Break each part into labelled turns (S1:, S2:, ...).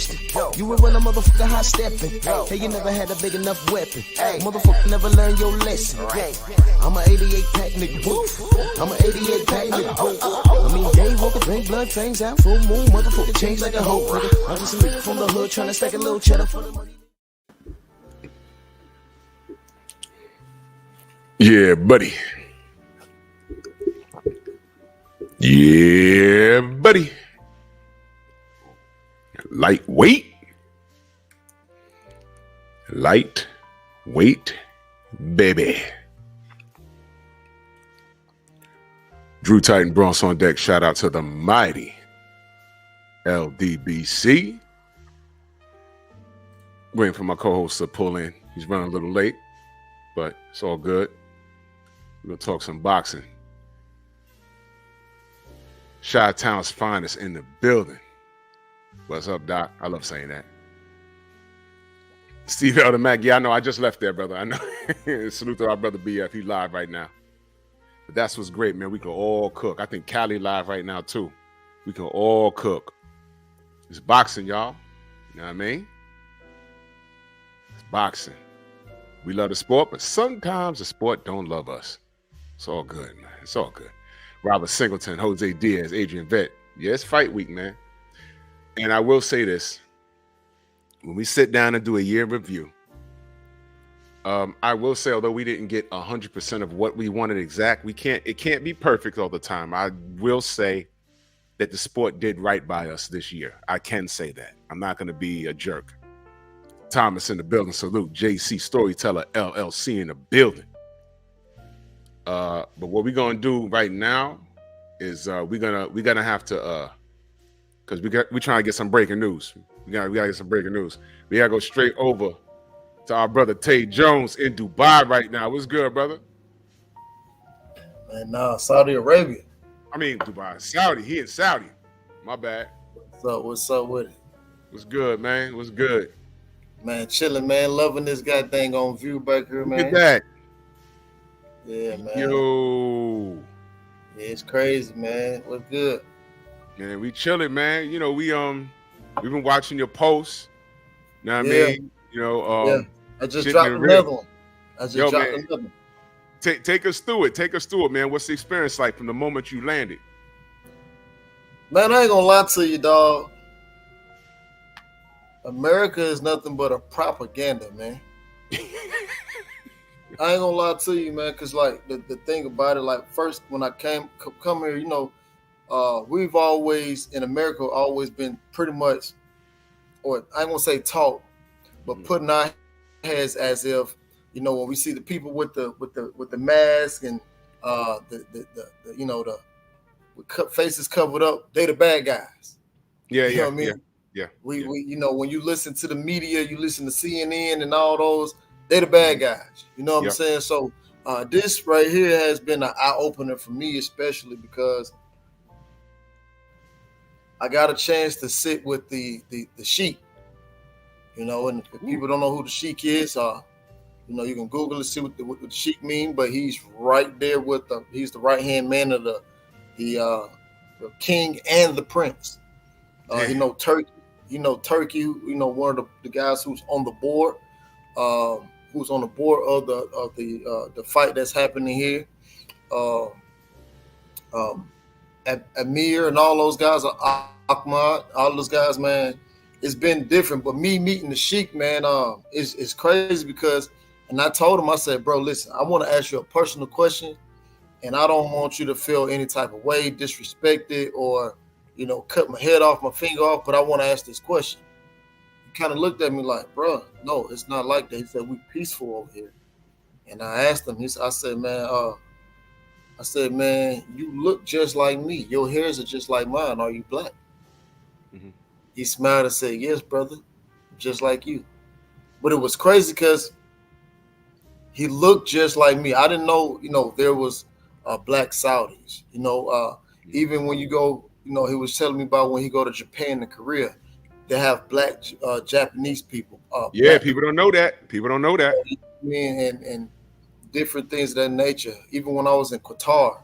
S1: question. You were when a motherfucker high stepping. Hey, you never had a big enough weapon. Motherfucker never learned your lesson. I'm an 88 pack nigga. I'm an 88 pack nigga. I mean, day walker, drink blood, fangs out, full moon, motherfucker change like a hoe. I'm just a nigga from the hood trying to stack a little cheddar for the money.
S2: Yeah, buddy. Yeah, buddy. Lightweight. Lightweight, baby. Drew Titan Bronx on deck. Shout out to the mighty LDBC. Waiting for my co-host to pull in. He's running a little late, but it's all good. We're going to talk some boxing. Chi-Town's finest in the building. What's up, Doc? I love saying that. Steve Elder Mac, yeah, I know. I just left there, brother. I know. Salute to our brother BF. He's live right now. But that's what's great, man. We can all cook. I think Cali live right now, too. We can all cook. It's boxing, y'all. You know what I mean? It's boxing. We love the sport, but sometimes the sport don't love us. It's all good, man. It's all good. Robert Singleton, Jose Diaz, Adrian Vett. Yeah, it's fight week, man. And I will say this. When we sit down and do a year review, I will say, although we didn't get 100% of what we wanted exact, it can't be perfect all the time. I will say that the sport did right by us this year. I can say that. I'm not going to be a jerk. Thomas in the building. Salute. JC Storyteller LLC in the building. But what we're gonna do right now is we're gonna have to because we're trying to get some breaking news. We gotta get some breaking news. We gotta go straight over to our brother Tay Jones in Dubai right now. What's good, brother?
S3: And Saudi Arabia.
S2: I mean Dubai, Saudi. He in Saudi. My bad.
S3: What's up with it?
S2: What's good, man? What's good?
S3: Man, chilling, man. Loving this guy thing on View Baker, man.
S2: Look at that.
S3: Yeah, man.
S2: Yo.
S3: Yeah, it's crazy, man. What's good?
S2: Man, we chilling, man. You know, we've been watching your posts. You know what I mean? You know,
S3: yeah. I just dropped another one. Another one.
S2: Take us through it. Take us through it, man. What's the experience like from the moment you landed?
S3: Man, I ain't gonna lie to you, dog. America is nothing but a propaganda, man. I ain't gonna lie to you, man, because like the thing about it, like first when I come here, you know, we've always in America always been pretty much, or I ain't gonna say taught, but putting our heads as if, you know, when we see the people with the mask and the you know with faces covered up, they the bad guys.
S2: Yeah,
S3: you know what I mean?
S2: Yeah.
S3: We you know, when you listen to the media, you listen to CNN and all those, they the bad guys. You know what I'm saying? So this right here has been an eye opener for me, especially because I got a chance to sit with the sheik. You know, and if people don't know who the sheik is, you know, you can Google it, see what the sheik mean, but he's right there with he's the right hand man of the king and the prince. You know, Turkey. You know, Turkey. You know, one of the guys who's on the board. Who's on the board of the fight that's happening here. Amir and all those guys, Ahmad, all those guys, man, it's been different. But me meeting the sheik, man, it's crazy because, and I told him, I said, bro, listen, I want to ask you a personal question, and I don't want you to feel any type of way, disrespected, or, you know, cut my head off, my finger off, but I want to ask this question. Kind of looked at me like, bro, no, it's not like that. He said, we peaceful over here. And I asked him, I said, man, you look just like me. Your hairs are just like mine. Are you black? Mm-hmm. He smiled and said, yes, brother, just like you. But it was crazy because he looked just like me. I didn't know, you know, there was black Saudis. You know, even when you go, you know, he was telling me about when he go to Japan and Korea, they have black Japanese people.
S2: People don't know that. People don't know that.
S3: And different things of that nature. Even when I was in Qatar,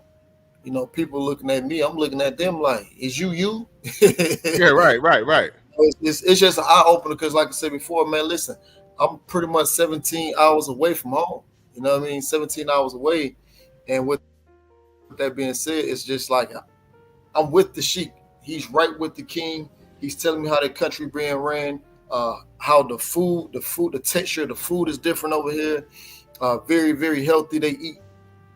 S3: you know, people looking at me, I'm looking at them like, is you?
S2: Yeah, right.
S3: You know it's just an eye opener because, like I said before, man, listen, I'm pretty much 17 hours away from home. You know what I mean? 17 hours away, and with that being said, it's just like I'm with the sheik. He's right with the king. He's telling me how the country being ran, how the texture of the food is different over here. Very, very healthy. They eat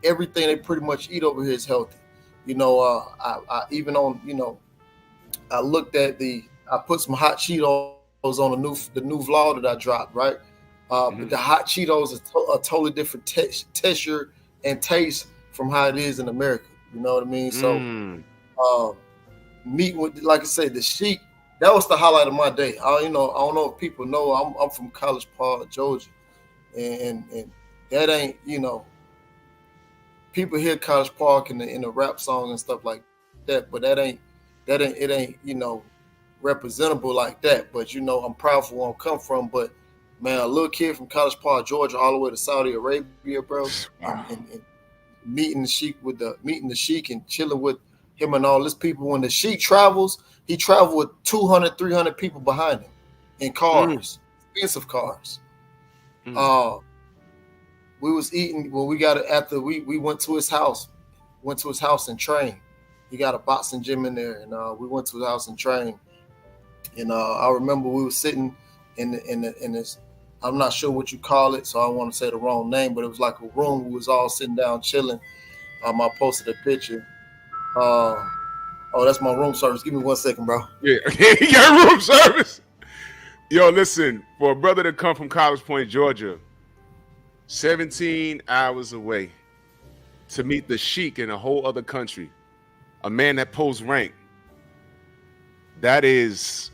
S3: everything they pretty much eat over here is healthy. You know, I even on, you know, I put some hot Cheetos on the new vlog that I dropped, right? But the hot Cheetos is a totally different texture and taste from how it is in America. You know what I mean? So meeting with, like I said, the sheik, that was the highlight of my day. I don't know if people know I'm from College Park, Georgia, and that ain't, you know, people hear College Park in the rap song and stuff like that, but it ain't, you know, representable like that. But, you know, I'm proud for where I'm come from. But man, a little kid from College Park, Georgia, all the way to Saudi Arabia, bro, and meeting the sheik and chilling with him and all this people. When the sheik travels, he traveled with 200, 300 people behind him in cars, expensive cars. We was eating when we got it after we went to his house and trained. He got a boxing gym in there, and we went to his house and trained. And I remember we were sitting in this, I'm not sure what you call it, so I don't want to say the wrong name, but it was like a room. We was all sitting down chilling. I posted a picture. Oh, that's my room service. Give me 1 second, bro.
S2: Yeah, you got room service. Yo, listen, for a brother to come from College Point, Georgia, 17 hours away to meet the sheik in a whole other country, a man that pulls rank, that is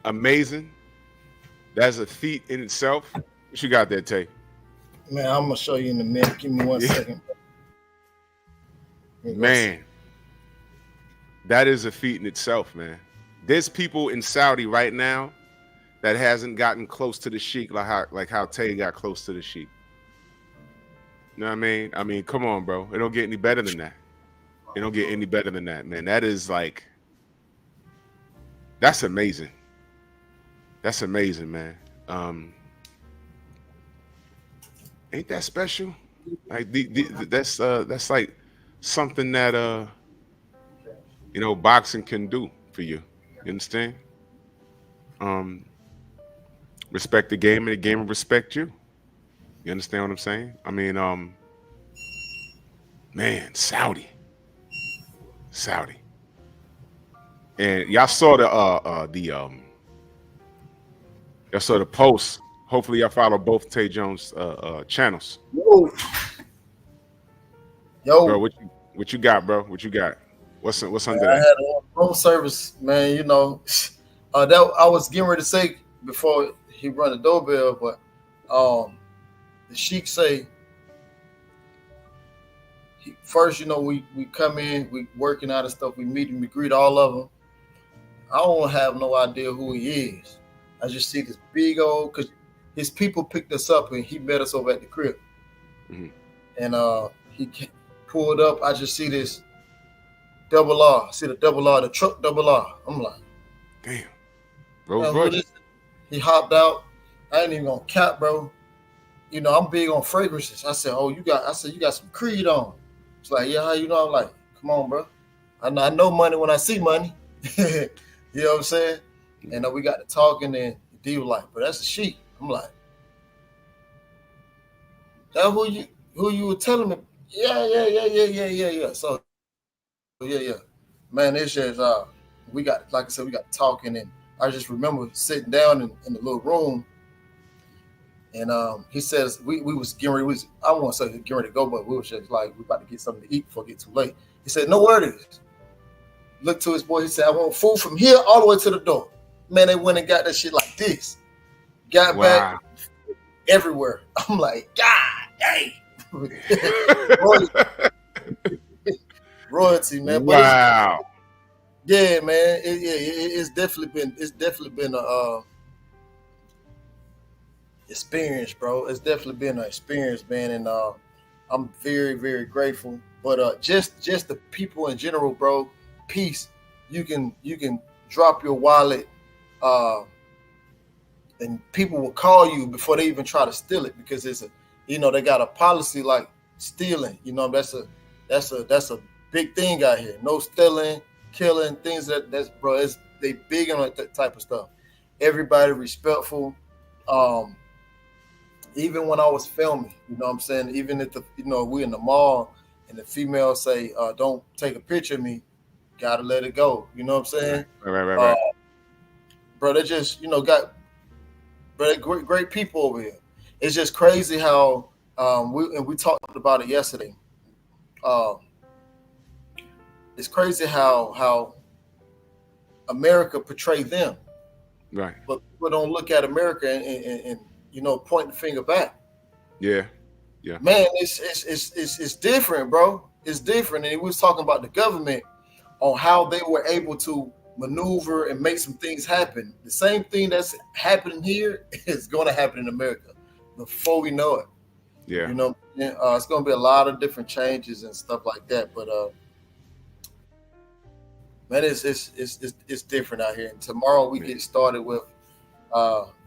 S2: amazing. That's a feat in itself. What you got there, Tay?
S3: Man, I'm gonna show you in a minute. Give me 1 second.
S2: Man, that is a feat in itself, man. There's people in Saudi right now that hasn't gotten close to the sheik like how Tay got close to the sheik. You know what I mean? I mean, come on, bro. It don't get any better than that. It don't get any better than that, man. That is like, that's amazing. That's amazing, man. Ain't that special? Like that's like something that you know, boxing can do for you. You understand? Respect the game and the game will respect you. You understand what I'm saying? I mean, man, Saudi. And y'all saw the post. Hopefully y'all follow both Tay Jones channels.
S3: Yo,
S2: bro, what you got, bro? What you got? What's under that?
S3: I had a room service, man. You know, that I was getting ready to say before he run the doorbell, but the sheik say first, you know, we come in, we working out and stuff, we meet him, we greet all of them. I don't have no idea who he is. I just see this big old, because his people picked us up and he met us over at the crib. And he pulled up. I just see this double R. See the double R, the truck double R. I'm like,
S2: damn. Bro,
S3: he hopped out. I ain't even gonna cap, bro. You know, I'm big on fragrances. I said, you got some Creed on. It's like, yeah, how you know? I'm like, come on, bro. I know money when I see money. You know what I'm saying? And we got to talking, and D was like, but that's a sheik. I'm like, that who you were telling me? Yeah. So yeah. Man, it's just we got, like I said, we got talking, and I just remember sitting down in the little room, and he says we was getting ready. I won't say getting ready to go, but we was just like, we about to get something to eat before it get too late. He said, "No worries." Looked to his boy. He said, "I want food from here all the way to the door." Man, they went and got that shit like this. Got back everywhere. I'm like, God dang. Royalty, man.
S2: Wow.
S3: Yeah, man. It's definitely been a experience, bro. It's definitely been an experience, man, and I'm very, very grateful. But just the people in general, bro. Peace. You can drop your wallet, and people will call you before they even try to steal it, because it's they got a policy like stealing. That's a big thing out here. No stealing, killing, things they big on that type of stuff. Everybody respectful. Even when I was filming, even if we in the mall and the female say, don't take a picture of me, gotta let it go. You know what I'm saying?
S2: Right.
S3: Bro, they just, great people over here. It's just crazy how we talked about it yesterday. It's crazy how America portray them,
S2: right?
S3: But people don't look at America and point the finger back.
S2: Yeah.
S3: Man, it's different, bro. It's different. And we was talking about the government on how they were able to maneuver and make some things happen. The same thing that's happening here is going to happen in America before we know it.
S2: Yeah.
S3: It's going to be a lot of different changes and stuff like that. But man, it's different out here. And tomorrow we get started with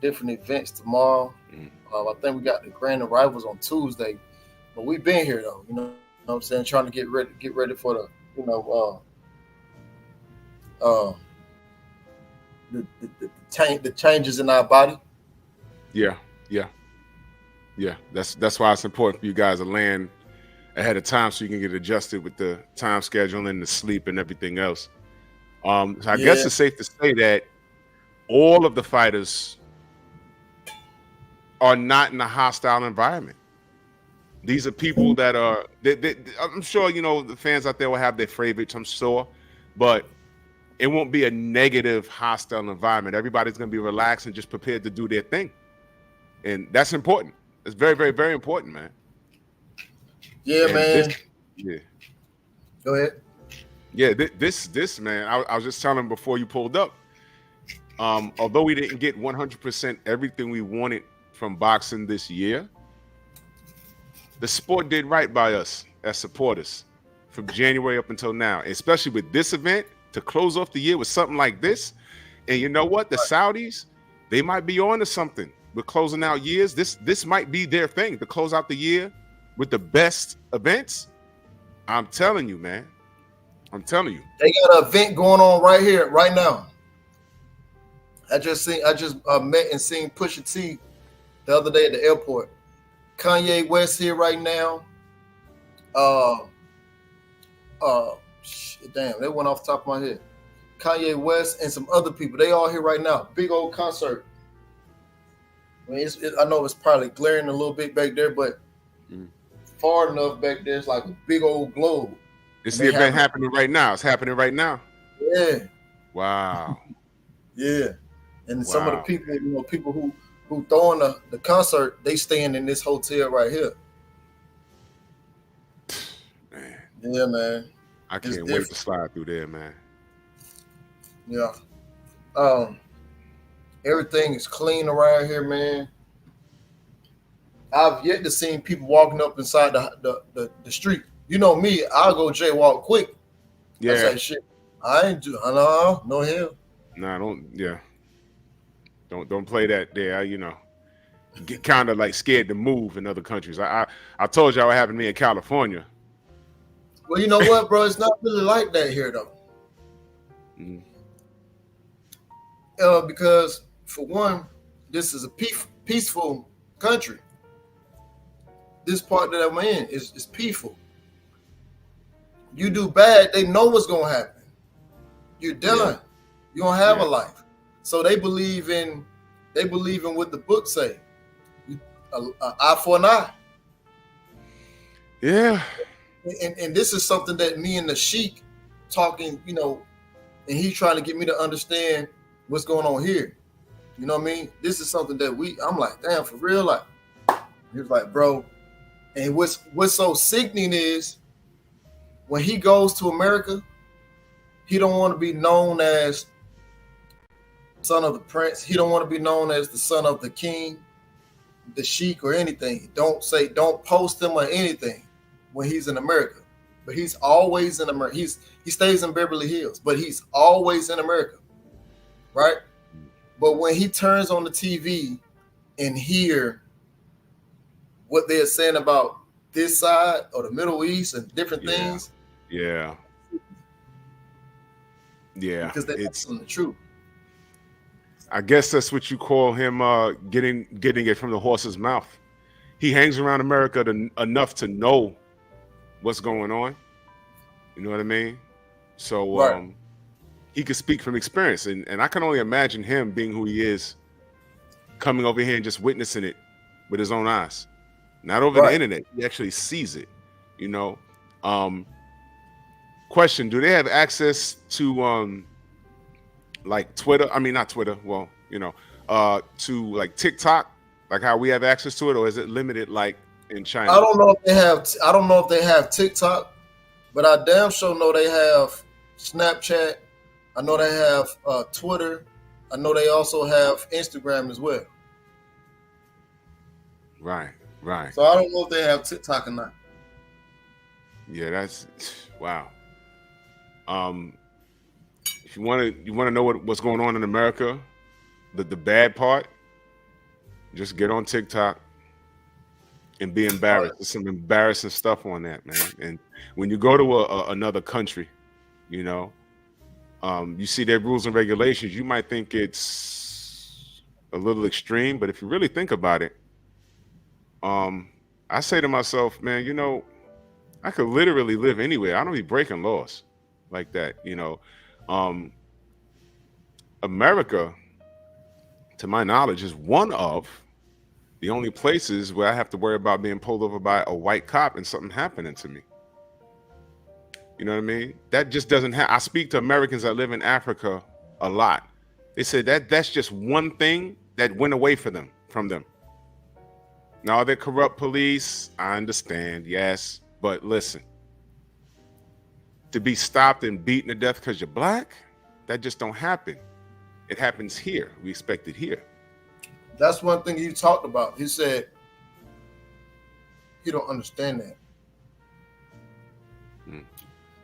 S3: different events tomorrow. I think we got the grand arrivals on Tuesday, but we've been here though. You know what I'm saying? Trying to get ready for the the changes in our body.
S2: Yeah. That's why it's important for you guys to land ahead of time so you can get adjusted with the time schedule and the sleep and everything else. So I guess it's safe to say that all of the fighters are not in a hostile environment. These are people that are, I'm sure, the fans out there will have their favorites, I'm sure, but it won't be a negative, hostile environment. Everybody's going to be relaxed and just prepared to do their thing. And that's important. It's very, very, very important, man.
S3: Yeah, and man. Go ahead.
S2: Yeah, this man, I was just telling him before you pulled up, although we didn't get 100% everything we wanted from boxing this year, the sport did right by us as supporters from January up until now, especially with this event to close off the year with something like this. And you know what? The Saudis, they might be on to something with closing out years. This might be their thing to close out the year with the best events. I'm telling you, man. I'm telling you.
S3: They got an event going on right here, right now. I just met and seen Pusha T the other day at the airport. Kanye West here right now. Damn, they went off the top of my head. Kanye West and some other people. They all here right now. Big old concert. I mean, I know it's probably glaring a little bit back there, but far enough back there, it's like a big old globe.
S2: It's the event happening right now. It's happening right now.
S3: Yeah.
S2: Wow.
S3: Yeah. And some of the people, people who throwing the concert, they staying in this hotel right here.
S2: Man.
S3: Yeah, man.
S2: I can't wait to slide through there, man.
S3: Yeah. Everything is clean around here, man. I've yet to see people walking up inside the street. You know me, I'll go jaywalk quick.
S2: Yeah.
S3: I say, shit, I ain't do no hell.
S2: Nah, don't play that there. Get kind of like scared to move in other countries. I told y'all what happened to me in California.
S3: Well, you know what, bro? It's not really like that here, though. Because for one, this is a peaceful country. This part that I'm in is peaceful. You do bad, they know what's gonna happen. You're done. Yeah. You don't have a life. So they believe in what the book say. An eye for an eye.
S2: Yeah.
S3: And this is something that me and the Sheik talking, and he's trying to get me to understand what's going on here. You know what I mean? This is something that I'm like, damn, for real. Like, he was like, bro. And what's so sickening is when he goes to America, he don't want to be known as son of the prince. He don't want to be known as the son of the king, the sheik, or anything. Don't post him or anything when he's in America. But he's always in America. He stays in Beverly Hills, but he's always in America. right? But when he turns on the TV and hear what they're saying about this side or the Middle East and different things,
S2: yeah,
S3: because they're
S2: it's
S3: telling the truth.
S2: I guess that's what you call him getting it from the horse's mouth. He hangs around America enough to know what's going on. You know what I mean? So
S3: Right.
S2: he could speak from experience, and I can only imagine him being who he is, coming over here and just witnessing it with his own eyes, not over the
S3: Right.
S2: internet. He actually sees it. You know. Question: do they have access to like Twitter? I mean, not Twitter. Well, you know, to like TikTok, like how we have access to it, or is it limited like in China?
S3: I don't know if they have. I don't know if they have TikTok, but I damn sure know they have Snapchat. I know they have Twitter. I know they also have Instagram as well.
S2: Right, right.
S3: So I don't know if they have TikTok or not.
S2: Yeah, that's wow. If you want to know what's going on in America, the bad part, just get on TikTok and be embarrassed. There's some embarrassing stuff on that, man. And when you go to another country, you know, you see their rules and regulations, you might think it's a little extreme, but if you really think about it, I say to myself, man, you know, I could literally live anywhere. I don't be breaking laws like that, you know. America, to my knowledge, is one of the only places where I have to worry about being pulled over by a white cop and something happening to me. You know what I mean? That just doesn't happen. I speak to Americans that live in Africa a lot. They said that's just one thing that went away from them. Now, they're corrupt police. I understand, yes. But listen, to be stopped and beaten to death because you're black, that just don't happen. It happens here. We expect it here.
S3: That's one thing he talked about. He said, "You don't understand that."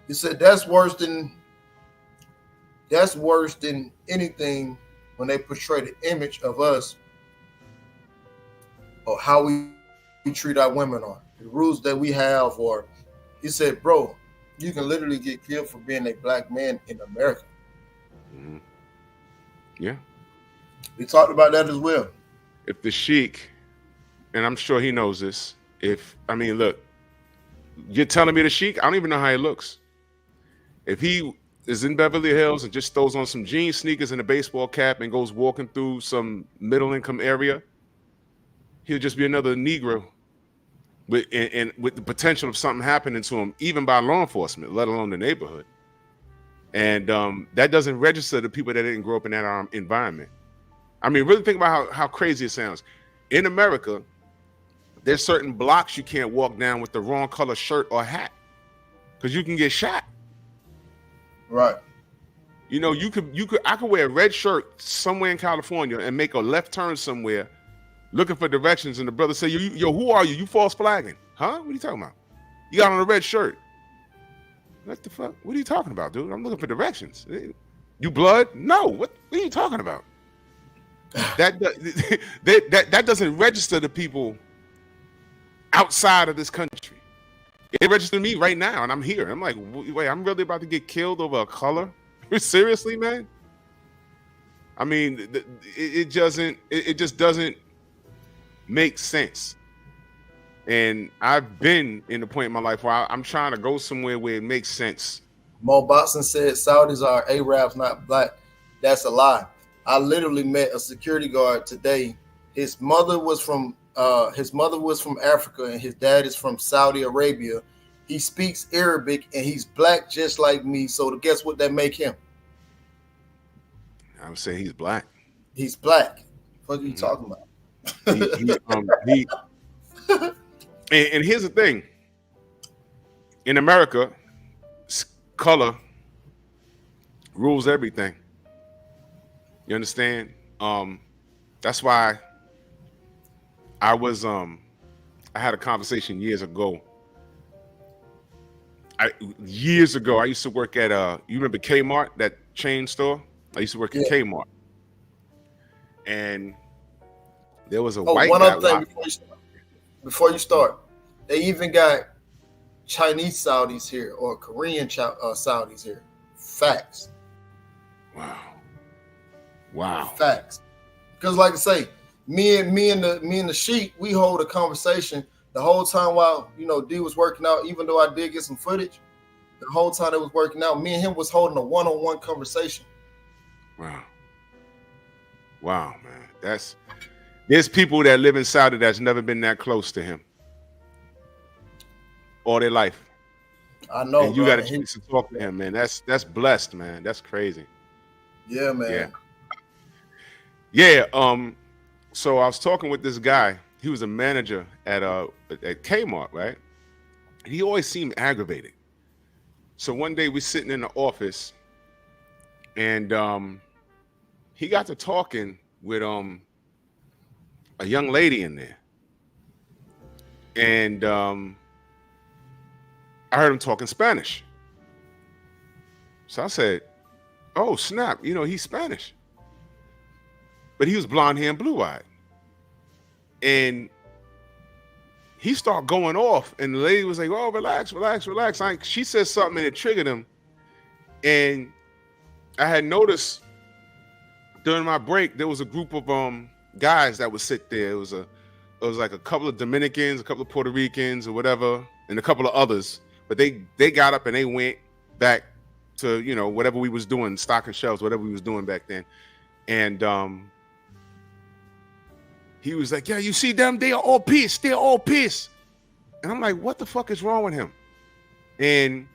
S3: He said that's worse than anything when they portray the image of us or how we treat our women or the rules that we have. Or he said, bro, you can literally get killed for being a black man in America.
S2: Mm-hmm. Yeah.
S3: We talked about that as well.
S2: If the Sheik, and I'm sure he knows this, look, you're telling me the Sheik, I don't even know how he looks. If he is in Beverly Hills and just throws on some jeans, sneakers, and a baseball cap and goes walking through some middle income area, he'll just be another Negro with the potential of something happening to him, even by law enforcement, let alone the neighborhood. And that doesn't register to people that didn't grow up in that environment. I mean, really think about how crazy it sounds. In America, there's certain blocks you can't walk down with the wrong color shirt or hat because you can get shot.
S3: Right.
S2: You know, I could wear a red shirt somewhere in California and make a left turn somewhere looking for directions, and the brother say, yo, who are you? You false flagging. Huh? What are you talking about? You got on a red shirt. What the fuck? What are you talking about, dude? I'm looking for directions. You blood? No. What are you talking about? That doesn't register to people outside of this country. It registered to me right now, and I'm here. I'm like, wait, I'm really about to get killed over a color? Seriously, man? I mean, it just doesn't make sense. And I've been in the point in my life where I'm trying to go somewhere where it makes sense.
S3: Mo Boston said Saudis are Arabs, not black. That's a lie. I literally met a security guard today. His mother was from Africa, and his dad is from Saudi Arabia. He speaks Arabic, and he's black just like me. So guess what that make him?
S2: I would say he's black.
S3: He's black. What are you talking about?
S2: And here's the thing. In America, color rules everything. You understand? That's why I had a conversation years ago. I used to work at you remember Kmart, that chain store? I used to work at Kmart. and there was a
S3: Oh,
S2: white
S3: one
S2: guy.
S3: other thing before you start, they even got Chinese Saudis here or Korean Saudis here. Facts.
S2: Wow.
S3: Facts. Because, like I say, me and the Sheik, we hold a conversation the whole time while D was working out. Even though I did get some footage, the whole time it was working out, me and him was holding a one-on-one conversation.
S2: Wow, man. There's people that live in Saudi that's never been that close to him all their life.
S3: I know.
S2: And you got a chance to talk to him, man. That's blessed, man. That's crazy.
S3: Yeah, man.
S2: Yeah. So I was talking with this guy. He was a manager at Kmart, right? He always seemed aggravated. So one day we're sitting in the office, and he got to talking with a young lady in there, and I heard him talking Spanish. So I said, "Oh snap! He's Spanish." But he was blonde hair and blue-eyed. And he started going off, and the lady was like, "Oh, relax, relax, relax." She said something, and it triggered him. And I had noticed during my break, there was a group of guys that would sit there. It was like a couple of Dominicans, a couple of Puerto Ricans or whatever, and a couple of others. But they got up and they went back to, whatever we was doing, stocking shelves, whatever we was doing back then. And he was like, "Yeah, you see them? They are all pissed. They're all pissed." And I'm like, what the fuck is wrong with him? And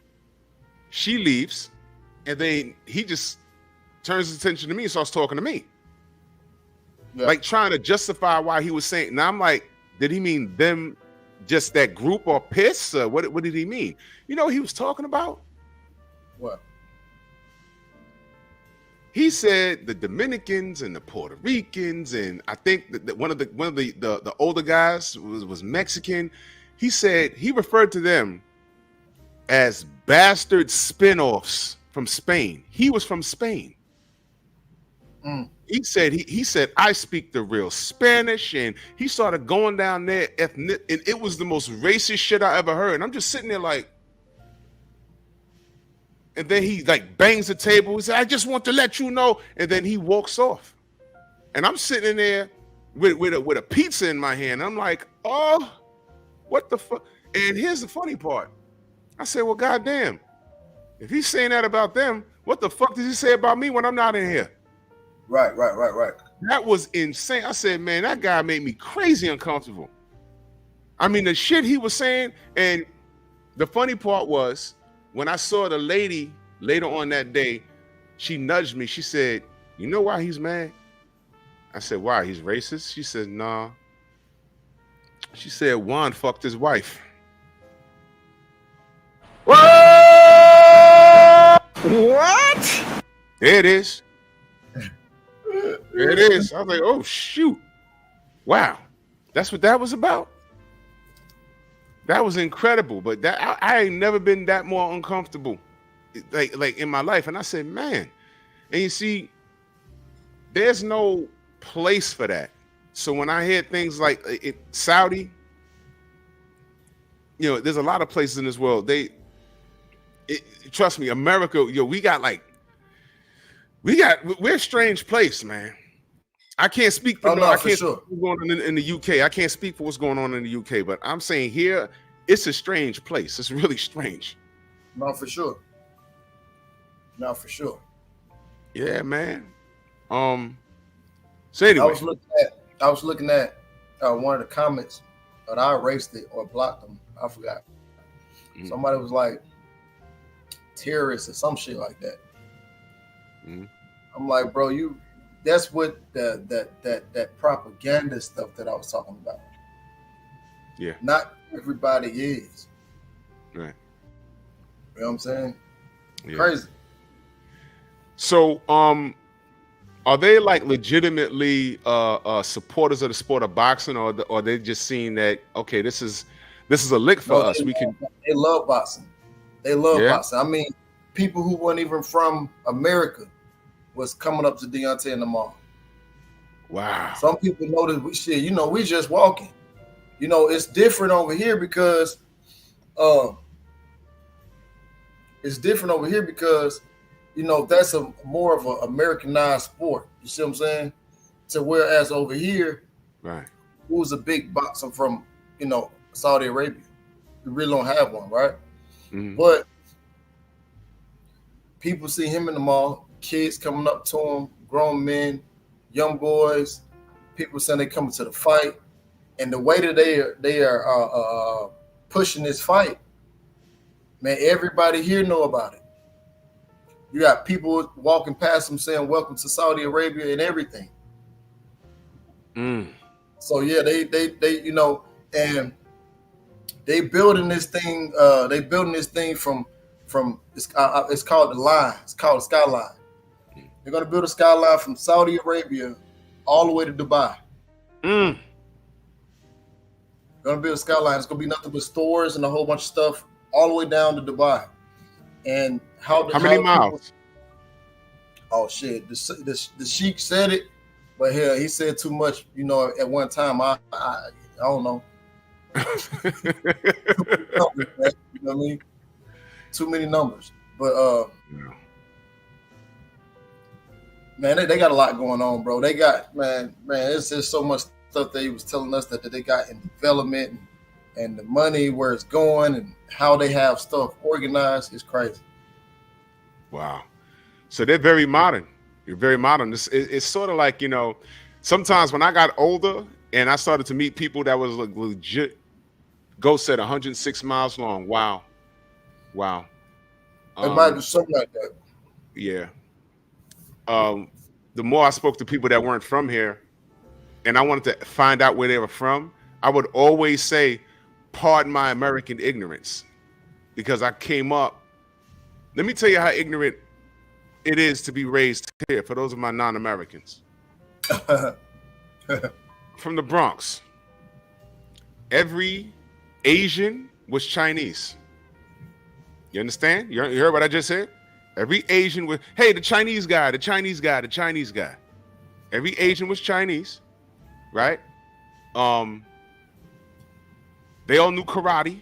S2: she leaves, and then he just turns his attention to me and starts talking to me. Yeah. Like trying to justify why he was saying. Now I'm like, did he mean them, just that group, or piss? What did he mean? You know what he was talking about?
S3: What?
S2: He said the Dominicans and the Puerto Ricans, and I think that one of the older guys was Mexican. He said he referred to them as bastard spinoffs from Spain. He was from Spain. He said I speak the real Spanish, and he started going down there ethnic, and it was the most racist shit I ever heard. And I'm just sitting there like. And then he like bangs the table. He said, "I just want to let you know." And then he walks off. And I'm sitting in there with a pizza in my hand. I'm like, "Oh, what the fuck?" And here's the funny part. I said, "Well, goddamn, if he's saying that about them, what the fuck does he say about me when I'm not in here?"
S3: Right.
S2: That was insane. I said, "Man, that guy made me crazy uncomfortable." I mean, the shit he was saying. And the funny part was, when I saw the lady later on that day, she nudged me. She said, "You know why he's mad?" I said, "Why? He's racist?" She said, "Nah." She said, "Juan fucked his wife." What? There it is. There it is. I was like, "Oh shoot. Wow. That's what that was about?" That was incredible, but that I ain't never been that more uncomfortable, like in my life. And I said, man, and you see, there's no place for that. So when I hear things like Saudi, there's a lot of places in this world. Trust me, America, we're a strange place, man. I can't speak for I can't speak for what's going on in the UK. I can't speak for what's going on in the UK, but I'm saying here, it's a strange place. It's really strange.
S3: No, for sure.
S2: Yeah, man. So anyway,
S3: I was looking at one of the comments, but I erased it or blocked them. I forgot. Mm-hmm. Somebody was like terrorists or some shit like that. Mm-hmm. I'm like, bro, that's what that propaganda stuff that I was talking about.
S2: Yeah.
S3: Not everybody is.
S2: Right.
S3: You know what I'm saying?
S2: Yeah.
S3: Crazy.
S2: So, are they like legitimately supporters of the sport of boxing, or they just seeing that, okay, this is a lick for us?
S3: They love boxing. They love boxing. I mean, people who weren't even from America was coming up to Deontay in the mall.
S2: Wow.
S3: Some people know that we just walking. It's different over here because uh it's different over here because that's a more of an Americanized sport. You see what I'm saying? So whereas over here,
S2: Right.
S3: who's a big boxer from Saudi Arabia? We really don't have one, right?
S2: Mm-hmm.
S3: But people see him in the mall, kids coming up to him, grown men, young boys, people saying they coming to the fight, and the way that they are pushing this fight, man, everybody here know about it. You got people walking past him saying "Welcome to Saudi Arabia" and everything.
S2: Mm.
S3: So yeah, they and they building this thing. They building this thing from it's called the line. It's called the skyline. They're gonna build a skyline from Saudi Arabia all the way to Dubai.
S2: Mm.
S3: They're gonna build a skyline. It's gonna be nothing but stores and a whole bunch of stuff all the way down to Dubai. And
S2: How many miles?
S3: Oh shit! The sheik said it, but hell, he said too much. At one time, I don't know. You know what I mean? Too many numbers. But man, they got a lot going on, bro. They got man. It's just so much stuff that he was telling us that they got in development and the money where it's going and how they have stuff organized is crazy.
S2: Wow. So they're very modern. You're very modern. It's sort of like, sometimes when I got older and I started to meet people that was like legit, Ghost said 106 miles long. Wow.
S3: It might be something like that.
S2: Yeah. The more I spoke to people that weren't from here and I wanted to find out where they were from, I would always say, pardon my American ignorance, because I came up. Let me tell you how ignorant it is to be raised here for those of my non-Americans. From the Bronx, every Asian was Chinese. You understand? You heard what I just said? Every Asian was, hey, the Chinese guy. Every Asian was Chinese, right? They all knew karate,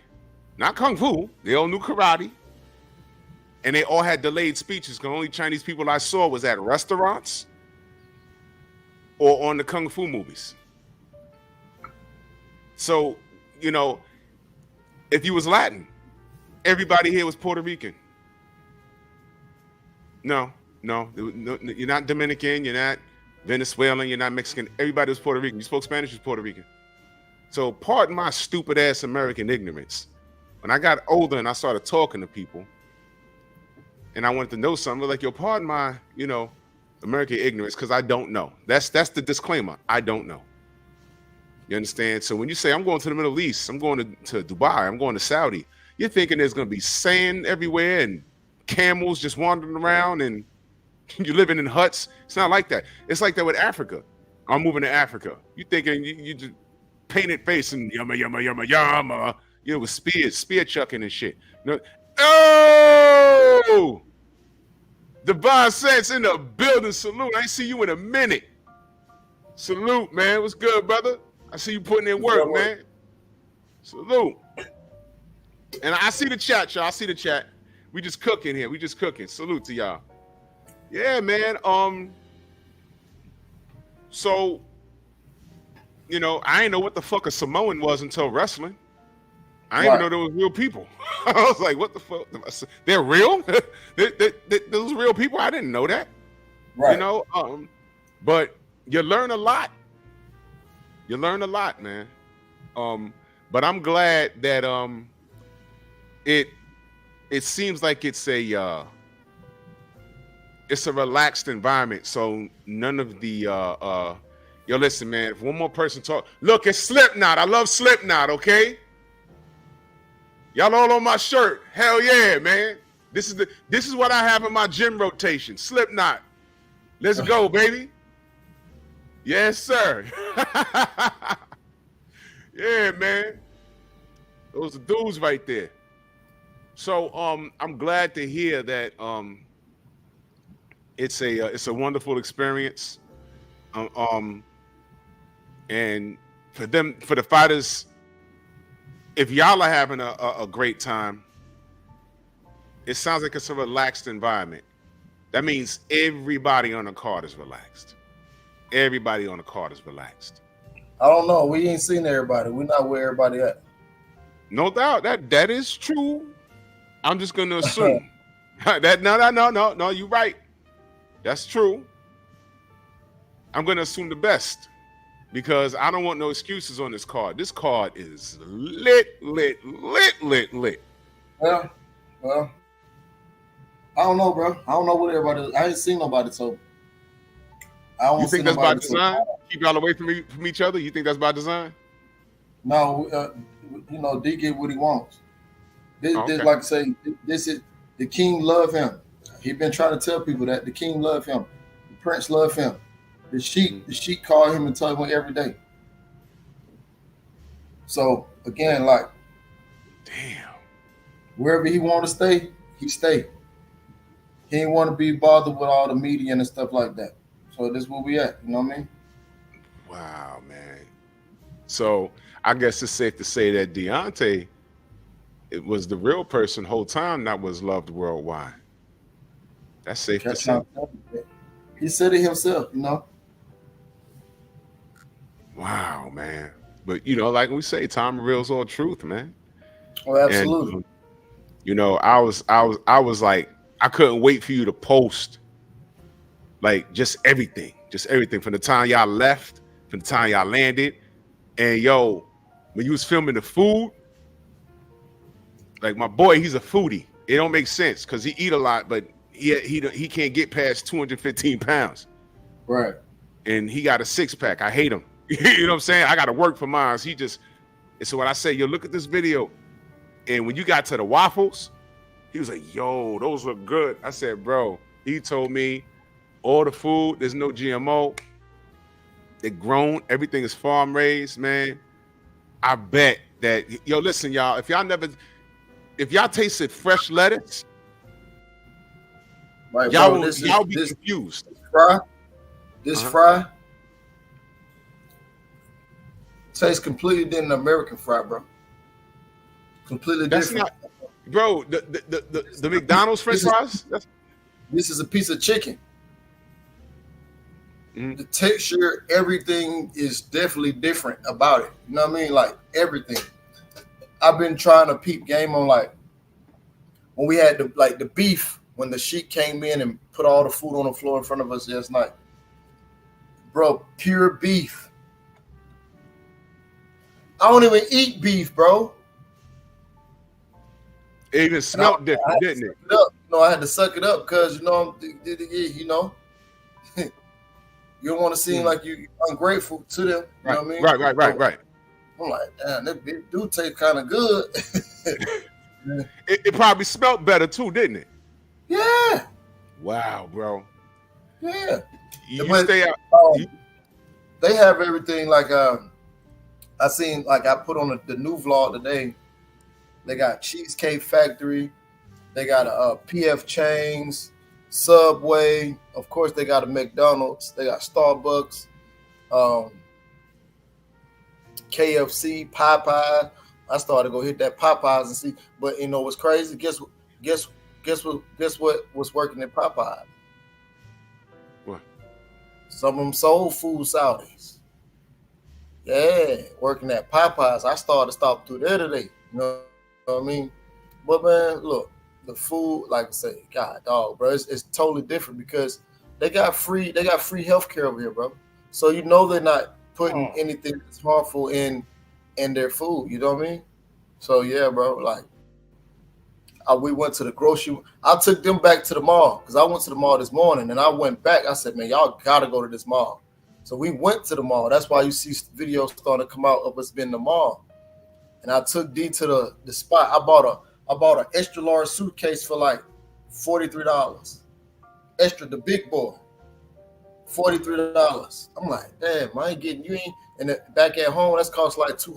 S2: not kung fu. They all knew karate. And they all had delayed speeches. The only Chinese people I saw was at restaurants or on the kung fu movies. So, if you was Latin, everybody here was Puerto Rican. No, you're not Dominican, you're not Venezuelan, you're not Mexican. Everybody was Puerto Rican. You spoke Spanish, was Puerto Rican. So pardon my stupid ass American ignorance. When I got older and I started talking to people and I wanted to know something, like, yo, pardon my, American ignorance, because I don't know. That's the disclaimer. I don't know. You understand? So when you say I'm going to the Middle East, I'm going to Dubai, I'm going to Saudi, you're thinking there's going to be sand everywhere and camels just wandering around and you're living in huts. It's not like that. It's like that with Africa. I'm moving to Africa. You thinking you just painted face and yama, with spear chucking and shit. Oh, Divine Sense in the building. Salute. I ain't see you in a minute. Salute, man. What's good, brother? I see you putting in work, man. Salute. And I see the chat, y'all. I see the chat. We just cooking here. We just cooking. Salute to y'all. Yeah, man. So, I didn't know what the fuck a Samoan was until wrestling. I didn't even know there was real people. I was like, what the fuck? They're real? Those real people? I didn't know that.
S3: Right.
S2: But you learn a lot. You learn a lot, man. But I'm glad that it seems like it's a relaxed environment. So none of the yo, listen, man, if one more person talk, look, it's Slipknot. I love Slipknot, okay? Y'all all on my shirt. Hell yeah, man. This is what I have in my gym rotation. Slipknot. Let's go, baby. Yes, sir. Yeah, man. Those are dudes right there. So I'm glad to hear that it's a wonderful experience. And for the fighters, if y'all are having a great time, it sounds like it's a relaxed environment. That means everybody on the card is relaxed. Everybody on the card is relaxed.
S3: I don't know. We ain't seen everybody. We're not where everybody at.
S2: No doubt that is true. I'm just gonna assume that no, you're right. That's true. I'm gonna assume the best because I don't want no excuses on this card. This card is lit.
S3: Well, I don't know, bro. I don't know what everybody is. I ain't seen nobody, so I don't.
S2: You think that's by design? Keep y'all away from each other? You think that's by design?
S3: No, D get what he wants. This,
S2: okay.
S3: like I say, this is the king love him. He been trying to tell people that the king love him, the prince love him. The sheik call him and tell him every day. So again, like,
S2: damn,
S3: wherever he want to stay, he stay. He ain't want to be bothered with all the media and stuff like that. So this is where we at. You know what I mean?
S2: Wow, man. So I guess it's safe to say that Deontay, it was the real person whole time that was loved worldwide. That's safe to say.
S3: He said it himself, you know.
S2: Wow, man. But like we say, time reveals all truth, man.
S3: Oh, absolutely.
S2: And, I was like, I couldn't wait for you to post like just everything from the time y'all left, from the time y'all landed. And when you was filming the food, like my boy, he's a foodie. It don't make sense because he eat a lot, but he can't get past 215 pounds.
S3: Right.
S2: And he got a 6-pack. I hate him. You know what I'm saying? I got to work for mine. And so when I say, look at this video. And when you got to the waffles, he was like, yo, those look good. I said, bro, he told me all the food, there's no GMO. They're grown. Everything is farm raised, man. I bet that, listen, y'all, if y'all tasted fresh lettuce,
S3: right,
S2: y'all be confused.
S3: This fry tastes completely different than American fry, bro. Completely different.
S2: Bro, the McDonald's French fries?
S3: This is a piece of chicken.
S2: Mm-hmm.
S3: The texture, everything is definitely different about it. You know what I mean? Like everything. I've been trying to peep game on like when we had the beef when the sheik came in and put all the food on the floor in front of us last night. Bro, pure beef. I don't even eat beef, bro.
S2: It even smelled different, didn't it?
S3: I had to suck it up because you don't want to seem like you're ungrateful to them. You know what I mean?
S2: Right.
S3: I'm like, damn, that beef do taste kind of good.
S2: It probably smelled better too, didn't it?
S3: Yeah.
S2: Wow, bro.
S3: Yeah.
S2: You stay out.
S3: They have everything like I seen, like I put on the new vlog today. They got Cheesecake Factory. They got PF Chang's, Subway. Of course, they got a McDonald's. They got Starbucks, KFC, Popeye. I started to go hit that Popeyes and see. But you know what's crazy? Guess what was working at Popeye?
S2: What?
S3: Some of them soul food Saudis. Yeah, working at Popeyes. I started to stop through there today. You know what I mean? But man, look, the food, like I say, God dog, bro, it's totally different because they got free healthcare over here, bro. So they're not putting anything that's harmful in their food. You know what I mean? So yeah, bro, like we went to the grocery. I took them back to the mall because I went to the mall this morning and I went back. I said, man, y'all gotta go to this mall. So we went to the mall. That's why you see videos starting to come out of us being in the mall. And I took D to the spot. I bought an extra large suitcase for like $43. Extra, the big boy, $43. I'm like, damn, I ain't getting you ain't. And back at home, that's cost like $200. You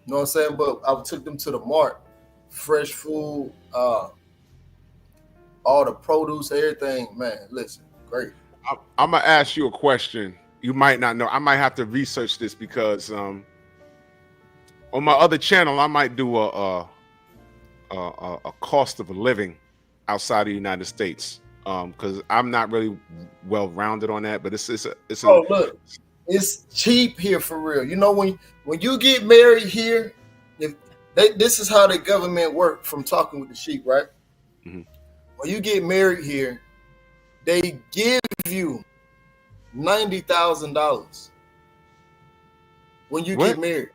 S3: know what I'm saying? But I took them to the mart, fresh food, all the produce, everything. Man, listen, great.
S2: I'm gonna ask you a question. you might not know. I might have to research this because on my other channel, I might do a cost of living outside of the United States. Because I'm not really well rounded on that, but it's
S3: look, it's cheap here for real. You know, when you get married here, this is how the government work from talking with the sheep, right?
S2: Mm-hmm.
S3: When you get married here, they give you $90,000 when you get married.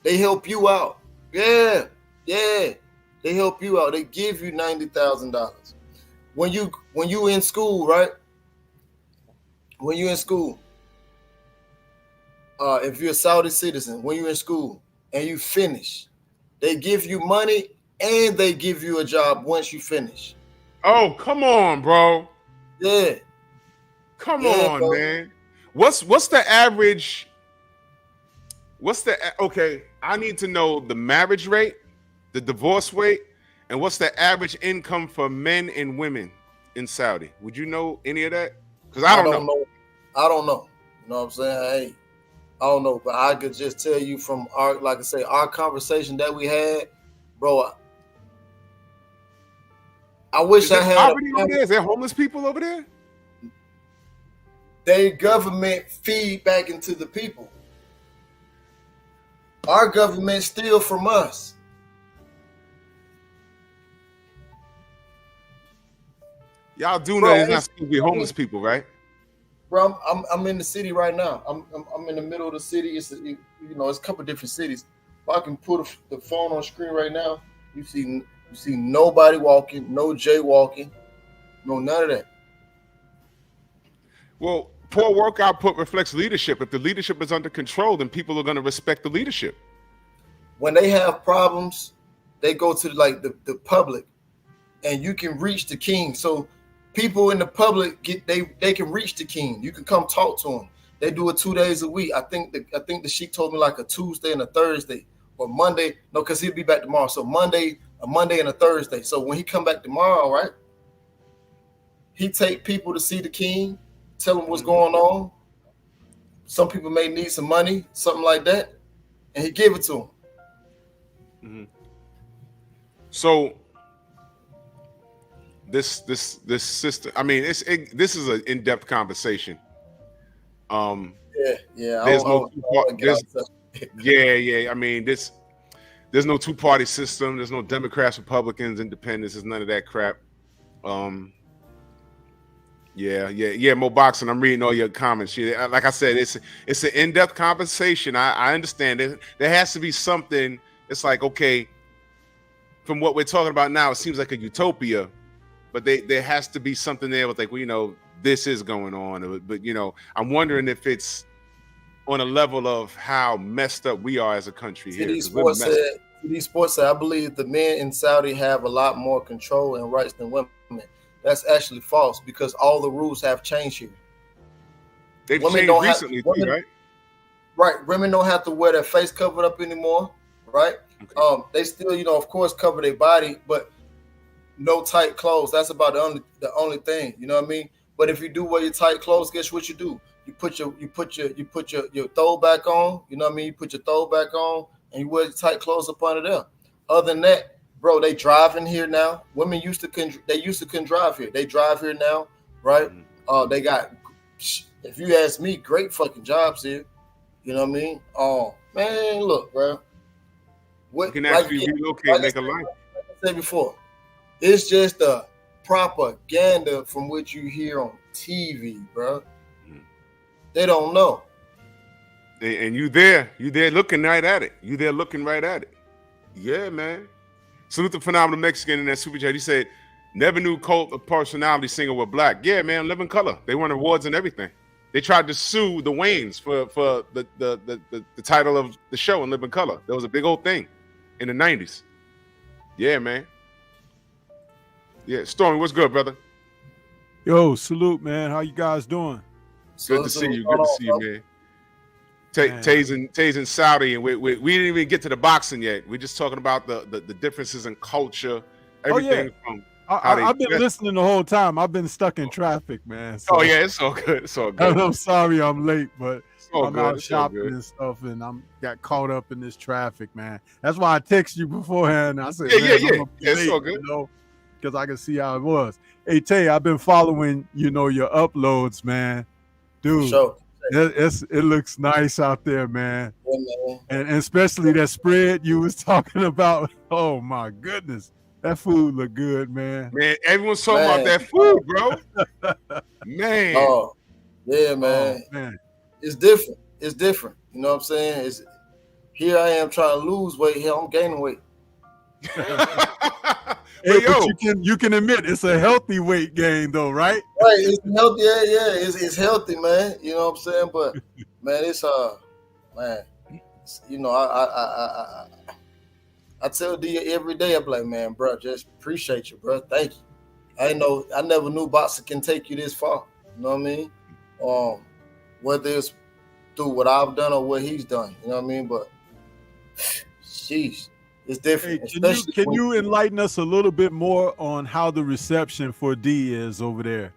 S3: They help you out. Yeah. They help you out. They give you $90,000. When you in school, right? When you're in school, if you're a Saudi citizen, when you're in school and you finish, they give you money and they give you a job once you finish.
S2: Oh, come on, bro.
S3: Yeah.
S2: Come on, bro. Man. What's the average? Okay, I need to know the marriage rate, the divorce rate, and what's the average income for men and women in Saudi? Would you know any of that? Because I don't know.
S3: I don't know. You know what I'm saying? Hey, I don't know, but I could just tell you from our, like I say, our conversation that we had, bro. I wish I had.
S2: Is there homeless people over there?
S3: They government feed back into the people. Our government steal from us.
S2: Y'all do know there's not supposed to be homeless people, right?
S3: Bro, I'm in the city right now. I'm in the middle of the city. It's it's a couple of different cities. If I can put the phone on screen right now, you see nobody walking, no jaywalking, no none of that.
S2: Well, poor work output reflects leadership. If the leadership is under control, then people are going to respect the leadership.
S3: When they have problems, they go to the public, and you can reach the king. So people in the public they can reach the king. You can come talk to him. They do it 2 days a week. I think the sheik told me like a Tuesday and a Thursday or Monday. No, because he'll be back tomorrow. So a Monday and a Thursday. So when he come back tomorrow, right? He take people to see the king, tell them what's going on. Some people may need some money, something like that, and he give it to them.
S2: Mm-hmm. So this system, I mean, this is an in-depth conversation.
S3: Yeah.
S2: There's no I mean, there's no two-party system. There's no Democrats, Republicans, Independents. There's none of that crap. Mo Boxing, I'm reading all your comments. Like I said, it's an in-depth conversation. I understand it. There has to be something. It's like, okay, from what we're talking about now, it seems like a utopia, but there has to be something there with like, well, this is going on. But I'm wondering if it's on a level of how messed up we are as a country here.
S3: TD Sports said, I believe the men in Saudi have a lot more control and rights than women. That's actually false because all the rules have changed here.
S2: They've changed recently, too, right?
S3: Right. Women don't have to wear their face covered up anymore, right? Okay. They still, of course, cover their body, but no tight clothes. That's about the only thing, you know what I mean? But if you do wear your tight clothes, guess what you do? You put your throwback on, you know what I mean? You put your throwback on and you wear your tight clothes up under there. Other than that, bro, they driving here now. Women used to couldn't drive here. They drive here now, right? Mm-hmm. They got, if you ask me, great fucking jobs here. You know what I mean? Oh man, look, bro.
S2: You can actually relocate, make a life.
S3: Like I said before, it's just the propaganda from what you hear on TV, bro. Mm-hmm. They don't know.
S2: And you there looking right at it. Yeah, man. Salute the phenomenal Mexican in that super chat. He said, never knew cult of personality singer were black. Yeah, man, Living Color. They won awards and everything. They tried to sue the Waynes for the title of the show in Living Color. There was a big old thing in the 90s. Yeah, man. Yeah, Stormy, what's good, brother?
S4: Yo, salute, man. How you guys doing?
S2: Good to see you, man. Tay's in Saudi, and we didn't even get to the boxing yet. We're just talking about the differences in culture, everything from How they
S4: I've been
S2: dress.
S4: listening the whole time. I've been stuck in traffic, man. So
S2: Oh yeah, it's all good. It's all good.
S4: I'm sorry I'm late, but
S2: It's all
S4: I'm
S2: good.
S4: out
S2: It's all
S4: shopping
S2: good.
S4: and stuff, and I'm got caught up in this traffic, man. That's why I text you beforehand. I said,
S2: Yeah,
S4: man,
S2: yeah,
S4: I'm
S2: yeah.
S4: gonna be
S2: Yeah, it's
S4: late,
S2: all good.
S4: you know, because I can see how it was. Hey Tay, I've been following, you know, your uploads, man.
S3: For
S4: Dude,
S3: sure.
S4: it looks nice out there, man.
S3: Yeah, man.
S4: And especially that spread you was talking about. Oh my goodness. That food look good, man.
S2: Man, everyone's talking about
S3: Man.
S2: that food, bro. Man.
S3: Oh, yeah,
S4: Oh
S3: man.
S4: man.
S3: It's different. It's different. You know what I'm saying? It's here I am trying to lose weight. Here I'm gaining weight.
S4: Hey,
S2: But yo,
S4: but you can admit it's a healthy weight gain though, right?
S3: Right, it's healthy. Yeah. It's healthy, man. You know what I'm saying? But man, it's man, you know, I tell D every day, I'm like, man, bro, just appreciate you, bro. Thank you. I never knew boxing can take you this far. You know what I mean? Whether it's through what I've done or what he's done, you know what I mean? But sheesh, it's different.
S4: Hey, can you enlighten us a little bit more on how the reception for D is over there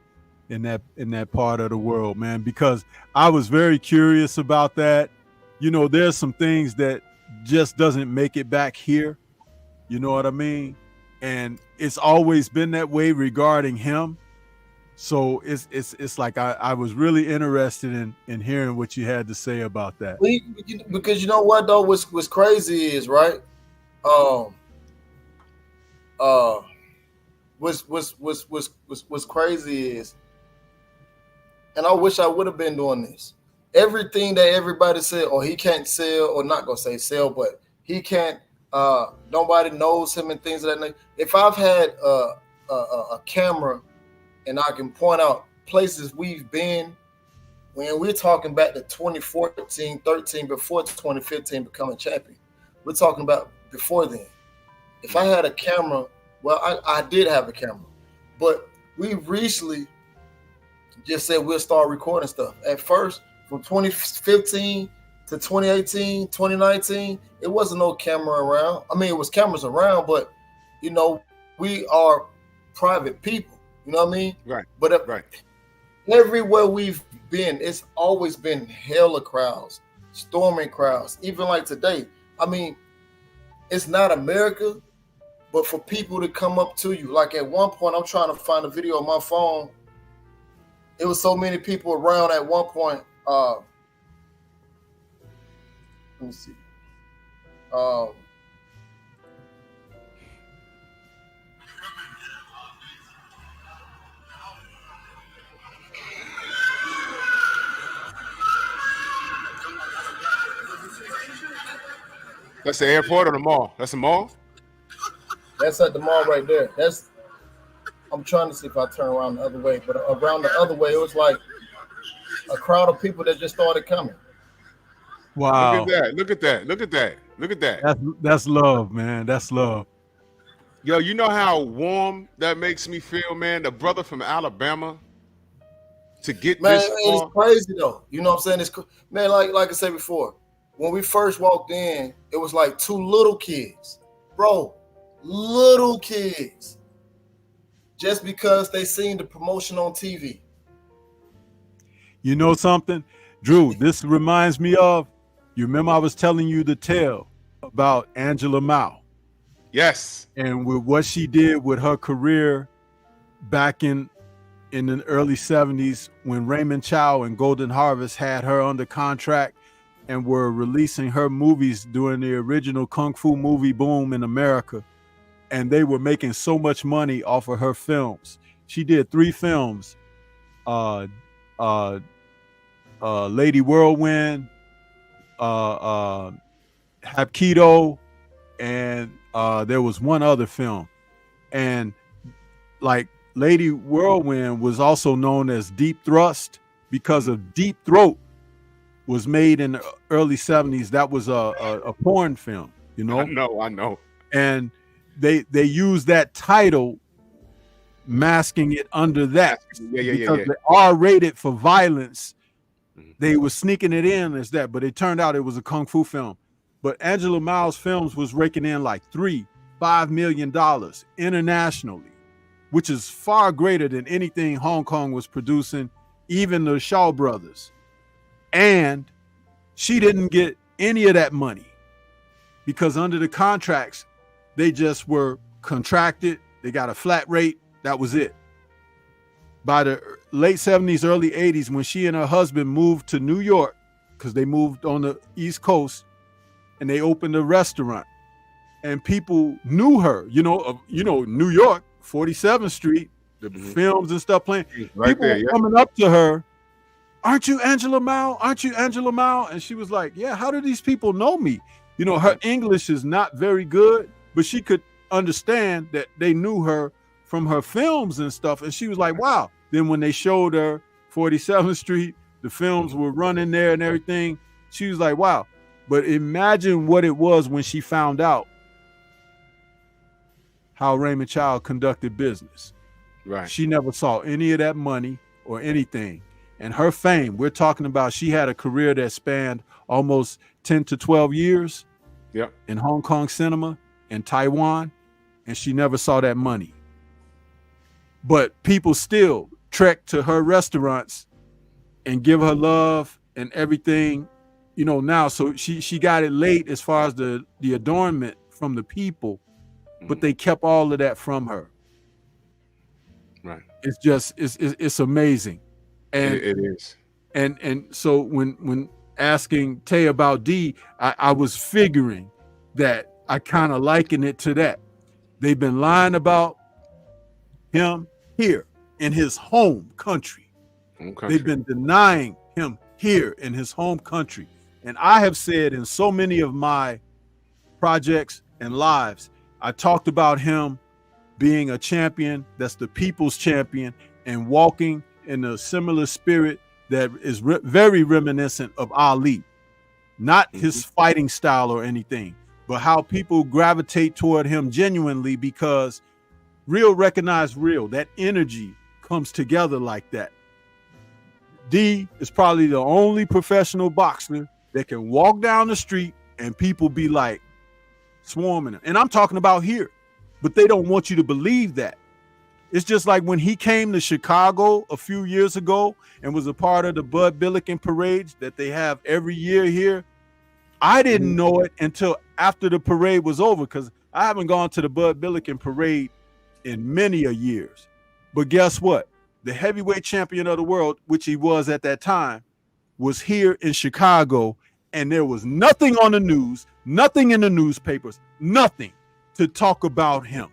S4: in that part of the world, man? Because I was very curious about that. You know, there's some things that just doesn't make it back here. You know what I mean? And it's always been that way regarding him. So it's like I was really interested in hearing what you had to say about that.
S3: Because you know what though, what's crazy is right. What's crazy is, and I wish I would have been doing this. Everything that everybody said, or he can't sell, or not gonna say sell, but he can't. Nobody knows him and things of that nature. If I've had a camera and I can point out places we've been, when we're talking back to 2014, 13, before 2015 becoming champion, we're talking about before then. If I had a camera, well, I did have a camera, but we recently just said we'll start recording stuff. At first, from 2015 to 2018, 2019, it wasn't no camera around. I mean, it was cameras around, but, you know, we are private people. You know what I mean?
S2: right,
S3: But
S2: right.
S3: everywhere we've been, it's always been hella crowds, storming crowds. Even like today, I mean, it's not America, but for people to come up to you, like at one point, I'm trying to find a video on my phone. It was so many people around at one point. Let me see.
S2: That's the airport or the mall? That's the mall?
S3: That's at the mall right there. I'm trying to see if I turn around the other way, but around the other way, it was like a crowd of people that just started coming.
S4: Wow.
S2: Look at that. Look at that. Look at that. Look at that.
S4: That's love, man. That's love.
S2: Yo, you know how warm that makes me feel, man? The brother from Alabama to get
S3: Man,
S2: this
S3: it's
S2: far.
S3: crazy though. You know what I'm saying? Man, like I said before, when we first walked in, it was like two little kids, bro, little kids, just because they seen the promotion on TV.
S4: You know something, Drew? This reminds me of. You remember I was telling you the tale about Angela Mao
S2: Yes.
S4: and with what she did with her career back in the early 70s when Raymond Chow and Golden Harvest had her under contract and were releasing her movies during the original Kung Fu movie boom in America. And they were making so much money off of her films. She did 3 films, Lady Whirlwind, Hapkido, and there was one other film. And like Lady Whirlwind was also known as Deep Thrust because of Deep Throat was made in the early 70s. That was a porn film, you know?
S2: I know.
S4: And they used that title, masking it under that.
S2: Yeah.
S4: Because they R-rated for violence. They were sneaking it in as that, but it turned out it was a Kung Fu film. But Angela Mao's films was raking in like $3-5 million internationally. which is far greater than anything Hong Kong was producing, even the Shaw brothers. And she didn't get any of that money because under the contracts, they just were contracted. They got a flat rate. That was it. By the late 70s, early 80s, when she and her husband moved to New York, because they moved on the East Coast, and they opened a restaurant, and people knew her. New York, 47th Street, the films and stuff playing.
S2: Right
S4: people
S2: there,
S4: were coming up to her. Aren't you Angela Mao? Aren't you Angela Mao? And she was like, yeah, how do these people know me? Her English is not very good, but she could understand that they knew her from her films and stuff. And she was like, wow. Then when they showed her 47th Street, the films were running there and everything. She was like, wow. But imagine what it was when she found out how Raymond Child conducted business.
S2: Right.
S4: She never saw any of that money or anything. And her fame, we're talking about, she had a career that spanned almost 10 to 12 years in Hong Kong cinema and Taiwan, and she never saw that money. But people still trek to her restaurants and give her love and everything, now. So she got it late as far as the adornment from the people, but they kept all of that from her.
S2: Right.
S4: It's just, it's amazing. And
S2: it is.
S4: And so when asking Tay about D, I was figuring that I kind of liken it to that. They've been lying about him here in his home country. They've been denying him here in his home country. And I have said in so many of my projects and lives, I talked about him being a champion that's the people's champion and walking in a similar spirit that is very reminiscent of Ali. Not his fighting style or anything, but how people gravitate toward him genuinely because real recognize real. That energy comes together like that. D is probably the only professional boxer that can walk down the street and people be like swarming him. And I'm talking about here, but they don't want you to believe that. It's just like when he came to Chicago a few years ago and was a part of the Bud Billiken parades that they have every year here. I didn't know it until after the parade was over because I haven't gone to the Bud Billiken parade in many a years. But guess what? The heavyweight champion of the world, which he was at that time, was here in Chicago, and there was nothing on the news, nothing in the newspapers, nothing to talk about him.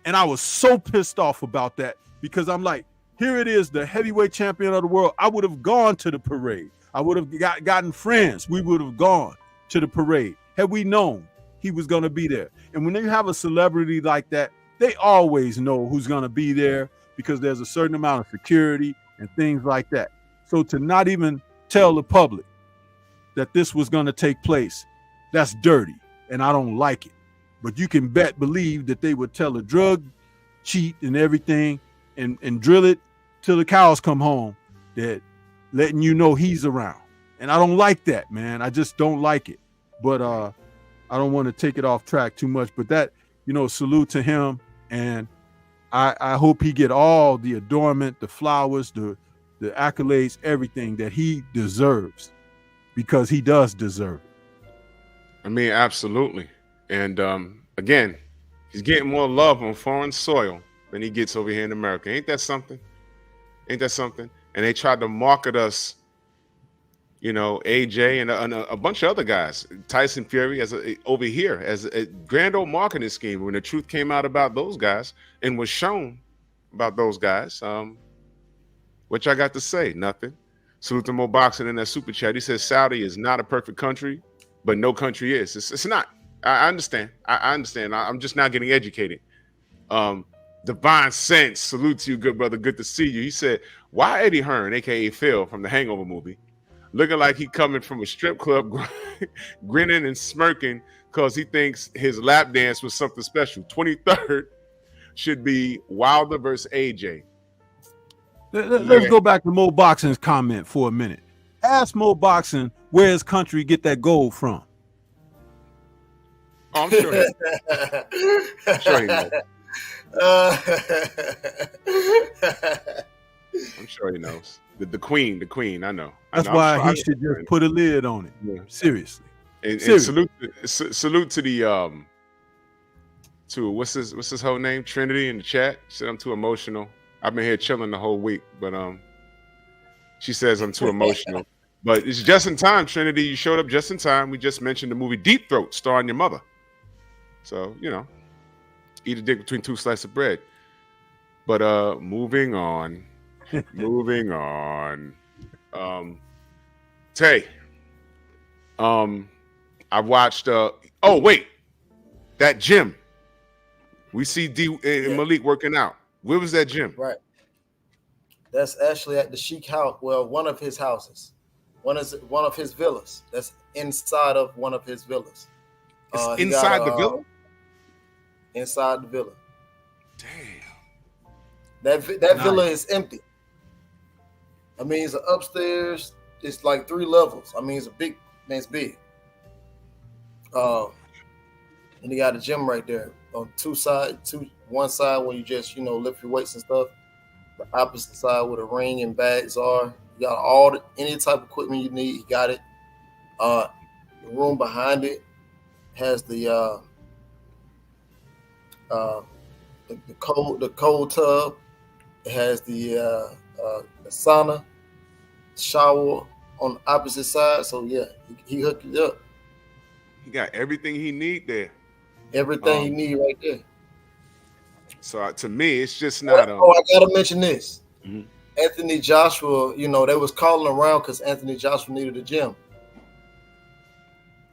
S4: And I was so pissed off about that because I'm like, here it is, the heavyweight champion of the world. I would have gone to the parade. I would have gotten friends. We would have gone to the parade had we known he was going to be there. And when you have a celebrity like that, they always know who's going to be there because there's a certain amount of security and things like that. So to not even tell the public that this was going to take place, that's dirty, and I don't like it. But you can believe that they would tell a drug cheat and everything and drill it till the cows come home, that letting you know he's around. And I don't like that, man. I just don't like it. But I don't want to take it off track too much. But that, salute to him. And I hope he get all the adornment, the flowers, the accolades, everything that he deserves, because he does deserve it.
S2: I mean, absolutely. And again, he's getting more love on foreign soil than he gets over here in America. Ain't that something? Ain't that something? And they tried to market us, AJ and a bunch of other guys, Tyson Fury over here as a grand old marketing scheme. When the truth came out about those guys and was shown about those guys, which I got to say, nothing. Salute to Mo Boxing in that super chat. He says Saudi is not a perfect country, but no country is. It's not. I understand. I understand. I'm just not getting educated. Divine Sense, salute to you, good brother. Good to see you. He said, why Eddie Hearn, aka Phil from the Hangover movie, looking like he coming from a strip club, grinning and smirking because he thinks his lap dance was something special. 23rd should be Wilder versus AJ.
S4: Let's go back to Mo Boxing's comment for a minute. Ask Mo Boxing where his country get that gold from.
S2: Oh, I'm sure. I'm sure he knows. I'm sure he knows. The queen. I know.
S4: That's
S2: I'm
S4: why
S2: sure,
S4: he should just put a lid on it.
S2: Yeah.
S4: Seriously.
S2: And
S4: Seriously.
S2: salute to the to what's his whole name? Trinity in the chat. She said I'm too emotional. I've been here chilling the whole week, but she says I'm too emotional. But it's just in time, Trinity. You showed up just in time. We just mentioned the movie Deep Throat, starring your mother. So, you know, eat a dick between two slices of bread. But moving on. Moving on. Tay. I watched oh wait. That gym. We see D and Malik working out. Where was that gym?
S3: Right. That's actually at the Sheik house. Well, one of his houses. One of his villas. That's inside of one of his villas.
S2: It's inside the villa?
S3: Inside the villa.
S2: Damn.
S3: That villa is empty. I mean, it's upstairs. It's like 3 levels. I mean, it's big. It's big. And you got a gym right there on one side where you just, lift your weights and stuff. The opposite side where the ring and bags are. You got any type of equipment you need. You got it. The room behind it has the cold tub. It has the sauna, shower on the opposite side. So yeah, he hooked it up.
S2: He got everything he need there.
S3: Everything he need right there.
S2: So to me, it's just not.
S3: I gotta mention this. Mm-hmm. Anthony Joshua, they was calling around because Anthony Joshua needed a gym.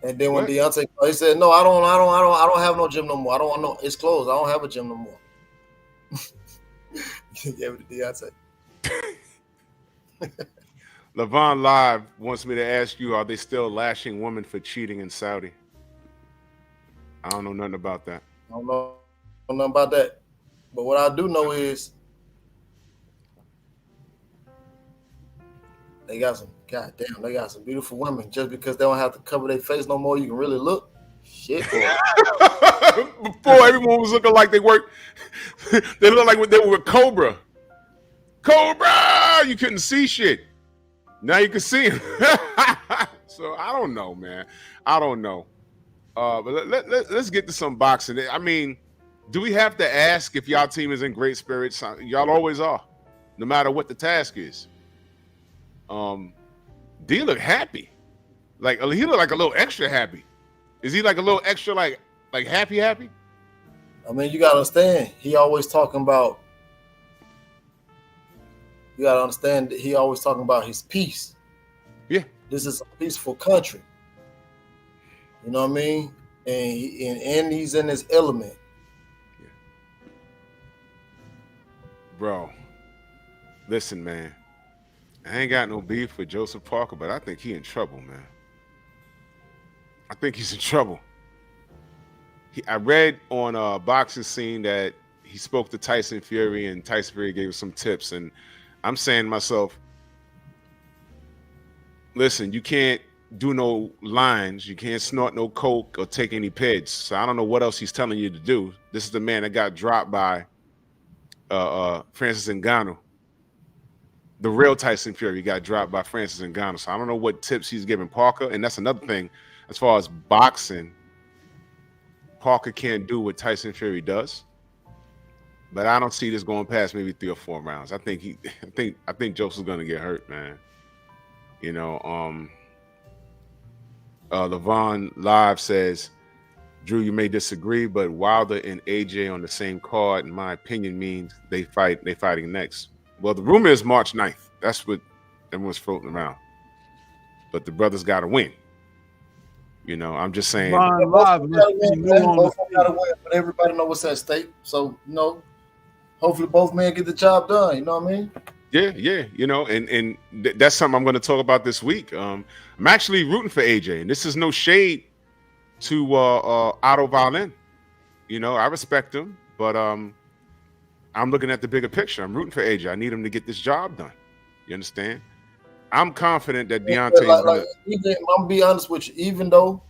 S3: And then when Deontay, he said, "No, I don't have no gym no more. I don't want no. It's closed. I don't have a gym no more." He gave it to Deontay.
S2: Levon Live wants me to ask you: are they still lashing women for cheating in Saudi? I don't know nothing about that.
S3: I don't know nothing about that. But what I do know is they got some beautiful women. Just because they don't have to cover their face no more, you can really look. Shit.
S2: Before everyone was looking like they worked, they looked like they were with Cobra. You couldn't see shit. Now you can see him. So I don't know, man. I don't know. But let's get to some boxing. I mean, do we have to ask if y'all team is in great spirits? Y'all always are, no matter what the task is. D look happy. Like he look like a little extra happy. Is he like a little extra like happy? I
S3: mean, you gotta understand. He always talking about. You gotta understand that he always talking about his peace.
S2: Yeah,
S3: this is a peaceful country. You know what I mean? And he's in his element.
S2: Yeah. Bro, listen, man. I ain't got no beef with Joseph Parker, but I think he in trouble, man. I think he's in trouble. I read on Boxing Scene that he spoke to Tyson Fury, and Tyson Fury gave him some tips. And I'm saying to myself, listen, you can't do no lines. You can't snort no coke or take any peds. So I don't know what else he's telling you to do. This is the man that got dropped by Francis Ngannou. The real Tyson Fury got dropped by Francis Ngannou. So I don't know what tips he's giving Parker. And that's another thing. As far as boxing, Parker can't do what Tyson Fury does. But I don't see this going past maybe 3 or 4 rounds. I think Joseph's gonna get hurt, man. Levon Live says, Drew, you may disagree, but Wilder and AJ on the same card, in my opinion, means they fighting next. Well, the rumor is March 9th. That's what everyone's floating around. But the brothers got to win. I'm just saying.
S3: But everybody know what's at stake. So, hopefully both men get the job done. You know what I mean?
S2: Yeah. And that's something I'm going to talk about this week. I'm actually rooting for AJ, and this is no shade to Otto Violin. I respect him, but I'm looking at the bigger picture. I'm rooting for AJ. I need him to get this job done. You understand? I'm confident that Deontay.
S3: I'm gonna be honest with you. Even though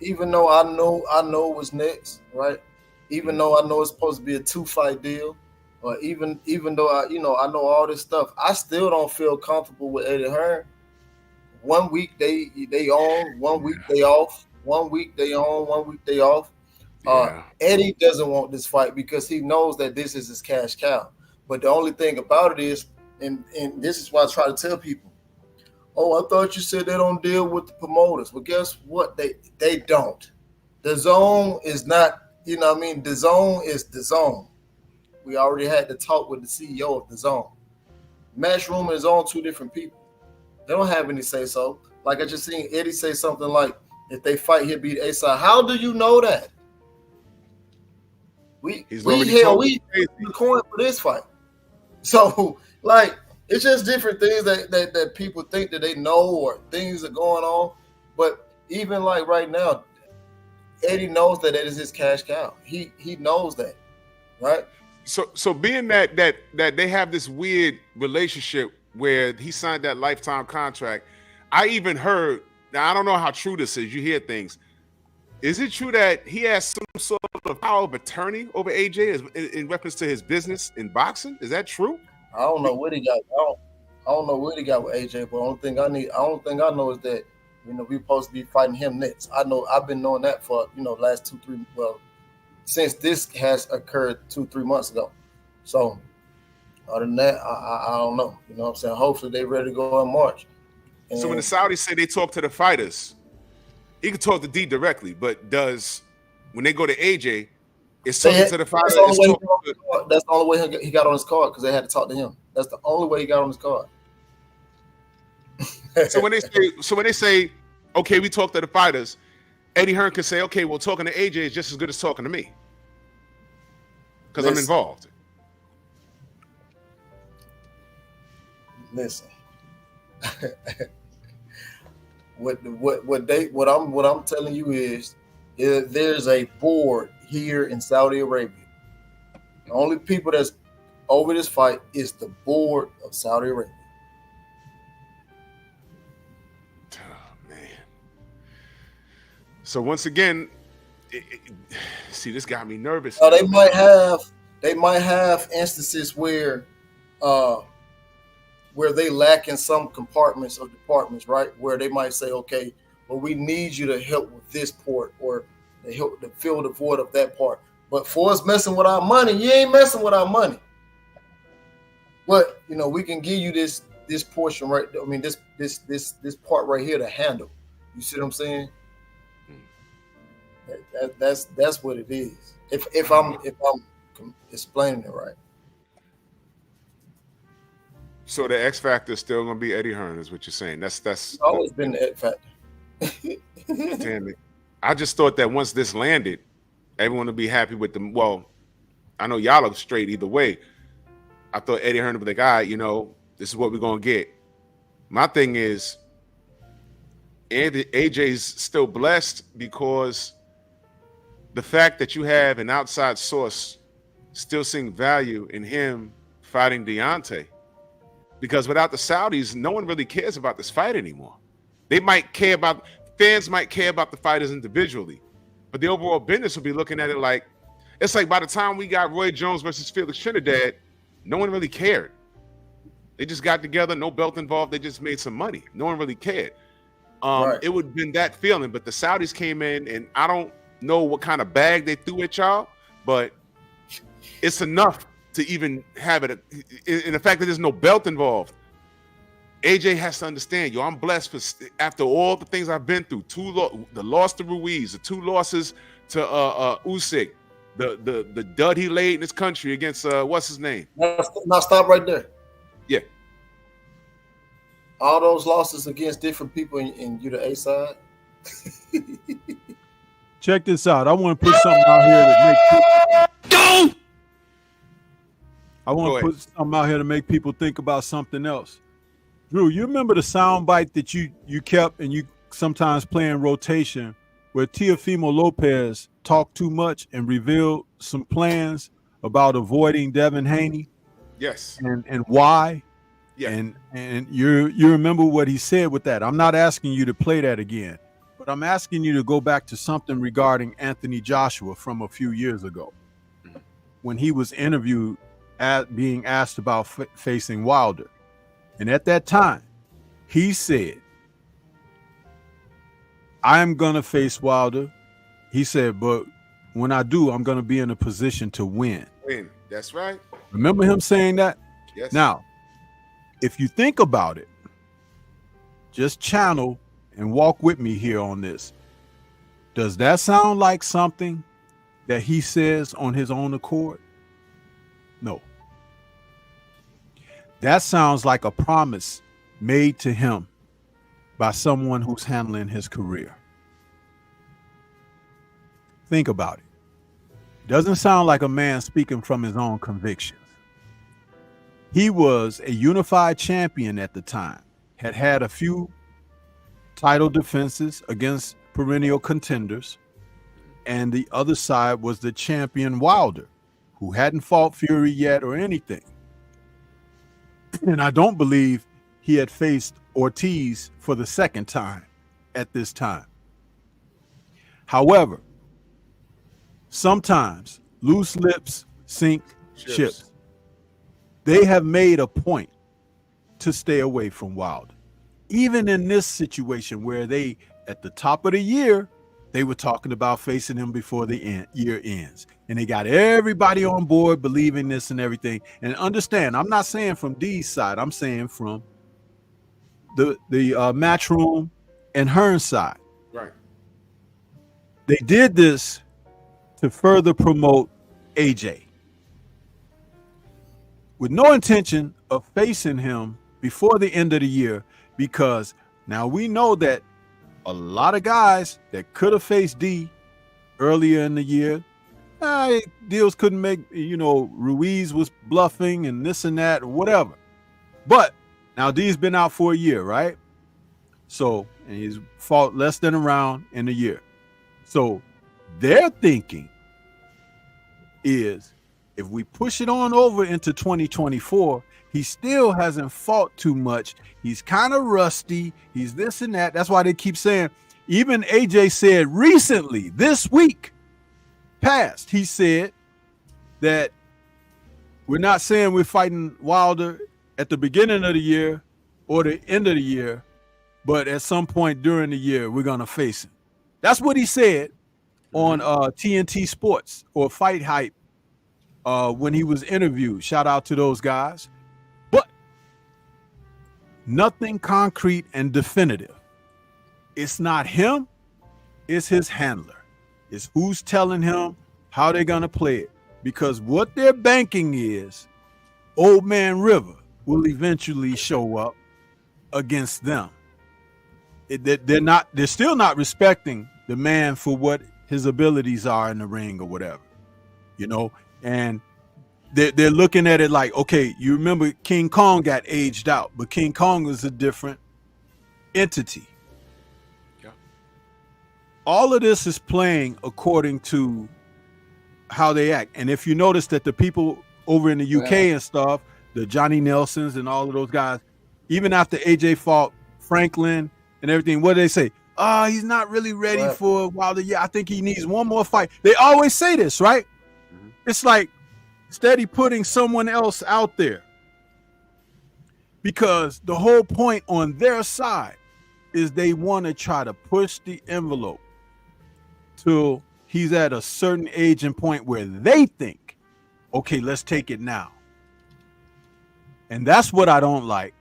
S3: I know what's next, right? even though I know it's supposed to be a 2-fight deal, or even though I know all this stuff, I still don't feel comfortable with Eddie Hearn. 1 week they on, 1 week they off, 1 week they on, 1 week they off. Eddie doesn't want this fight because he knows that this is his cash cow. But the only thing about it is, and this is why I try to tell people, oh, I thought you said they don't deal with the promoters. Well, guess what? They don't. The Zone is not, the Zone is the Zone. We already had to talk with the CEO of the Zone. Matchroom is on 2 different people. They don't have any say so. Like I just seen Eddie say something like, if they fight, he'll beat A-Side. How do you know that? We the coin for this fight. So, like, it's just different things that people think that they know or things are going on. But even like right now, Eddie knows that is his cash cow. He knows that, right?
S2: So being that they have this weird relationship where he signed that lifetime contract, I even heard, now I don't know how true this is, you hear things. Is it true that he has some sort of power of attorney over AJ in reference to his business in boxing? Is that true?
S3: I don't know what he got. I don't know what he got with AJ, but the only thing I know is that we're supposed to be fighting him next. I know I've been knowing that for last 2-3 since this has occurred 2-3 months ago. So other than that, I don't know. You know what I'm saying? Hopefully they ready to go in March.
S2: So when the Saudis say they talk to the fighters, he could talk to D directly, but when they go to AJ, it's talking to the fighters.
S3: That's the only way he got on his card, because they had to talk to him. That's the only way he got on his card.
S2: So when they say, okay, we talk to the fighters, Eddie Hearn can say, okay, well, talking to AJ is just as good as talking to me, because I'm involved.
S3: Listen. What I'm telling you is there's a board here in Saudi Arabia. The only people that's over this fight is the board of Saudi Arabia.
S2: Oh man. So once again, see, this got me nervous.
S3: They might have instances where they lack in some compartments or departments, right? Where they might say, okay, well, we need you to help with this part, or to help to fill the void of that part. But for us messing with our money, you ain't messing with our money. But we can give you this portion right. I mean, this part right here to handle. You see what I'm saying? That's what it is. If I'm explaining it right.
S2: So the X factor is still going to be Eddie Hearn, is what you're saying. That's
S3: always been the X factor.
S2: Damn it! I just thought that once this landed, everyone would be happy with them. Well, I know y'all are straight either way. I thought Eddie Hearn would be like, all right, this is what we're going to get. My thing is, AJ's still blessed because the fact that you have an outside source still seeing value in him fighting Deontay. Because without the Saudis, no one really cares about this fight anymore. Fans might care about the fighters individually, but the overall business will be looking at it like, it's like by the time we got Roy Jones versus Felix Trinidad, no one really cared. They just got together, no belt involved, they just made some money. No one really cared. Right. It would have been that feeling, but the Saudis came in, and I don't know what kind of bag they threw at y'all, but it's enough to even have it. In the fact that there's no belt involved, AJ has to understand, I'm blessed after all the things I've been through. The loss to Ruiz, the 2 losses to Usyk, the dud he laid in this country against what's his name?
S3: Now stop right there.
S2: Yeah.
S3: All those losses against different people, and you're the A side.
S4: Check this out. I want to put something out here that makes put something out here to make people think about something else. Drew, you remember the soundbite that you kept and you sometimes play in rotation, where Teofimo Lopez talked too much and revealed some plans about avoiding Devin Haney?
S2: Yes.
S4: And why?
S2: Yeah.
S4: And you remember what he said with that. I'm not asking you to play that again, but I'm asking you to go back to something regarding Anthony Joshua from a few years ago. when he was interviewed being asked about facing Wilder. And at that time, he said, I'm going to face Wilder. He said, but when I do, I'm going to be in a position to win.
S2: Win. That's right.
S4: Remember him saying that?
S2: Yes.
S4: Now, if you think about it, just channel and walk with me here on this. Does that sound like something that he says on his own accord? No. That sounds like a promise made to him by someone who's handling his career. Think about it. Doesn't sound like a man speaking from his own convictions. He was a unified champion at the time, had a few title defenses against perennial contenders, and the other side was the champion Wilder, who hadn't fought Fury yet or anything. And I don't believe he had faced Ortiz for the second time at this time. However, sometimes loose lips sink ships. They have made a point to stay away from Wilder. Even in this situation where they, at the top of the year, they were talking about facing him before the year ends. And they got everybody on board believing this and everything. And understand, I'm not saying from D's side. I'm saying from the Matchroom and Hearn's side.
S2: Right.
S4: They did this to further promote AJ, with no intention of facing him before the end of the year, because now we know that a lot of guys that could have faced D earlier in the year, deals couldn't make, Ruiz was bluffing and this and that or whatever. But now D's been out for a year, right? So, and he's fought less than a round in a year. So their thinking is, if we push it on over into 2024, he still hasn't fought too much. He's kind of rusty. He's this and that. That's why they keep saying, even AJ said recently, this week past, he said that we're not saying we're fighting Wilder at the beginning of the year or the end of the year, but at some point during the year, we're going to face him. That's what he said on TNT Sports or Fight Hype when he was interviewed. Shout out to those guys. But nothing concrete and definitive. It's not him. It's his handler. It's who's telling him how they're going to play it. Because what they're banking is Old Man River will eventually show up against them. They're still not respecting the man for what his abilities are in the ring or whatever, and they're looking at it like, okay, you remember King Kong got aged out, but King Kong is a different entity.
S2: Yeah.
S4: All of this is playing according to how they act. And if you notice that the people over in the UK and stuff, the Johnny Nelsons and all of those guys, even after AJ fought Franklin and everything, what do they say? He's not really ready for Wilder. Yeah, I think he needs one more fight. They always say this, right? Mm-hmm. It's like steady putting someone else out there, because the whole point on their side is they want to try to push the envelope till he's at a certain age and point where they think, okay, let's take it now. And that's what I don't like,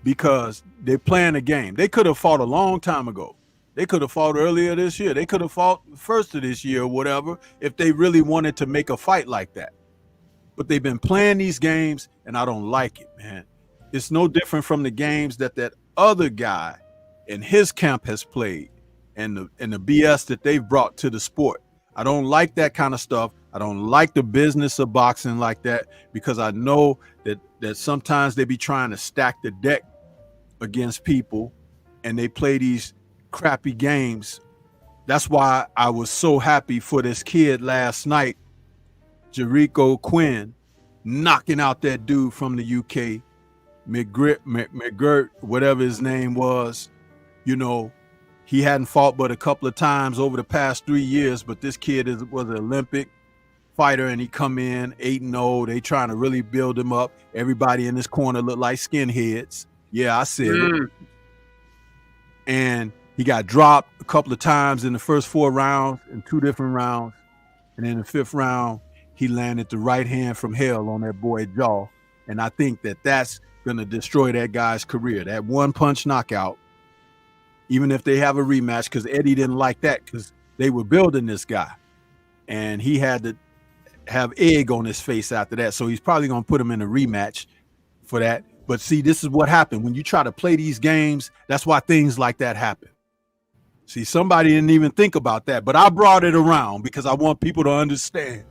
S4: because they're playing a game. They could have fought a long time ago. They could have fought earlier this year. They could have fought first of this year or whatever if they really wanted to make a fight like that. But they've been playing these games, and I don't like it, man. It's no different from the games that other guy in his camp has played and the BS that they've brought to the sport. I don't like that kind of stuff. I don't like the business of boxing like that, because I know that sometimes they be trying to stack the deck against people, and they play these crappy games. That's why I was so happy for this kid last night, Jericho Quinn, knocking out that dude from the UK, McGirt, whatever his name was. He hadn't fought but a couple of times over the past 3 years, but this kid was an Olympic fighter, and he come in 8-0. They trying to really build him up. Everybody in this corner look like skinheads. Yeah, I said it. And he got dropped a couple of times in the first 4 rounds, in 2 different rounds. And in the 5th round, he landed the right hand from hell on that boy's jaw. And I think that that's going to destroy that guy's career. That 1-punch knockout, even if they have a rematch, because Eddie didn't like that because they were building this guy. And he had to have egg on his face after that. So he's probably going to put him in a rematch for that. But see, this is what happened. When you try to play these games, that's why things like that happen. See, somebody didn't even think about that. But I brought it around because I want people to understand.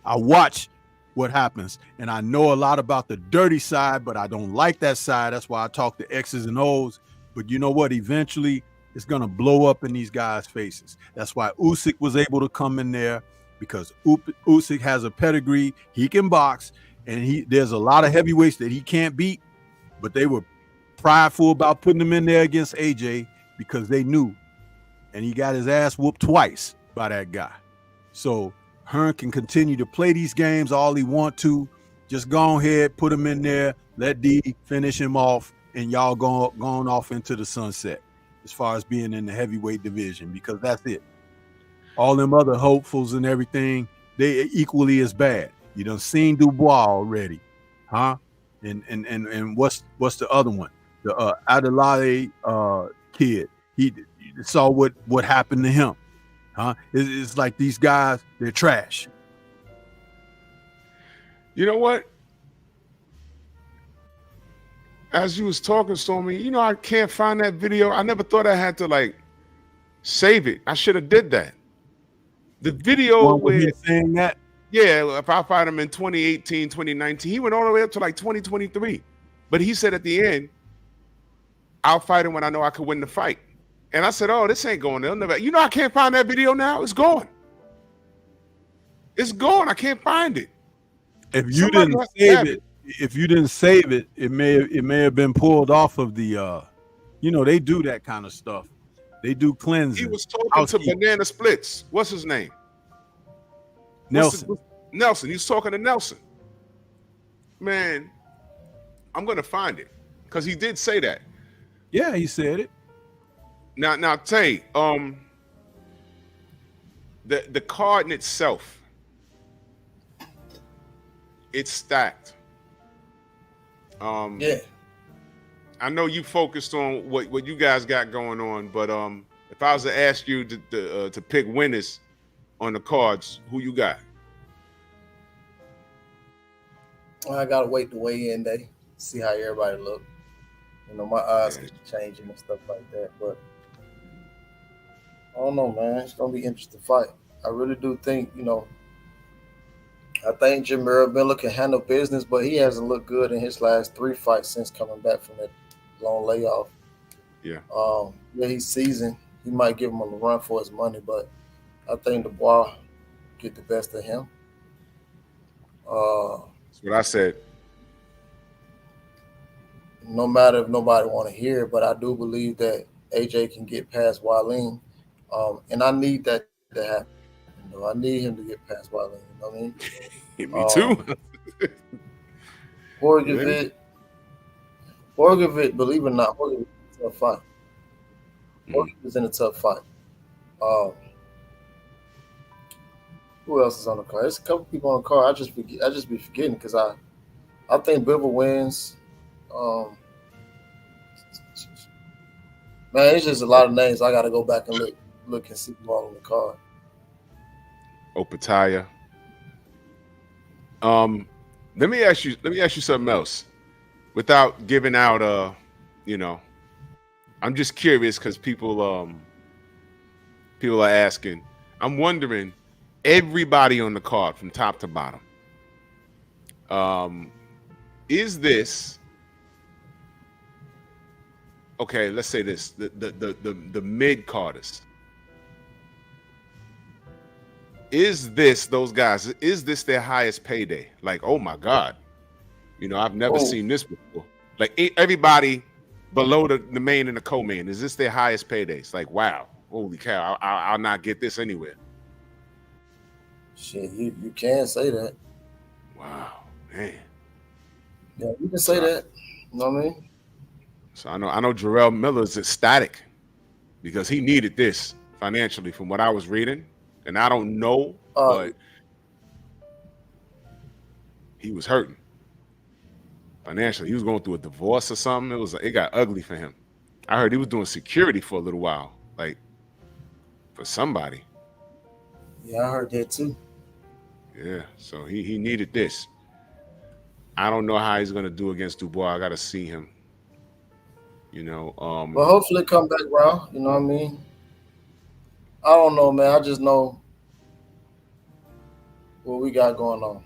S4: I watch what happens. And I know a lot about the dirty side, but I don't like that side. That's why I talk to X's and O's. But you know what? Eventually, it's going to blow up in these guys' faces. That's why Usyk was able to come in there, because Usyk has a pedigree. He can box, and there's a lot of heavyweights that he can't beat, but they were prideful about putting him in there against AJ because they knew. And he got his ass whooped twice by that guy. So Hearn can continue to play these games all he want to. Just go ahead, put him in there, let D finish him off, and y'all going off into the sunset as far as being in the heavyweight division, because that's it. All them other hopefuls and everything, they equally as bad. You done seen Dubois already, huh? And what's the other one? The Adelaide kid. He saw what happened to him, huh? It's like these guys, they're trash.
S2: You know what? As you was talking, Stormy, you know, I can't find that video. I never thought I had to like save it. I should have did that. The video where
S4: saying that,
S2: yeah, if I fight him in 2018, 2019, he went all the way up to like 2023. But he said at the end, I'll fight him when I know I could win the fight. And I said, oh, this ain't going there. Never. You know, I can't find that video now. It's gone. It's gone. I can't find it.
S4: If you didn't save it, it may have been pulled off of the you know, they do that kind of stuff. They do cleansing.
S2: He was talking to Banana Splits. What's his name?
S4: Nelson.
S2: Nelson. He's talking to Nelson. Man, I'm gonna find it because he did say that.
S4: Yeah, he said it.
S2: Now, Tay, the card in itself, it's stacked.
S3: Yeah.
S2: I know you focused on what you guys got going on, but if I was to ask you to pick winners on the cards, who you got?
S3: Well, I gotta wait to weigh in day, see how everybody look. You know, my eyes keep changing and stuff like that, but I don't know, man. It's gonna be an interesting fight. I really do think, you know, I think Jamil Miller can handle business, but he hasn't looked good in his last 3 fights since coming back from that long layoff.
S2: Yeah.
S3: Yeah, he's seasoned. He might give him a run for his money, but I think Dubois get the best of him.
S2: That's what I said.
S3: No matter if nobody want to hear it, but I do believe that AJ can get past Wallin. And I need that to happen. You know, I need him to get past Wallin. You know what I mean?
S2: Me too.
S3: Borgovic, believe it or not, Borgovic is in a tough fight. Borgovic is in a tough fight. Who else is on the card? There's a couple people on the card. I just be forgetting because I think Bivol wins. Man, it's just a lot of names. I got to go back and look and see who all on the card.
S2: Opataya. Let me ask you something else, without giving out. You know, I'm just curious because people are asking. I'm wondering, everybody on the card from top to bottom. Is this okay? Let's say this: the mid carders. Is this those guys? Is this their highest payday? Like, oh my God, you know, I've never seen this before. Like everybody below the main and the co-main, is this their highest paydays? Like, wow, holy cow, I'll not get this anywhere.
S3: Shit, you can say that.
S2: Wow, man.
S3: Yeah, you can say that. You know what I mean?
S2: So I know Jarrell Miller's ecstatic because he needed this financially from what I was reading. And I don't know, but he was hurting financially. He was going through a divorce or something. It got ugly for him. I heard he was doing security for a little while, like for somebody.
S3: yeah, I heard that too.
S2: Yeah, so he needed this. I don't know how he's gonna do against Dubois. I gotta see him. You know,
S3: But hopefully come back around. You know what I mean? I don't know, man. I just know what we got going on.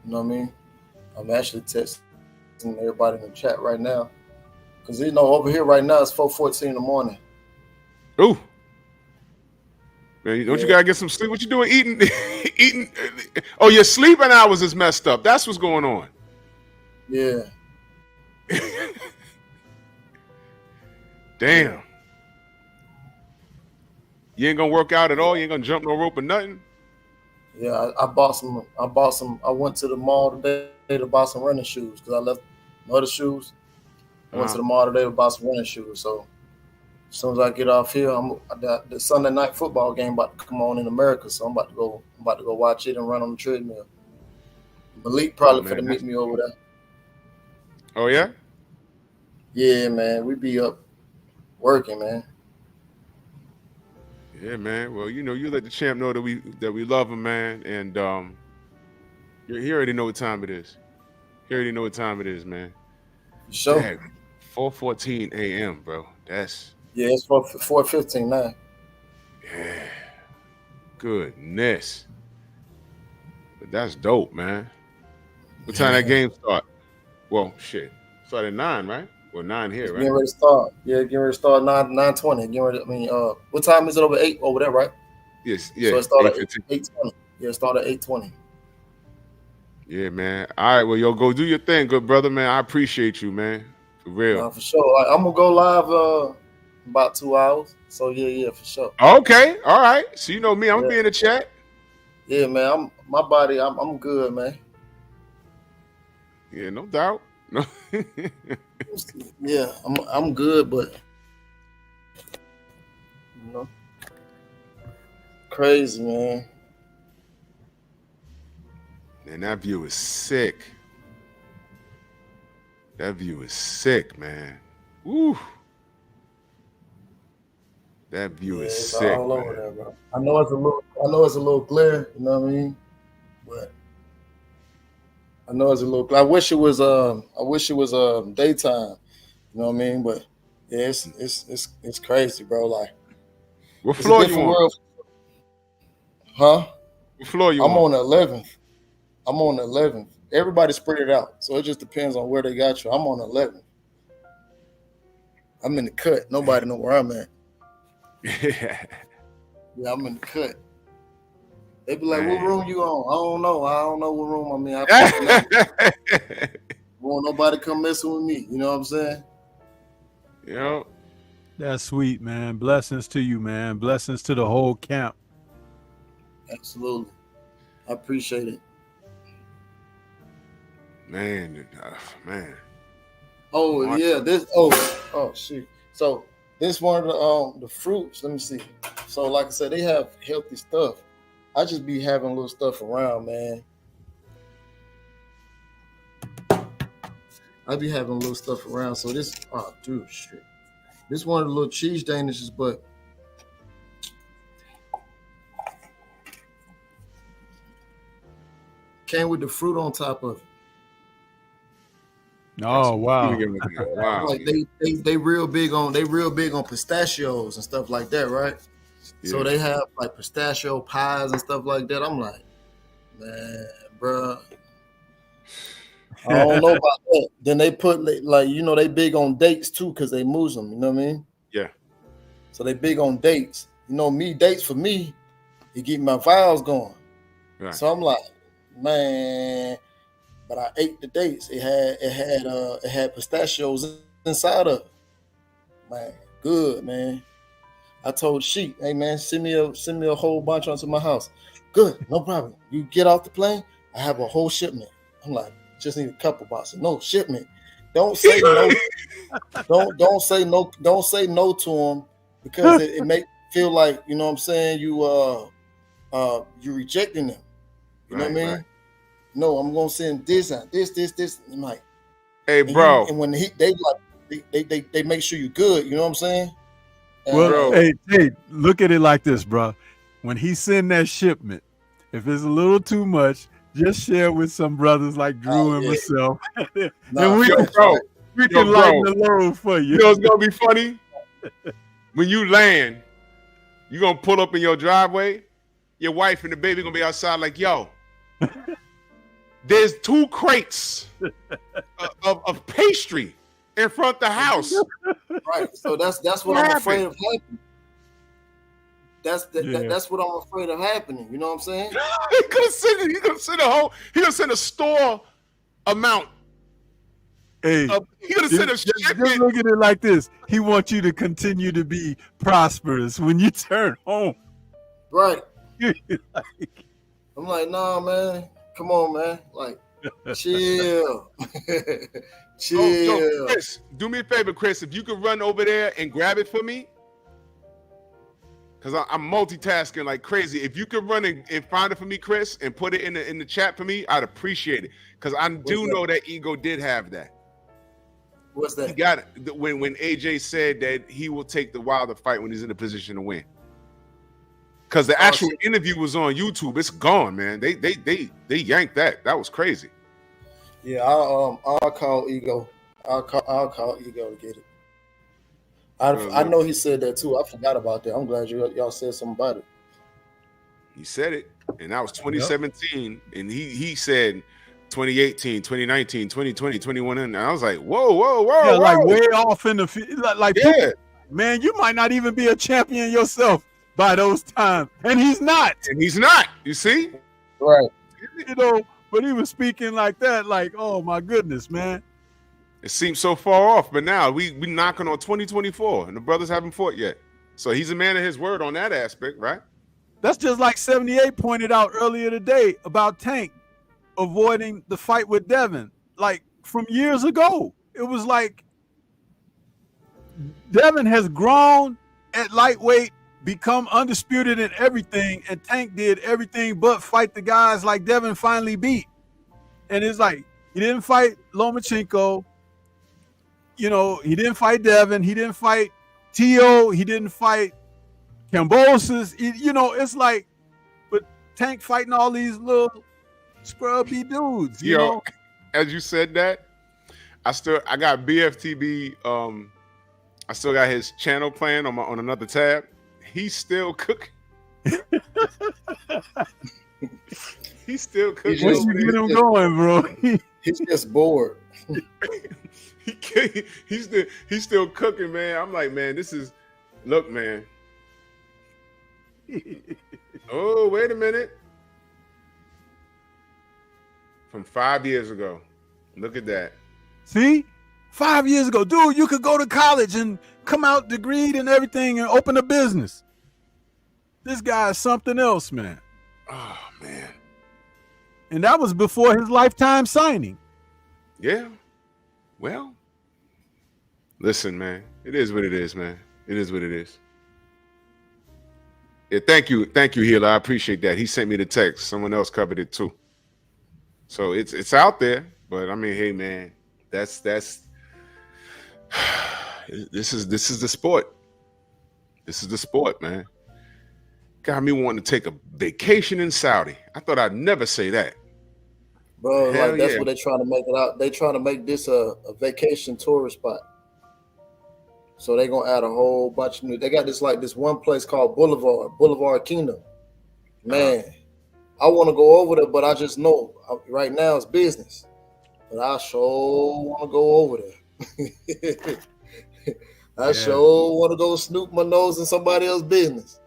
S3: You know what I mean? I'm actually texting everybody in the chat right now. Because, you know, over here right now, it's 4:14 in the morning.
S2: ooh, man, don't you gotta get some sleep? What you doing? Eating? Oh, your sleeping hours is messed up. That's what's going on.
S3: Yeah.
S2: Damn. You ain't gonna work out at all. You ain't gonna jump no rope or nothing.
S3: Yeah, I bought some. I went to the mall today to buy some running shoes because I left my other shoes. I went to the mall today to buy some running shoes. So as soon as I get off here, the Sunday night football game about to come on in America. So I'm about to go watch it and run on the treadmill. Malik probably finna meet me over there.
S2: Oh yeah?
S3: Yeah, man. We be up working, man.
S2: Yeah, man. Well, you know, you let the champ know that we love him, man. And he already know what time it is. He already know what time it is, man.
S3: Sure.
S2: 4:14 a.m., bro. That's
S3: it's 4:15 now.
S2: Yeah. Goodness. But that's dope, man. What time that game start? Well, shit. Start at 9, right? Well, 9 here, right?
S3: Getting ready to start. Yeah, getting ready to start 9:20. What time is it over 8 over there, right?
S2: Yes, yeah.
S3: So it started at 8:20. Yeah, it started at 8:20.
S2: Yeah, man. All right, well, yo, go do your thing, good brother, man. I appreciate you, man. For real.
S3: For sure. I'm gonna go live about 2 hours. So yeah, for sure.
S2: Okay, all right. So you know me, I'm gonna be in the chat.
S3: Yeah, man. I'm good, man.
S2: Yeah, no doubt. No.
S3: Yeah, I'm good, but you know, crazy, man.
S2: And that view is sick. That view is sick, man. Woo. That view is sick.
S3: All over there, bro. I know it's a little glare, you know what I mean? But I know it's a little. I wish it was daytime. You know what I mean? But yeah, it's crazy, bro. Like,
S2: what floor you on?
S3: World. Huh?
S2: What floor you
S3: I'm
S2: on?
S3: on the 11th. I'm on the 11th. Everybody spread it out, so it just depends on where they got you. I'm on the 11th. I'm in the cut. Nobody know where I'm at.
S2: Yeah,
S3: I'm in the cut. They be like, "What room you on?" I don't know what room I'm in. I won't nobody come messing with me. You know what I'm saying?
S2: Yeah.
S4: That's sweet, man. Blessings to you, man. Blessings to the whole camp.
S3: Absolutely. I appreciate it.
S2: Man.
S3: Oh, yeah. Oh, shit. So this one of the fruits, let me see. So like I said, they have healthy stuff. I just be having little stuff around, man. I be having little stuff around. So this, shit. This one of the little cheese danishes, but came with the fruit on top of it.
S4: Oh wow!
S2: Wow.
S3: Like they real big on pistachios and stuff like that, right? Yeah. So they have like pistachio pies and stuff like that. I'm like, man, bro, I don't know about that. Then they put like, you know, they big on dates too because they Muslim. You know what I mean?
S2: Yeah.
S3: So they big on dates. You know, dates for me, it get my vials going. Right. So I'm like, man. But I ate the dates. It had pistachios inside of it. Man, good, man. I told Sheik, hey man, send me a whole bunch onto my house. Good, no problem. You get off the plane, I have a whole shipment. I'm like, just need a couple boxes. No shipment. Don't say no. don't say no. Don't say no to them because it make feel like, you know what I'm saying, you rejecting them. You know what I mean? Right. No, I'm gonna send this and this. I'm like,
S2: hey, bro.
S3: And when they make sure you're good. You know what I'm saying? And,
S4: well, hey, look at it like this, bro. When he send that shipment, if it's a little too much, just share with some brothers like Drew and myself, and we can lighten the load for you.
S2: You know what's gonna be funny? When you land, you gonna pull up in your driveway. Your wife and the baby gonna be outside like, yo, there's 2 crates of pastry in front of the house.
S3: Right. So that's what I'm afraid of happening. That's what I'm afraid of happening. You know what I'm saying? He
S2: gonna send a store amount.
S4: Hey,
S2: he gonna send a shipment.
S4: Just look at it like this. He wants you to continue to be prosperous when you turn home.
S3: Right. I'm like, nah, man. Come on, man. Like, chill. Chill.
S2: Yo, Chris, do me a favor, Chris. If you could run over there and grab it for me, because I'm multitasking like crazy. If you could run and find it for me, Chris, and put it in the chat for me, I'd appreciate it. Because I do know that Ego did have that.
S3: What's that?
S2: He got it when AJ said that he will take the Wilder fight when he's in a position to win. Because the actual interview was on YouTube. It's gone, man. They yanked that. That was crazy.
S3: Yeah, I'll call Ego. I'll call Ego to get it. I know he said that too. I forgot about that. I'm glad y'all said something about it.
S2: He said it, and that was 2017, and he said 2018, 2019, 2020, 21, and I was like, whoa.
S4: Yeah, like way off in the field. Like yeah. Man, you might not even be a champion yourself by those times, and he's not.
S2: You see,
S3: right?
S4: You know, but he was speaking like that, like, oh my goodness, man.
S2: It seems so far off, but now we knocking on 2024, and the brothers haven't fought yet. So he's a man of his word on that aspect, right?
S4: That's just like 78 pointed out earlier today about Tank avoiding the fight with Devin, like from years ago. It was like Devin has grown at lightweight, become undisputed in everything, and Tank did everything but fight the guys like Devin finally beat. And it's like he didn't fight Lomachenko. You know, he didn't fight Devin. He didn't fight Tio. He didn't fight Kambosos. You know, it's like, but Tank fighting all these little scrubby dudes. You know?
S2: As you said that, I got BFTB. I still got his channel playing on another tab. He's still cooking. He's still cooking.
S4: Once you get him going, bro.
S3: He's just bored.
S2: He's still cooking, man. I'm like, man, look, man. Oh, wait a minute. From 5 years ago. Look at that.
S4: See? 5 years ago. Dude, you could go to college and come out degreed and everything and open a business. This guy is something else, man.
S2: Oh, man.
S4: And that was before his lifetime signing.
S2: Yeah. Well, listen, man. It is what it is, man. It is what it is. Yeah, thank you, Healer. I appreciate that. He sent me the text. Someone else covered it too. So it's out there. But I mean, hey, man, this is the sport. This is the sport, man. Got me wanting to take a vacation in Saudi. I thought I'd never say that.
S3: Bro, like that's what they're trying to make it out. They trying to make this a vacation tourist spot. So they're gonna add a whole bunch of new. They got this one place called Boulevard Kingdom. Man, I want to go over there, but I just know right now it's business. But I sure want to go over there. I sure want to go snoop my nose in somebody else's business.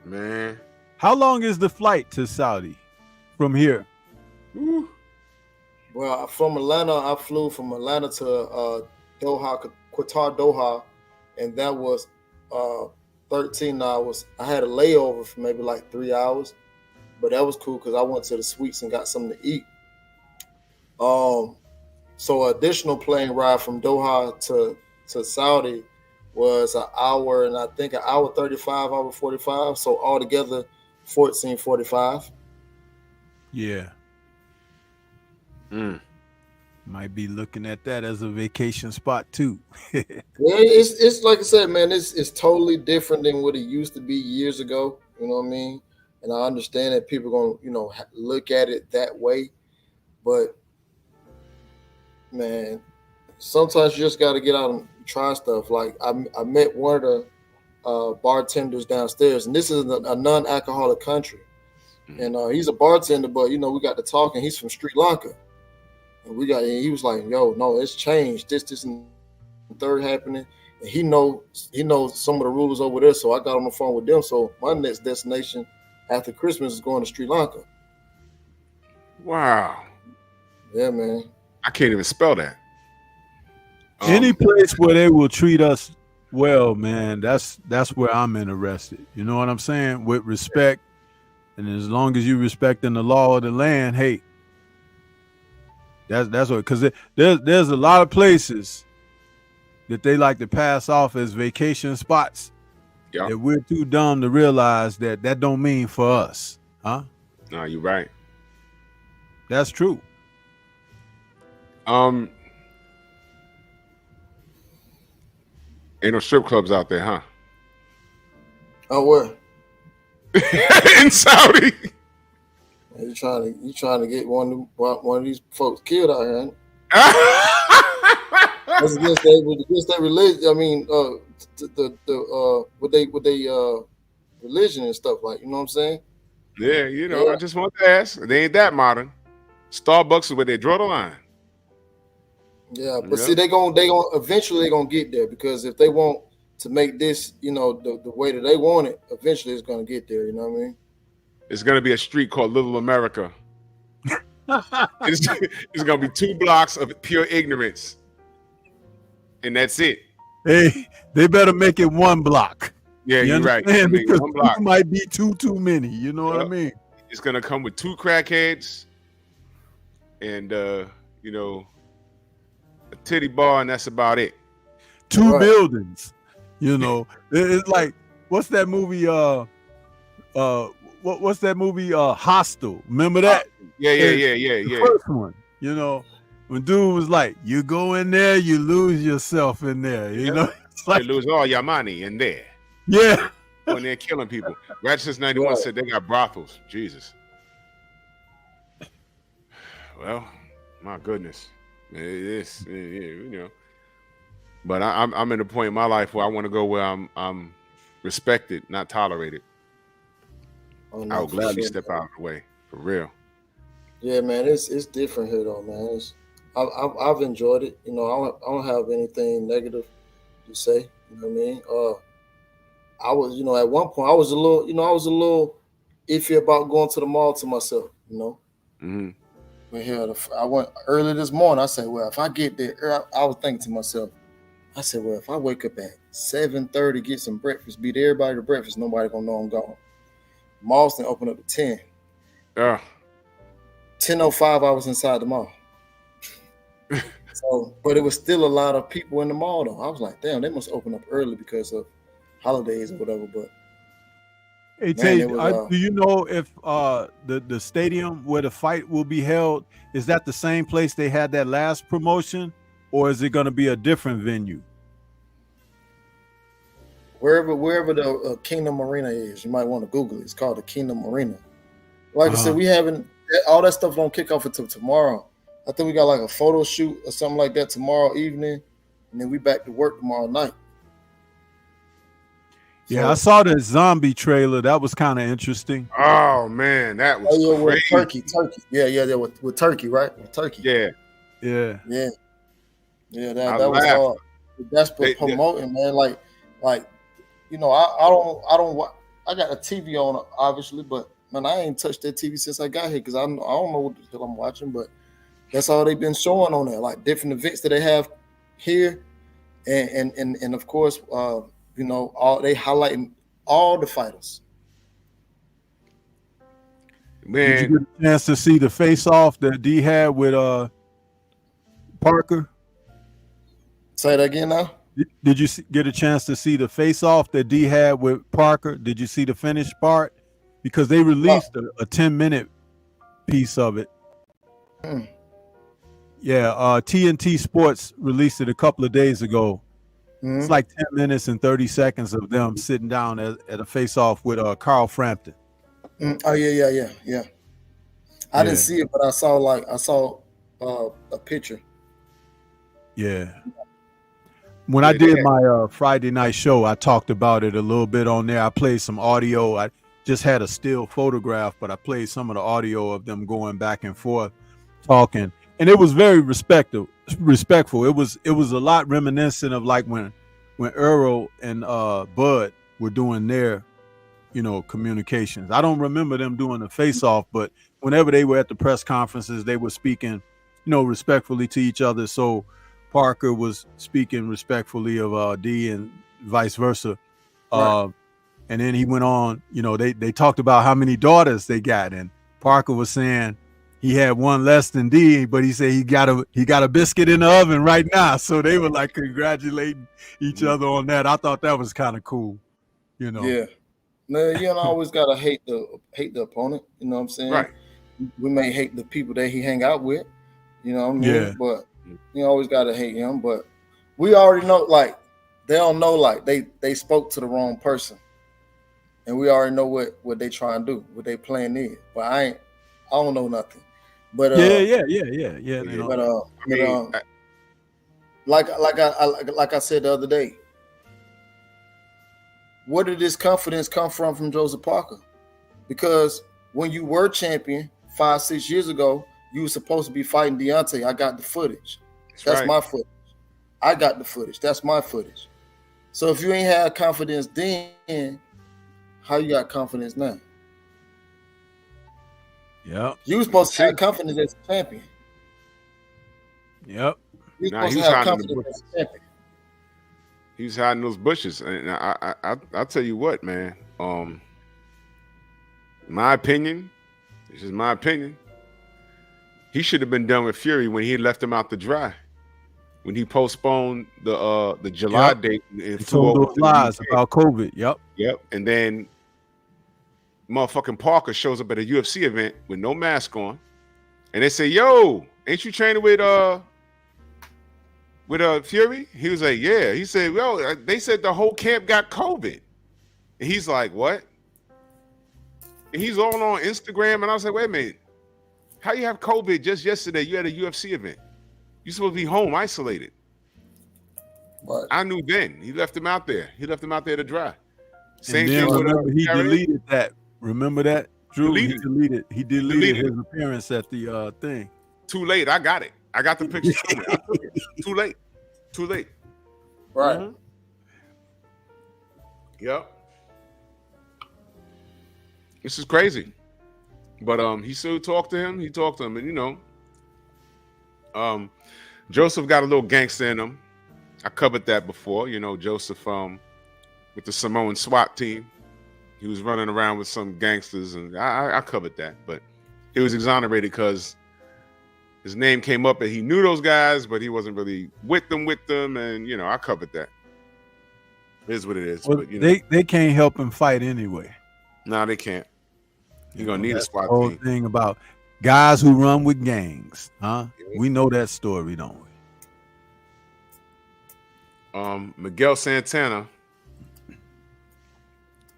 S2: Man.
S4: How long is the flight to Saudi from here?
S2: Ooh.
S3: Well, from Atlanta, I flew from Atlanta to Doha, Qatar, Doha, and that was 13 hours. I had a layover for maybe like 3 hours, but that was cool because I went to the suites and got something to eat. So additional plane ride from Doha to Saudi was an hour and I think an hour 35, hour 45. So altogether 14:45.
S4: Yeah. Might be looking at that as a vacation spot too.
S3: Yeah, it's like I said, man, it's totally different than what it used to be years ago. You know what I mean? And I understand that people are gonna, look at it that way, but man, sometimes you just got to get out and try stuff. Like I met one of the bartenders downstairs, and this is a non-alcoholic country, and he's a bartender, but we got to talking. He's from Sri Lanka, and he was like, "Yo, no, it's changed. This and third happening." And he knows some of the rules over there. So I got on the phone with them. So my next destination after Christmas is going to Sri Lanka.
S2: Wow.
S3: Yeah, man.
S2: I can't even spell that.
S4: Any place where they will treat us well, man, that's where I'm interested. You know what I'm saying? With respect, and as long as you respecting the law of the land, hey, that's what. Because there's a lot of places that they like to pass off as vacation spots.
S2: Yeah.
S4: That we're too dumb to realize that don't mean for us, huh?
S2: No, you're right.
S4: That's true.
S2: Ain't no strip clubs out there, huh?
S3: Oh, where?
S2: In Saudi.
S3: You trying to get one of these folks killed out here? Ain't it? That's against their religion. I mean, with they religion and stuff, like, you know what I'm saying?
S2: Yeah, I just want to ask. They ain't that modern. Starbucks is where they draw the line.
S3: Yeah, but see, they gonna eventually they're gonna get there, because if they want to make this, the way that they want it, eventually it's gonna get there. You know what I mean?
S2: It's gonna be a street called Little America. It's gonna be 2 blocks of pure ignorance, and that's it.
S4: Hey, they better make it 1 block.
S2: Yeah, you're right.
S4: Because
S2: 1 block
S4: might be too many. You know what I mean?
S2: It's gonna come with 2 crackheads, and a titty bar, and that's about it.
S4: 2 buildings. It's like, what's that movie? What's that movie? Hostel. Remember that?
S2: Yeah.
S4: The first one. When dude was like, "You go in there, you lose yourself in there." It's like,
S2: you lose all your money in there.
S4: Yeah.
S2: When they're killing people. Ratchet since 91 said they got brothels. Jesus. Well, my goodness. It is, But I'm in a point in my life where I want to go where I'm respected, not tolerated.
S3: Oh, no,
S2: I would gladly
S3: sure,
S2: step
S3: man.
S2: out of the way, for real.
S3: Yeah, man, it's different here though, man. I've enjoyed it. I don't have anything negative to say. You know what I mean? I was, at one point I was a little iffy about going to the mall to myself.
S2: Mm-hmm.
S3: But here, I went early this morning. I said, well, if I get there, I was thinking to myself, I said, well, if I wake up at 7:30, get some breakfast, beat everybody to breakfast, nobody gonna know I'm gone. Malls didn't open up at 10. 10:05, I was inside the mall. But it was still a lot of people in the mall though. I was like, damn, they must open up early because of holidays or whatever. But
S4: hey, Tay, do you know if the stadium where the fight will be held, is that the same place they had that last promotion, or is it going to be a different venue?
S3: Wherever the Kingdom Arena is, you might want to Google it. It's called the Kingdom Arena. Like I said, we haven't, all that stuff don't kick off until tomorrow. I think we got like a photo shoot or something like that tomorrow evening, and then we back to work tomorrow night.
S4: Yeah, I saw the zombie trailer. That was kind of interesting.
S2: Oh man, that was crazy.
S3: Turkey. Yeah, with Turkey, right? With Turkey.
S2: Yeah.
S3: That was hard. That's promoting, man. Like, I got a TV on, obviously, but man, I ain't touched that TV since I got here because I don't know what the hell I'm watching, but that's all they've been showing on there, like different events that they have here. and of course, you know, all they highlighting all the fighters.
S4: Did you
S2: Man,
S4: get a chance to see the face off that D had with Parker?
S3: Say that again now.
S4: Did you get a chance to see the face off that D had with Parker? Did you see the finished part? Because they released a 10-minute piece of it.
S3: Hmm.
S4: Yeah, TNT Sports released it a couple of days ago.
S3: Mhm.
S4: It's like 10 minutes and 30 seconds of them sitting down at a face off with Carl Frampton.
S3: Oh yeah. I didn't
S4: Yeah.
S3: see it, but I saw a picture.
S4: Yeah. When
S2: Yeah,
S4: I
S2: they
S4: did
S2: had-
S4: my Friday night show, I talked about it a little bit on there. I played some audio. I just had a still photograph, but I played some of the audio of them going back and forth talking. And it was very respectful. It was a lot reminiscent of like when Earl and Bud were doing their, you know, communications. I don't remember them doing the face off, but whenever they were at the press conferences, they were speaking, you know, respectfully to each other. So Parker was speaking respectfully of D and vice versa.
S3: Right.
S4: And then he went on, you know, they talked about how many daughters they got. And Parker was saying he had one less than D, but he said he got a biscuit in the oven right now. So they were like congratulating each other on that. I thought that was kind of cool, you know.
S3: Yeah. No, you don't always gotta hate the opponent. You know what I'm saying?
S2: right.
S3: We may hate the people that he hang out with. You know what I mean?
S4: Yeah.
S3: But you always gotta hate him. But we already know, like, they don't know, like they spoke to the wrong person, and we already know what they trying to do, what they plan is. But I don't know nothing. But
S4: Yeah.
S2: Yeah.
S4: You know.
S3: But
S2: I mean,
S3: like I said the other day, where did this confidence come from Joseph Parker? Because when you were champion 5-6 years ago, you were supposed to be fighting Deontay. I got the footage. That's
S2: right.
S3: my footage. I got the footage. That's my footage. So if you ain't had confidence then, how you got confidence now?
S4: Yep.
S3: You were supposed to have confidence as a champion.
S4: Yep.
S3: You were
S2: Nah, he
S3: supposed
S2: was
S3: to have
S2: hiding in the
S3: confidence as a champion.
S2: He was hiding those bushes, and I'll tell you what, man. My opinion, this is my opinion. He should have been done with Fury when he left him out to dry. When he postponed the July date and
S4: He
S2: flew
S4: told
S2: over
S4: those
S2: to the
S4: lies
S2: UK.
S4: about COVID.
S2: Yep. And then motherfucking Parker shows up at a UFC event with no mask on, and they say, "Yo, ain't you training with Fury?" He was like, "Yeah." He said, "Well, they said the whole camp got COVID." And he's like, "What?" And he's all on Instagram, and I was like, "Wait a minute, how you have COVID just yesterday? You had a UFC event. You supposed to be home isolated."
S3: But
S2: I knew then. He left him out there. He left him out there to dry. Same
S4: And then
S2: thing with
S4: remember he
S2: Jarrett.
S4: deleted that. Remember that, Drew?
S2: Deleted.
S4: He deleted
S2: Deleted.
S4: his appearance at the thing.
S2: Too late. I got it. I got the picture. I took it. Too late. Too late.
S3: right.
S2: Mhm. Yep. This is crazy. But he still talked to him. He talked to him, and you know, Joseph got a little gangster in him. I covered that before. You know, Joseph with the Samoan SWAT team. He was running around with some gangsters, and I covered that. But he was exonerated because his name came up and he knew those guys, but he wasn't really with them, and you know, I covered that. It is what it is.
S4: Well,
S2: but you know,
S4: they can't help him fight anyway.
S2: nah, they can't. You're gonna need a
S4: That's
S2: SWAT
S4: the whole
S2: team.
S4: thing about guys who run with gangs, huh?
S2: Yeah.
S4: We know that story, don't we?
S2: Miguel Santana.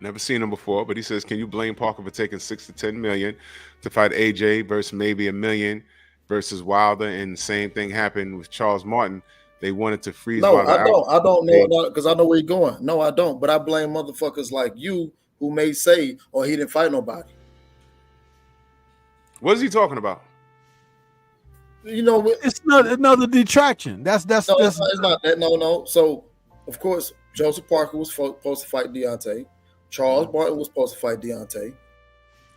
S2: Never seen him before, but he says, "Can you blame Parker for taking 6 to 10 million to fight AJ versus maybe $1 million versus Wilder?" And the same thing happened with Charles Martin. They wanted to freeze
S3: No,
S2: Wilder
S3: I don't.
S2: out.
S3: I don't know because I know where you're going. No, I don't. But I blame motherfuckers like you who may say, "Oh, he didn't fight nobody."
S2: What is he talking about?
S3: You know,
S4: It's not another detraction. That's
S3: no, it's not that. No. So, of course, Joseph Parker was supposed to fight Deontay. Charles Martin was supposed to fight Deontay,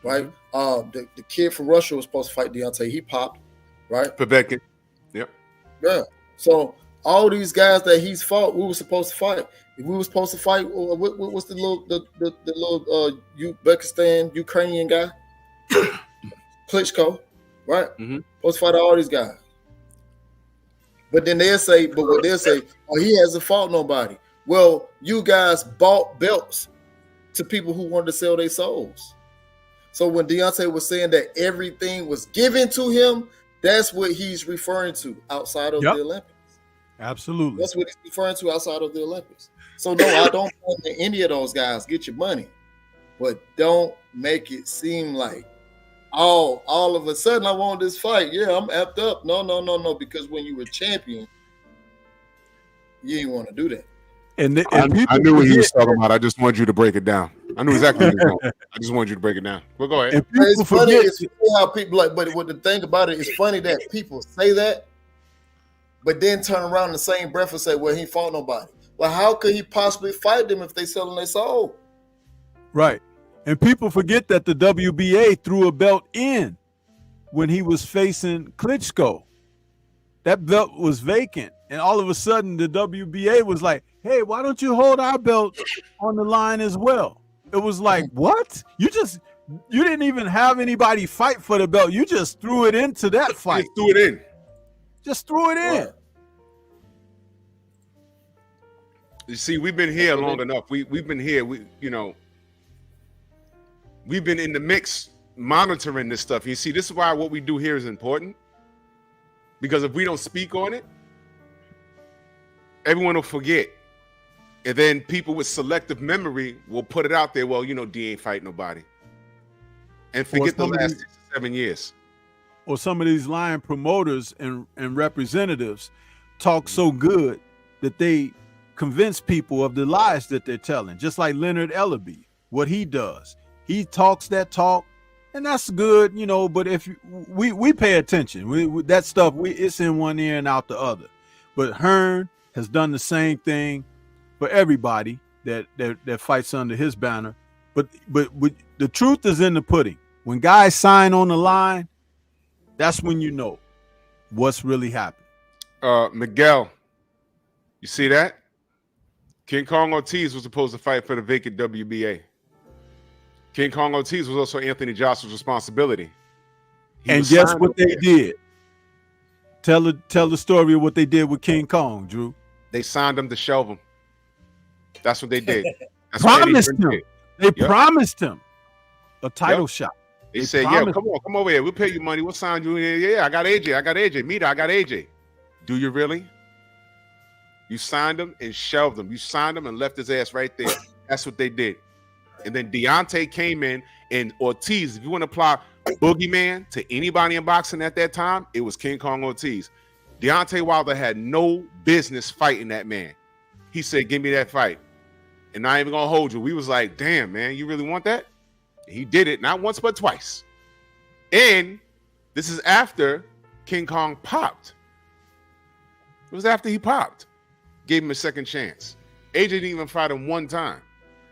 S3: right? The kid from Russia was supposed to fight Deontay. He popped, right?
S2: Povetkin. Yep.
S3: Yeah. So all these guys that he's fought, we were supposed to fight. If we were supposed to fight, what's the little Uzbekistan Ukrainian guy, Klitschko, right?
S2: Mm-hmm.
S3: Supposed to fight all these guys. But then they'll say, oh, he hasn't fought nobody. Well, you guys bought belts to people who wanted to sell their souls. So when Deontay was saying that everything was given to him, that's what he's referring to outside of the Olympics.
S4: Absolutely.
S3: That's what he's referring to outside of the Olympics. So no, I don't want any of those guys get your money, but don't make it seem like, oh, all of a sudden I want this fight. Yeah, I'm amped up. No. Because when you were champion, you didn't want to do that.
S4: And
S2: I knew what he was talking about. I just wanted you to break it down. I knew exactly what he was doing. I just wanted you to break it down. Well, go ahead.
S3: It's funny how people like, but what the thing about it is funny that people say that, but then turn around in the same breath and say, well, he fought nobody. Well, how could he possibly fight them if they selling their soul?
S4: Right. And people forget that the WBA threw a belt in when he was facing Klitschko. That belt was vacant. And all of a sudden, the WBA was like, hey, why don't you hold our belt on the line as well? It was like, what? You didn't even have anybody fight for the belt. You just threw it into that fight.
S2: Just threw it in.
S4: Just threw it in.
S3: Right.
S2: You see, we've been here long enough. We've been here. We've been in the mix monitoring this stuff. You see, this is why what we do here is important. Because if we don't speak on it, everyone will forget. And then people with selective memory will put it out there. Well, D ain't fight nobody. And forget the last 6 or 7 years.
S4: Or some of these lying promoters and representatives talk so good that they convince people of the lies that they're telling. Just like Leonard Ellaby, what he does. He talks that talk, and that's good, but if we pay attention, that stuff, it's in one ear and out the other. But Hearn has done the same thing for everybody that fights under his banner. But the truth is in the pudding. When guys sign on the line, that's when you know what's really happening.
S2: Miguel, you see that? King Kong Ortiz was supposed to fight for the vacant WBA. King Kong Ortiz was also Anthony Joshua's responsibility.
S4: And guess what they did? Tell the story of what they did with King Kong, Drew.
S2: They signed him to shelve him. That's what they did.
S4: Promised him. They promised him a title shot.
S2: They said, yeah, come over here. We'll pay you money. We'll sign you. Yeah, I got AJ. Meet her, I got AJ. Do you really? You signed him and shelved him. You signed him and left his ass right there. That's what they did. And then Deontay came in, and Ortiz, if you want to apply boogeyman to anybody in boxing at that time, it was King Kong Ortiz. Deontay Wilder had no business fighting that man. He said, give me that fight. And I ain't even going to hold you. We was like, damn, man, you really want that? He did it, not once, but twice. And this is after King Kong popped. It was after he popped. Gave him a second chance. AJ didn't even fight him one time.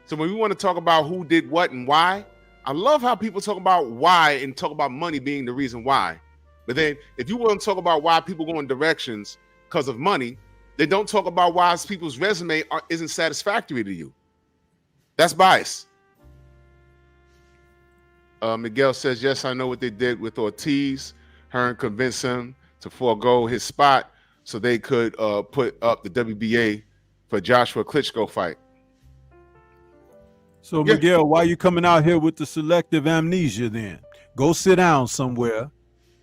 S2: So when we want to talk about who did what and why, I love how people talk about why and talk about money being the reason why. But then if you want to talk about why people go in directions because of money, they don't talk about why people's resume isn't satisfactory to you. That's bias. Miguel says, yes, I know what they did with Ortiz. Hearn convinced him to forego his spot so they could put up the WBA for Joshua Klitschko fight.
S4: So, Miguel, why are you coming out here with the selective amnesia then? Go sit down somewhere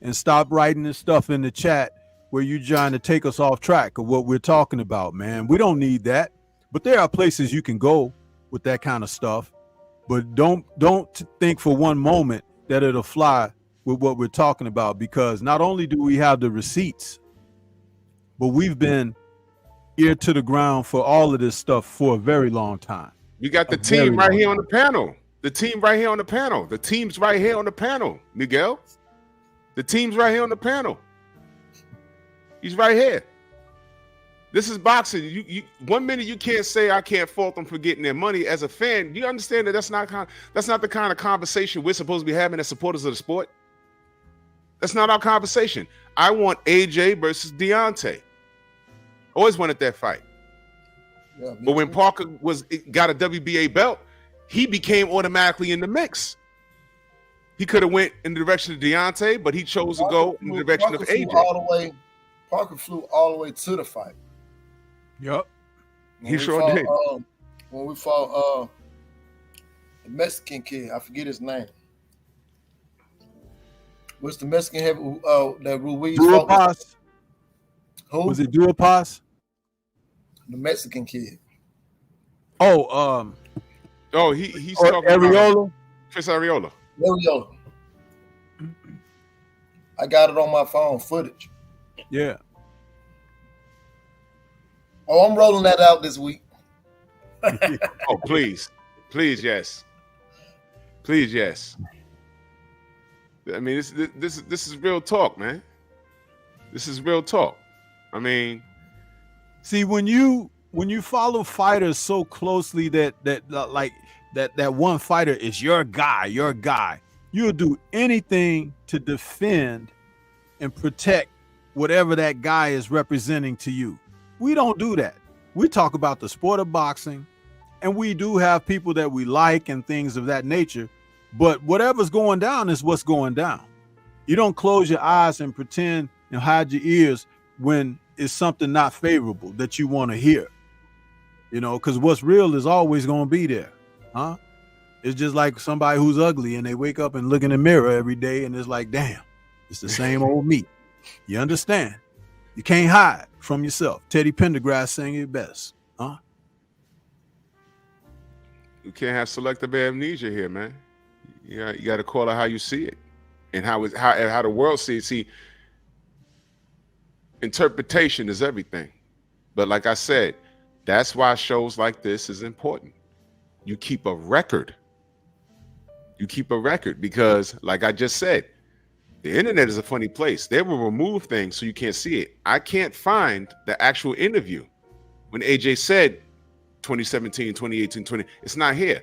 S4: and stop writing this stuff in the chat where you're trying to take us off track of what we're talking about, man. We don't need that. But there are places you can go with that kind of stuff. But don't think for one moment that it'll fly with what we're talking about, because not only do we have the receipts, but we've been ear to the ground for all of this stuff for a very long time.
S2: You got the team right here on the panel. The team right here on the panel. The team's right here on the panel, Miguel. The team's right here on the panel. He's right here. This is boxing. You 1 minute you can't say I can't fault them for getting their money. As a fan, you understand that that's not the kind of conversation we're supposed to be having as supporters of the sport. That's not our conversation. I want AJ versus Deontay. Always wanted that fight.
S3: Yeah,
S2: But when
S3: too.
S2: Parker got a WBA belt, he became automatically in the mix. He could have went in the direction of Deontay, but he chose to go in the direction of AJ.
S3: Parker flew all the way to the fight.
S4: Yep.
S2: He sure did.
S3: When we fought the Mexican kid, I forget his name. What's the Mexican heavy that Ruiz fought?
S4: Duapas.
S3: Who?
S4: Was it Duapas?
S3: The Mexican kid.
S4: Oh,
S2: He's talking about
S4: Areola.
S2: Chris Areola.
S3: Areola. I got it on my phone footage.
S4: Yeah.
S3: Oh, I'm rolling that out this week.
S2: Oh, please, yes, please, yes. I mean, this is real talk, man. This is real talk. I mean,
S4: see, when you follow fighters so closely that one fighter is your guy, you'll do anything to defend and protect whatever that guy is representing to you. We don't do that. We talk about the sport of boxing, and we do have people that we like and things of that nature, but whatever's going down is what's going down. You don't close your eyes and pretend and hide your ears when it's something not favorable that you want to hear. You know, because what's real is always going to be there. Huh? It's just like somebody who's ugly and they wake up and look in the mirror every day and it's like, damn, it's the same old me. You understand? You can't hide from yourself. Teddy Pendergrass saying it best. Huh?
S2: you can't have selective amnesia here, man. You got to call it how you see it, and how the world sees it. See, interpretation is everything. But like I said, that's why shows like this is important. You keep a record. You keep a record because, like I just said, the internet is a funny place. They will remove things so you can't see it. I can't find the actual interview when AJ said 2017, 2018, 20. It's not here.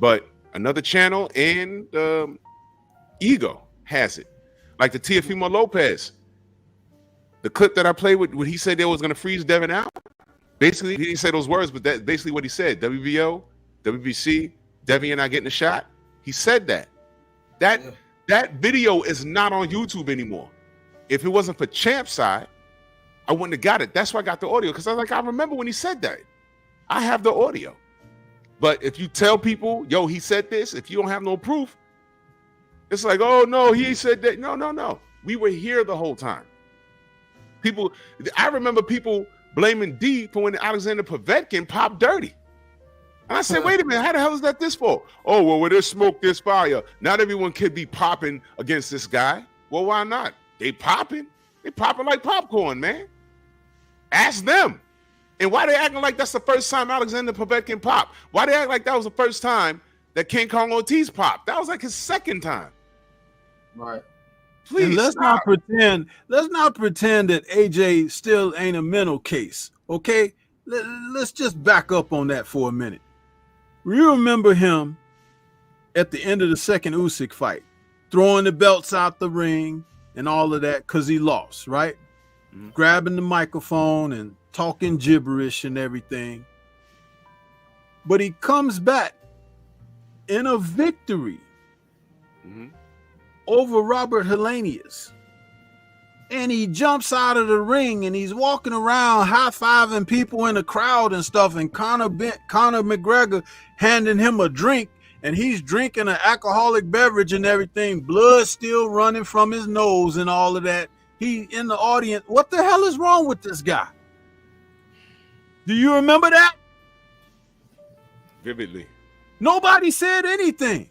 S2: But another channel and Ego has it. Like the Teofimo Lopez. The clip that I played with when he said they was going to freeze Devin out. Basically, he didn't say those words, but that's basically what he said. WBO, WBC, Devin not getting a shot. He said that. That video is not on YouTube anymore. If it wasn't for Champ side, I wouldn't have got it. That's why I got the audio, because I was like, I remember when he said that. I have the audio. But if you tell people, yo, he said this, if you don't have no proof, it's like, oh, no, he said that. No. We were here the whole time. I remember people blaming D for when Alexander Povetkin popped dirty. And I said, wait a minute, how the hell is that this for? Oh, well, where there's smoke, there's fire. Not everyone could be popping against this guy. Well, why not? They popping. They popping like popcorn, man. Ask them. And why they acting like that's the first time Alexander Povetkin popped? Why they act like that was the first time that King Kong Ortiz popped? That was like his second time.
S3: Right.
S4: Please and let's not pretend that AJ still ain't a mental case. Okay? Let's just back up on that for a minute. You remember him at the end of the second Usyk fight, throwing the belts out the ring and all of that because he lost, right? Mm-hmm. Grabbing the microphone and talking gibberish and everything. But he comes back in a victory over Robert Helenius. And he jumps out of the ring and he's walking around high-fiving people in the crowd and stuff. And Conor McGregor handing him a drink, and he's drinking an alcoholic beverage and everything. Blood still running from his nose and all of that. He in the audience. What the hell is wrong with this guy? Do you remember that?
S2: Vividly.
S4: Nobody said anything.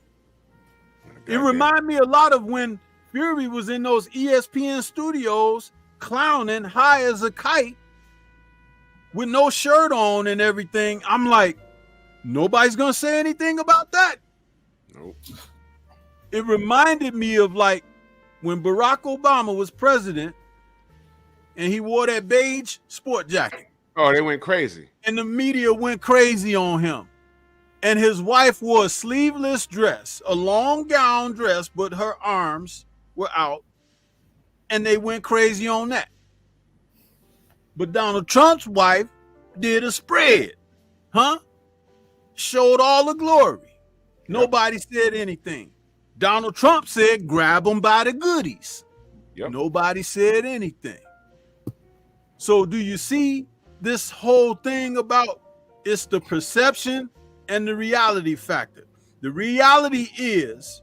S4: It reminded me a lot of when Fury was in those ESPN studios clowning high as a kite with no shirt on and everything. I'm like, nobody's going to say anything about that.
S2: Nope.
S4: It reminded me of like when Barack Obama was president and he wore that beige sport jacket.
S2: Oh, they went crazy.
S4: And the media went crazy on him. And his wife wore a sleeveless dress, a long gown dress, but her arms were out, and they went crazy on that. But Donald Trump's wife did a spread, huh? Showed all the glory. Nobody said anything. Donald Trump said, grab them by the goodies.
S2: Yep.
S4: Nobody said anything. So do you see this whole thing about it's the perception and the reality factor? The reality is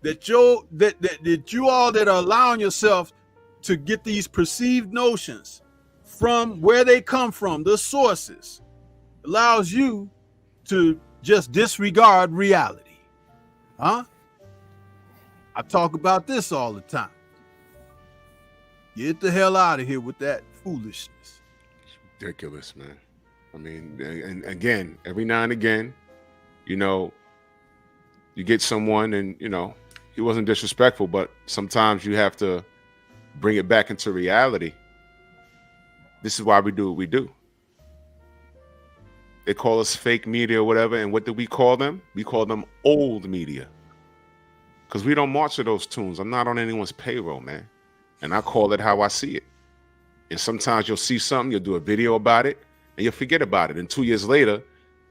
S4: that you all that are allowing yourself to get these perceived notions from where they come from, the sources, allows you to just disregard reality. Huh? I talk about this all the time. Get the hell out of here with that foolishness.
S2: It's ridiculous, man. I mean, and again, every now and again, you know, you get someone and, you know, he wasn't disrespectful, but sometimes you have to bring it back into reality. This is why we do what we do. They call us fake media or whatever. And what do we call them? We call them old media. Because we don't march to those tunes. I'm not on anyone's payroll, man. And I call it how I see it. And sometimes you'll see something, you'll do a video about it, and you'll forget about it. And 2 years later,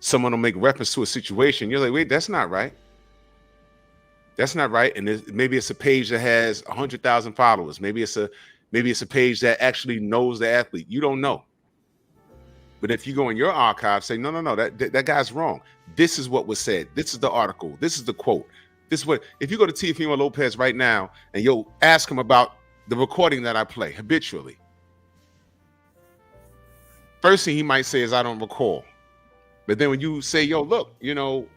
S2: someone will make reference to a situation. You're like, wait, that's not right. That's not right. And maybe it's a page that has 100,000 followers. Maybe it's a page that actually knows the athlete. You don't know. But if you go in your archive, say, no, that guy's wrong. This is what was said. This is the article. This is the quote. This is what, if you go to Teofimo Lopez right now and you'll ask him about the recording that I play habitually, first thing he might say is, I don't recall. But then when you say, yo, look, you know,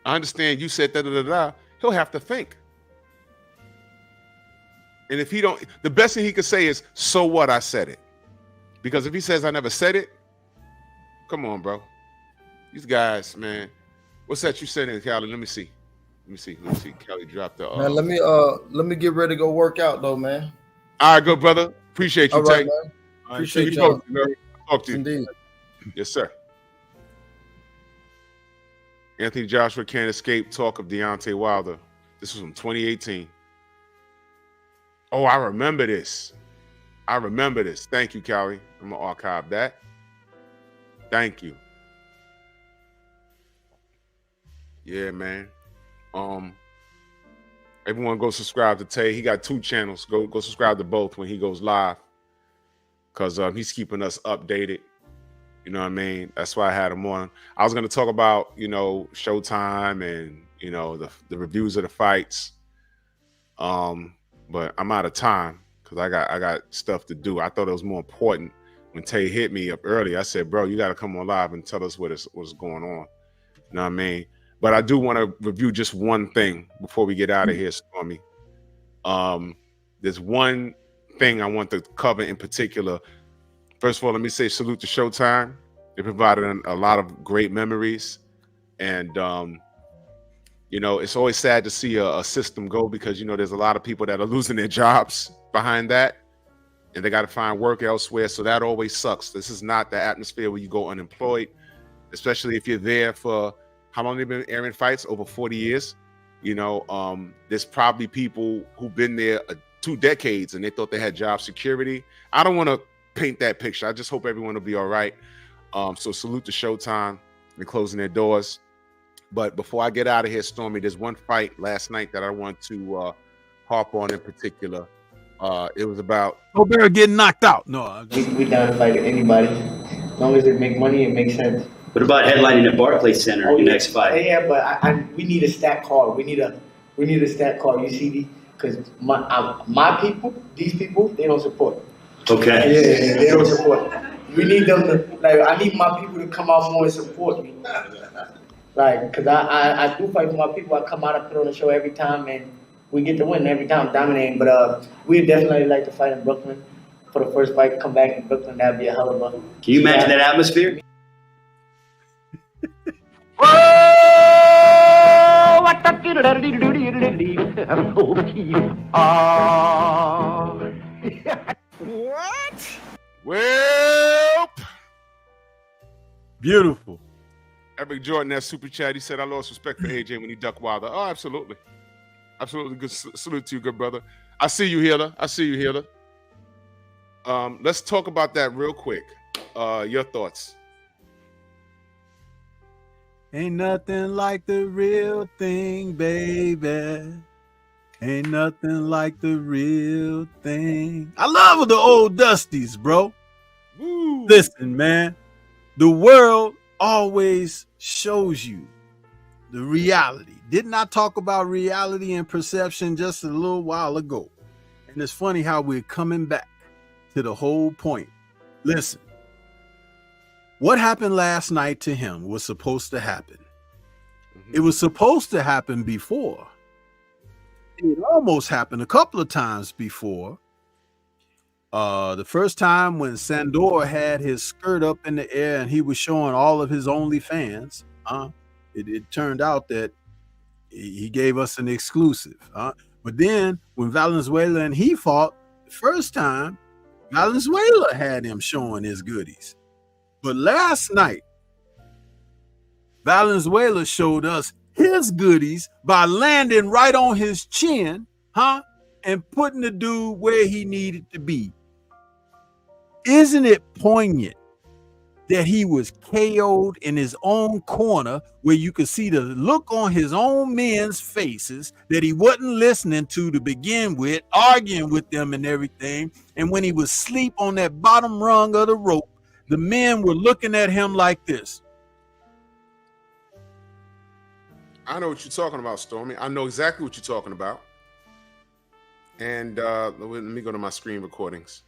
S2: I understand you said da-da-da-da, he'll have to think. And if he don't, the best thing he could say is, so what, I said it. Because if he says I never said it, come on, bro. These guys, man. What's that you said in Cali? Let me see. Cali dropped the
S3: man, let me get ready to go work out though, man.
S2: All right, good brother. Appreciate you,
S3: All right,
S2: Tay.
S3: man. Appreciate you.
S2: Talk to you.
S3: Indeed.
S2: Yes, sir. Anthony Joshua can't escape talk of Deontay Wilder. This was from 2018. Oh, I remember this. Thank you, Callie. I'm gonna archive that. Thank you. Yeah, man. Everyone go subscribe to Tay. He got 2 channels. Go subscribe to both when he goes live. Cause he's keeping us updated. You know what I mean? That's why I had him on. I was gonna talk about, you know, Showtime and, you know, the reviews of the fights. But I'm out of time because I got stuff to do. I thought it was more important when Tay hit me up early. I said, bro, you got to come on live and tell us what's going on. You know what I mean? But I do want to review just one thing before we get out of here, Stormy. There's one thing I want to cover in particular. First of all, let me say salute to Showtime. They provided a lot of great memories. And, you know, it's always sad to see a system go because, you know, there's a lot of people that are losing their jobs behind that. And they got to find work elsewhere. So that always sucks. This is not the atmosphere where you go unemployed, especially if you're there for how long they've been airing fights? Over 40 years. You know, there's probably people who've been there 2 decades and they thought they had job security. I don't want to paint that picture. I just hope everyone will be all right. So salute to Showtime and closing their doors. But before I get out of here, Stormy, there's one fight last night that I want to harp on in particular. It was about
S4: Gobert getting knocked out. No,
S5: we down to fight anybody. As long as they make money, it makes sense.
S6: What about headlining at Barclays Center your next fight?
S5: Yeah, but we need a stat card. We need a stat card. You see, because my people, these people, they don't support.
S6: Okay.
S5: Yeah, they don't support. We need them to I need my people to come out more and support me. Because I do fight for my people. I come out and put on a show every time, and we get to win every time, dominating. But we'd definitely like to fight in Brooklyn for the first fight. Come back in Brooklyn, that'd be a hell of a.
S6: Can you imagine that atmosphere?
S2: what? Well,
S4: beautiful.
S2: Eric Jordan, that super chat, he said, I lost respect for AJ when he ducked Wilder. Oh, absolutely. Absolutely. Good salute to you, good brother. I see you, Healer. Let's talk about that real quick. Your thoughts?
S4: Ain't nothing like the real thing, baby. Ain't nothing like the real thing. I love the old Dusties, bro.
S2: Woo.
S4: Listen, man. The world always shows you the reality. Didn't I talk about reality and perception just a little while ago? And it's funny how we're coming back to the whole point. Listen, what happened last night to him was supposed to happen. It was supposed to happen before. It almost happened a couple of times before. The first time when Sandor had his skirt up in the air and he was showing all of his OnlyFans, it turned out that he gave us an exclusive. But then when Valenzuela and he fought, the first time, Valenzuela had him showing his goodies. But last night, Valenzuela showed us his goodies by landing right on his chin, and putting the dude where he needed to be. Isn't it poignant that he was KO'd in his own corner, where you could see the look on his own men's faces that he wasn't listening to begin with, arguing with them and everything. And when he was asleep on that bottom rung of the rope, the men were looking at him like this.
S2: I know what you're talking about, Stormy. I know exactly what you're talking about. And let me go to my screen recordings,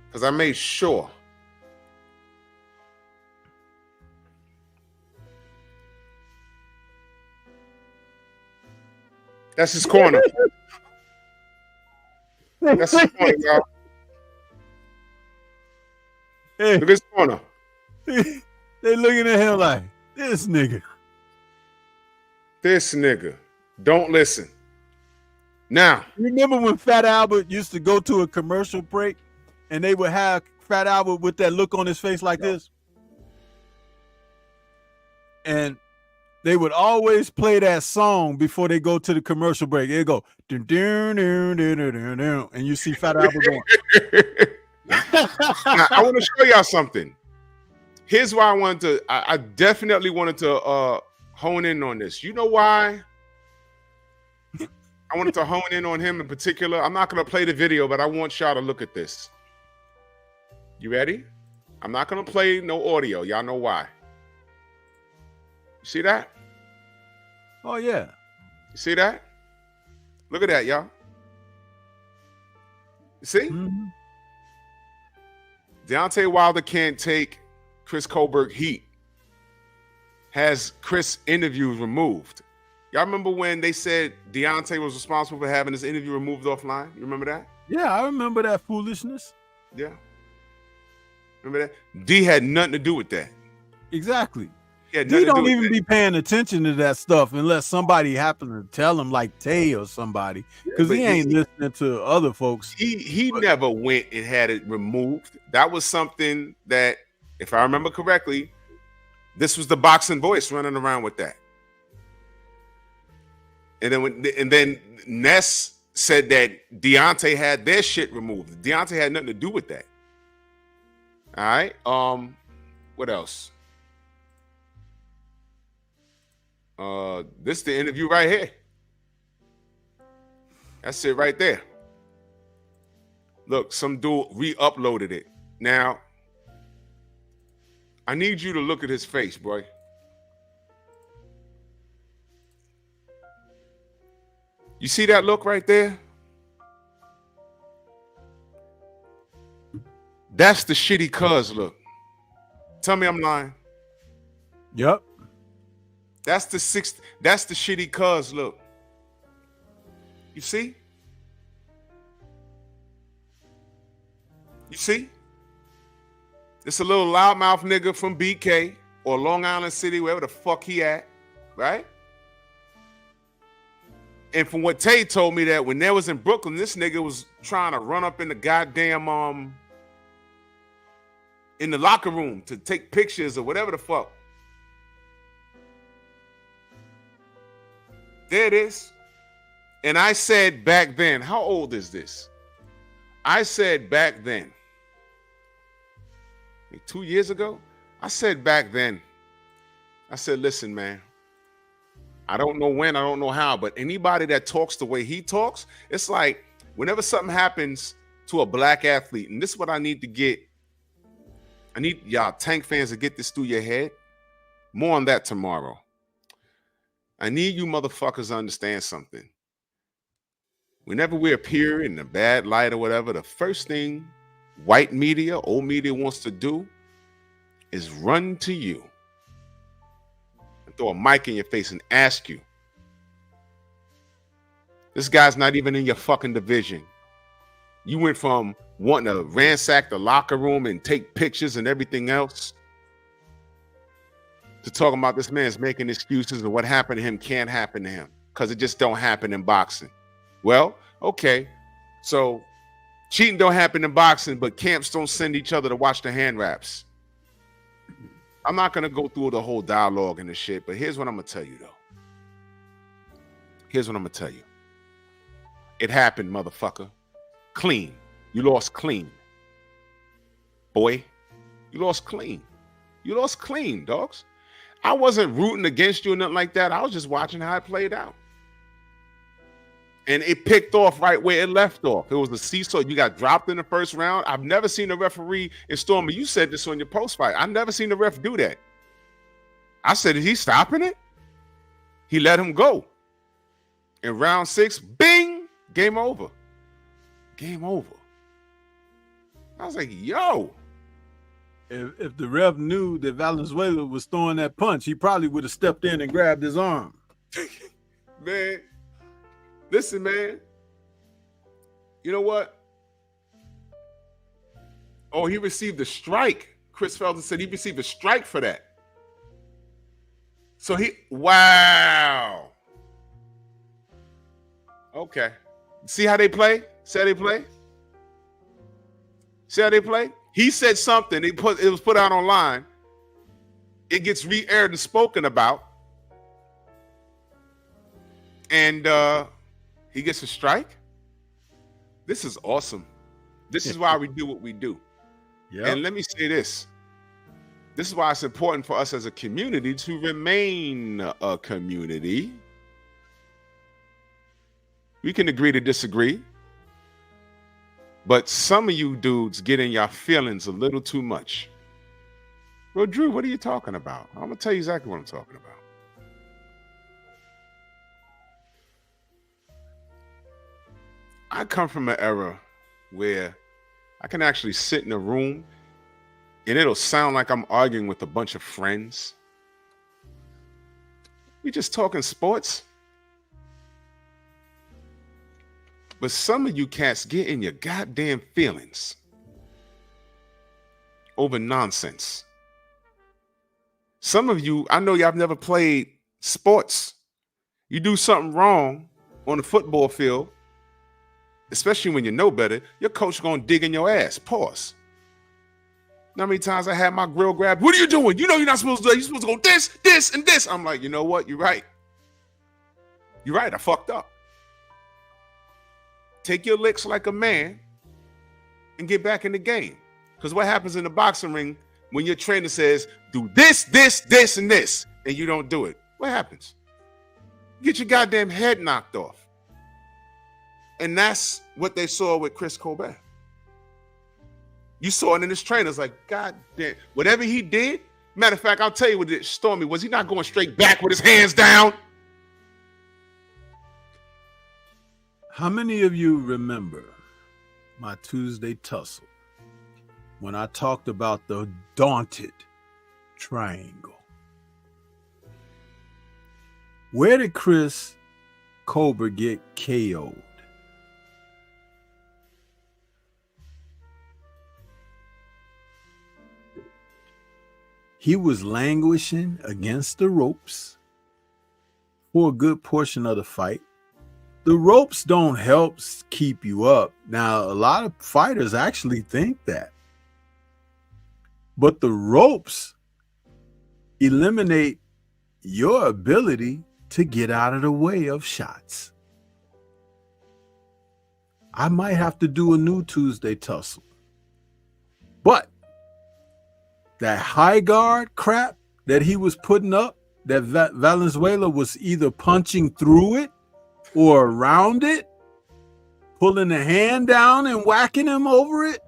S2: because I made sure. That's his corner. That's his corner, y'all.
S4: Hey,
S2: look at his corner.
S4: They looking at him like, this nigga.
S2: This nigga. Don't listen. Now,
S4: remember when Fat Albert used to go to a commercial break and they would have Fat Albert with that look on his face like this? And they would always play that song before they go to the commercial break. They go, dun, dun, dun, dun, dun, dun, dun, and you see Fat Albert going.
S2: Now, I want to show y'all something. Here's why I definitely wanted to hone in on this. You know why? I wanted to hone in on him in particular. I'm not going to play the video, but I want y'all to look at this. You ready? I'm not going to play no audio. Y'all know why. You see that?
S4: Oh, yeah.
S2: You see that? Look at that, y'all. You see?
S4: Mm-hmm.
S2: Deontay Wilder can't take Chris Colbert heat. Has Chris interviews removed. Y'all remember when they said Deontay was responsible for having his interview removed offline? You remember that?
S4: Yeah, I remember that foolishness.
S2: Yeah. Remember that? D had nothing to do with that.
S4: Exactly.
S2: He
S4: don't even be paying attention to that stuff unless somebody happened to tell him, like Tay or somebody, because he ain't listening to other folks.
S2: He never went and had it removed. That was something that, if I remember correctly, this was the boxing voice running around with that. And then Ness said that Deontay had their shit removed. Deontay had nothing to do with that. All right. What else? This is the interview right here. That's it right there. Look, some dude re-uploaded it. Now, I need you to look at his face, boy. You see that look right there? That's the shitty cuz look. Tell me I'm lying.
S4: Yep.
S2: That's the shitty cuz look. You see? You see? It's a little loudmouth nigga from BK or Long Island City, wherever the fuck he at, right? And from what Tay told me, that when they was in Brooklyn, this nigga was trying to run up in the goddamn in the locker room to take pictures or whatever the fuck. There it is. And I said back then, how old is this? I said back then, like 2 years ago, I said back then, I said, listen, man, I don't know when, I don't know how, but anybody that talks the way he talks, it's like whenever something happens to a black athlete, and this is what I need to get, I need y'all Tank fans to get this through your head. More on that tomorrow. I need you motherfuckers to understand something. Whenever we appear in a bad light or whatever, the first thing white media, old media wants to do is run to you and throw a mic in your face and ask you. This guy's not even in your fucking division. You went from wanting to ransack the locker room and take pictures and everything else to talking about this man's making excuses and what happened to him can't happen to him because it just don't happen in boxing. Well, okay, so cheating don't happen in boxing, but camps don't send each other to watch the hand wraps. I'm not going to go through the whole dialogue and the shit, but here's what I'm going to tell you, though. Here's what I'm going to tell you. It happened, motherfucker. Clean. You lost clean. Boy, you lost clean. You lost clean, dogs. I wasn't rooting against you or nothing like that. I was just watching how it played out. And it picked off right where it left off. It was a seesaw. You got dropped in the first round. I've never seen a referee in Stormy. You said this on your post fight. I've never seen a ref do that. I said, is he stopping it? He let him go. In round 6, bing, game over. Game over. I was like, yo.
S4: If the ref knew that Valenzuela was throwing that punch, he probably would have stepped in and grabbed his arm.
S2: Man, listen, man. You know what? Oh, he received a strike. Chris Felton said he received a strike for that. So wow. Okay. See how they play? See how they play? See how they play? He said something. It was put out online. It gets re-aired and spoken about. And he gets a strike. This is awesome. This is why we do what we do. Yep. And let me say this. This is why it's important for us as a community to remain a community. We can agree to disagree. But some of you dudes get in your feelings a little too much. Well, Drew, what are you talking about? I'm going to tell you exactly what I'm talking about. I come from an era where I can actually sit in a room and it'll sound like I'm arguing with a bunch of friends. We just talking sports. But some of you cats get in your goddamn feelings over nonsense. Some of you, I know y'all have never played sports. You do something wrong on the football field, especially when you know better, your coach gonna dig in your ass. Pause. You know how many times I had my grill grabbed? What are you doing? You know you're not supposed to do that. You're supposed to go this, and this. I'm like, you know what? You're right. You're right. I fucked up. Take your licks like a man and get back in the game. Because what happens in the boxing ring when your trainer says, do this, and this, and you don't do it? What happens? You get your goddamn head knocked off. And that's what they saw with Chris Colbert. You saw it in his trainers, like, God damn, whatever he did. Matter of fact, I'll tell you what it, Stormy, was he not going straight back with his hands down?
S4: How many of you remember my Tuesday tussle when I talked about the daunted triangle? Where did Chris Colbert get KO'd? He was languishing against the ropes for a good portion of the fight. The ropes don't help keep you up. Now, a lot of fighters actually think that. But the ropes eliminate your ability to get out of the way of shots. I might have to do a new Tuesday tussle. But that high guard crap that he was putting up, that Valenzuela was either punching through it or around it, pulling the hand down and whacking him over it.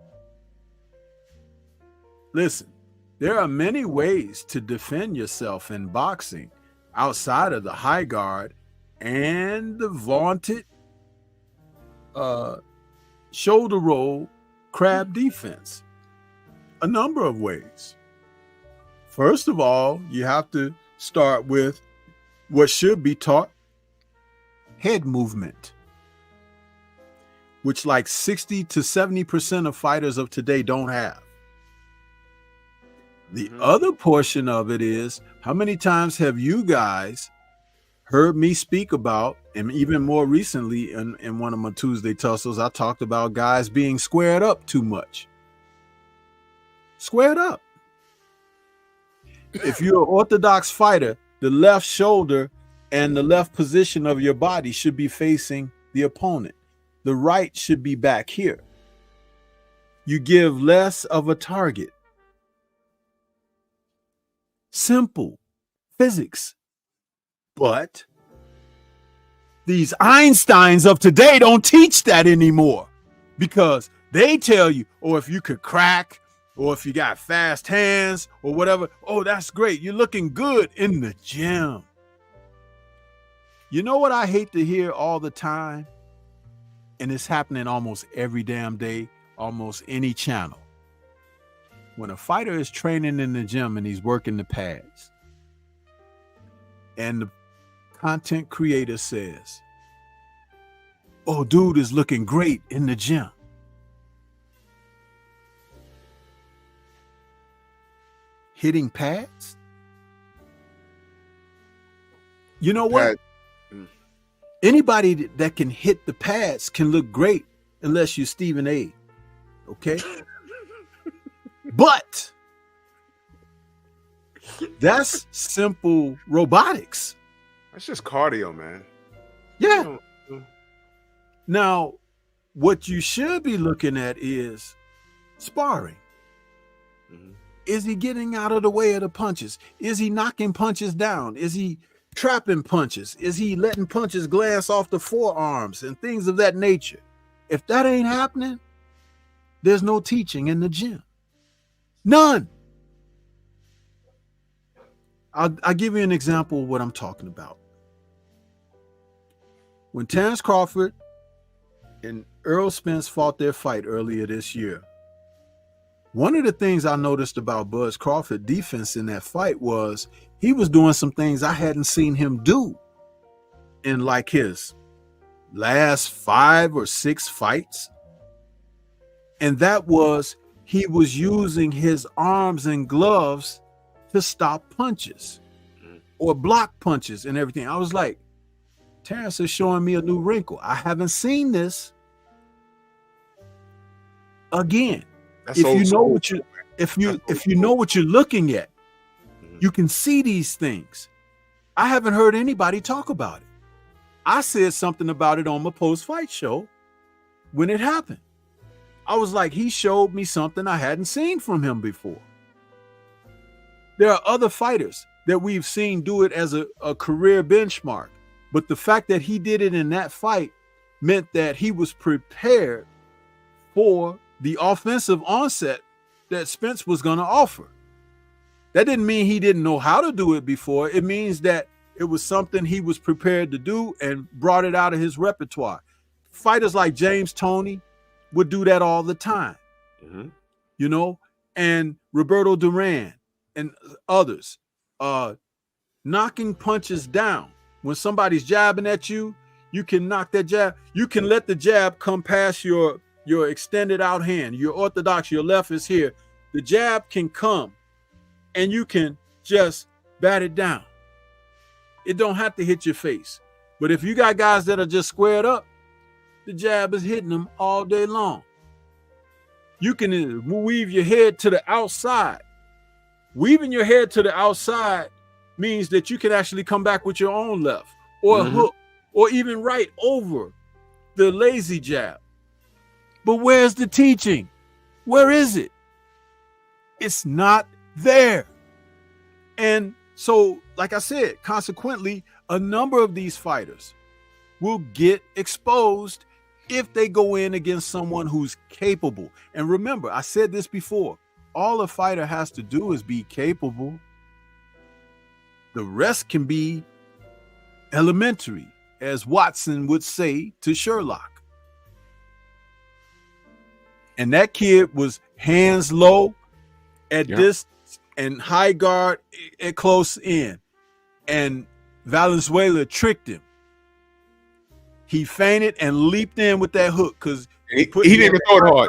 S4: Listen, there are many ways to defend yourself in boxing outside of the high guard and the vaunted shoulder roll crab defense. A number of ways. First of all, you have to start with what should be taught: head movement, which like 60 to 70% of fighters of today don't have. The other portion of it is, how many times have you guys heard me speak about, and even more recently in one of my Tuesday tussles, I talked about guys being squared up too much. Squared up. If you're an orthodox fighter, the left shoulder and the left position of your body should be facing the opponent. The right should be back here. You give less of a target. Simple physics. But these Einsteins of today don't teach that anymore, because they tell you, oh, if you could crack, or if you got fast hands or whatever, oh, that's great. You're looking good in the gym. You know what I hate to hear all the time? And it's happening almost every damn day, almost any channel. When a fighter is training in the gym and he's working the pads, and the content creator says, oh, dude is looking great in the gym. Hitting pads? You know what? Anybody that can hit the pads can look great, unless you're Stephen A. Okay? But that's simple robotics.
S2: That's just cardio, man.
S4: Yeah. Now, what you should be looking at is sparring.
S2: Mhm.
S4: Is he getting out of the way of the punches? Is he knocking punches down? Is he trapping punches? Is he letting punches glance off the forearms and things of that nature? If that ain't happening, there's no teaching in the gym. None. I'll give you an example of what I'm talking about. When Terrence Crawford and Errol Spence fought their fight earlier this year, one of the things I noticed about Buzz Crawford's defense in that fight was he was doing some things I hadn't seen him do in like his last 5 or 6 fights. And that was, he was using his arms and gloves to stop punches or block punches and everything. I was like, Terrence is showing me a new wrinkle. I haven't seen this again.
S2: That's
S4: If
S2: old
S4: you know
S2: school.
S4: what you if you know what you're looking at,
S2: Mhm.
S4: you can see these things. I haven't heard anybody talk about it. I said something about it on my post-fight show when it happened. I was like, he showed me something I hadn't seen from him before. There are other fighters that we've seen do it as a career benchmark, but the fact that he did it in that fight meant that he was prepared for the offensive onset that Spence was going to offer. That didn't mean he didn't know how to do it before. It means that it was something he was prepared to do and brought it out of his repertoire. Fighters like James Toney would do that all the time,
S2: Mhm.
S4: you know, and Roberto Duran and others, knocking punches down. When somebody's jabbing at you, you can knock that jab. You can let the jab come past your extended out hand. Your orthodox, your left is here. The jab can come and you can just bat it down. It don't have to hit your face. But if you got guys that are just squared up, the jab is hitting them all day long. You can weave your head to the outside. Weaving your head to the outside means that you can actually come back with your own left or a hook or even right over the lazy jab. But where's the teaching? Where is it? It's not there. And so, like I said, consequently, a number of these fighters will get exposed if they go in against someone who's capable. And remember, I said this before, all a fighter has to do is be capable. The rest can be elementary, as Watson would say to Sherlock. And that kid was hands low at distance and high guard at close in. And Valenzuela tricked him. He feinted and leaped in with that hook because
S2: he didn't even throw it hard.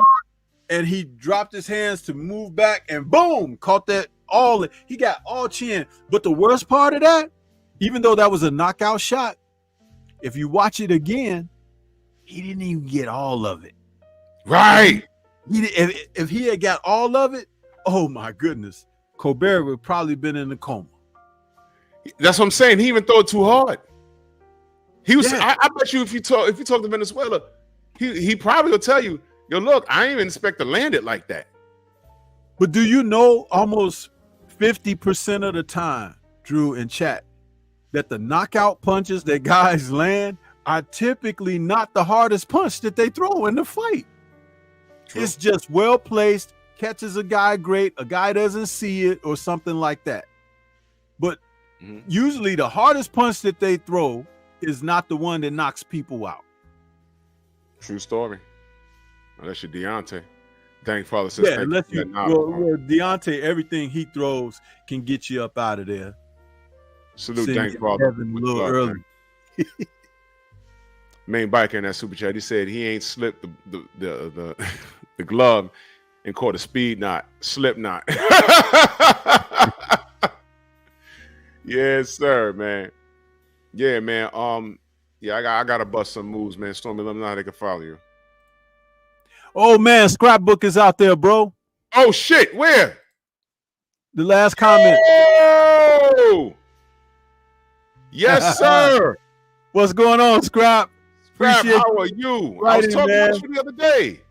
S4: And he dropped his hands to move back and boom, caught that all. He got all chin. But the worst part of that, even though that was a knockout shot, if you watch it again, he didn't even get all of it.
S2: Right.
S4: If he had got all of it, oh my goodness, Colbert would probably been in a coma.
S2: That's what I'm saying. He even threw it too hard. He was. Yeah. I bet you if you talk to Venezuela, he probably will tell you, yo, look, I didn't even expect to land it like that.
S4: But do you know almost 50% of the time, Drew and chat, that the knockout punches that guys land are typically not the hardest punch that they throw in the fight. True. It's just well placed, catches a guy great, a guy doesn't see it or something like that. But usually the hardest punch that they throw is not the one that knocks people out.
S2: True story. Unless you're Deontay. Thank Father says.
S4: Yeah, unless you Deontay, everything he throws can get you up out of there.
S2: Salute, thank Father.
S4: A little early.
S2: Main biker in that super chat, he said he ain't slipped the glove and caught a speed knot, slip knot. Yes, sir, man. Yeah, man. Yeah, I gotta bust some moves, man. Stormy, let me know how they can follow you.
S4: Oh man, Scrapbook is out there, bro.
S2: Oh shit, where?
S4: The last comment.
S2: Oh! Yes, sir.
S4: What's going on, Scrap?
S2: Scrap, how are you? I was talking about you the other day.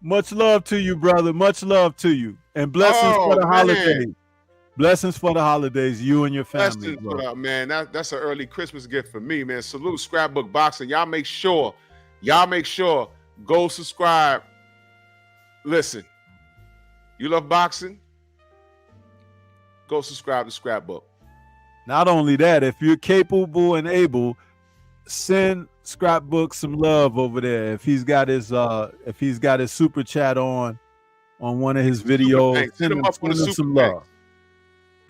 S4: Much love to you, brother. Much love to you. And blessings for the holidays. Blessings for the holidays, you and your family.
S2: Blessings, man. That's an early Christmas gift for me, man. Salute Scrapbook Boxing. Y'all make sure, go subscribe. Listen, you love boxing? Go subscribe to Scrapbook.
S4: Not only that, if you're capable and able, send Scrapbook some love over there. If he's got his super chat on one of his videos,
S2: send him up on the super love.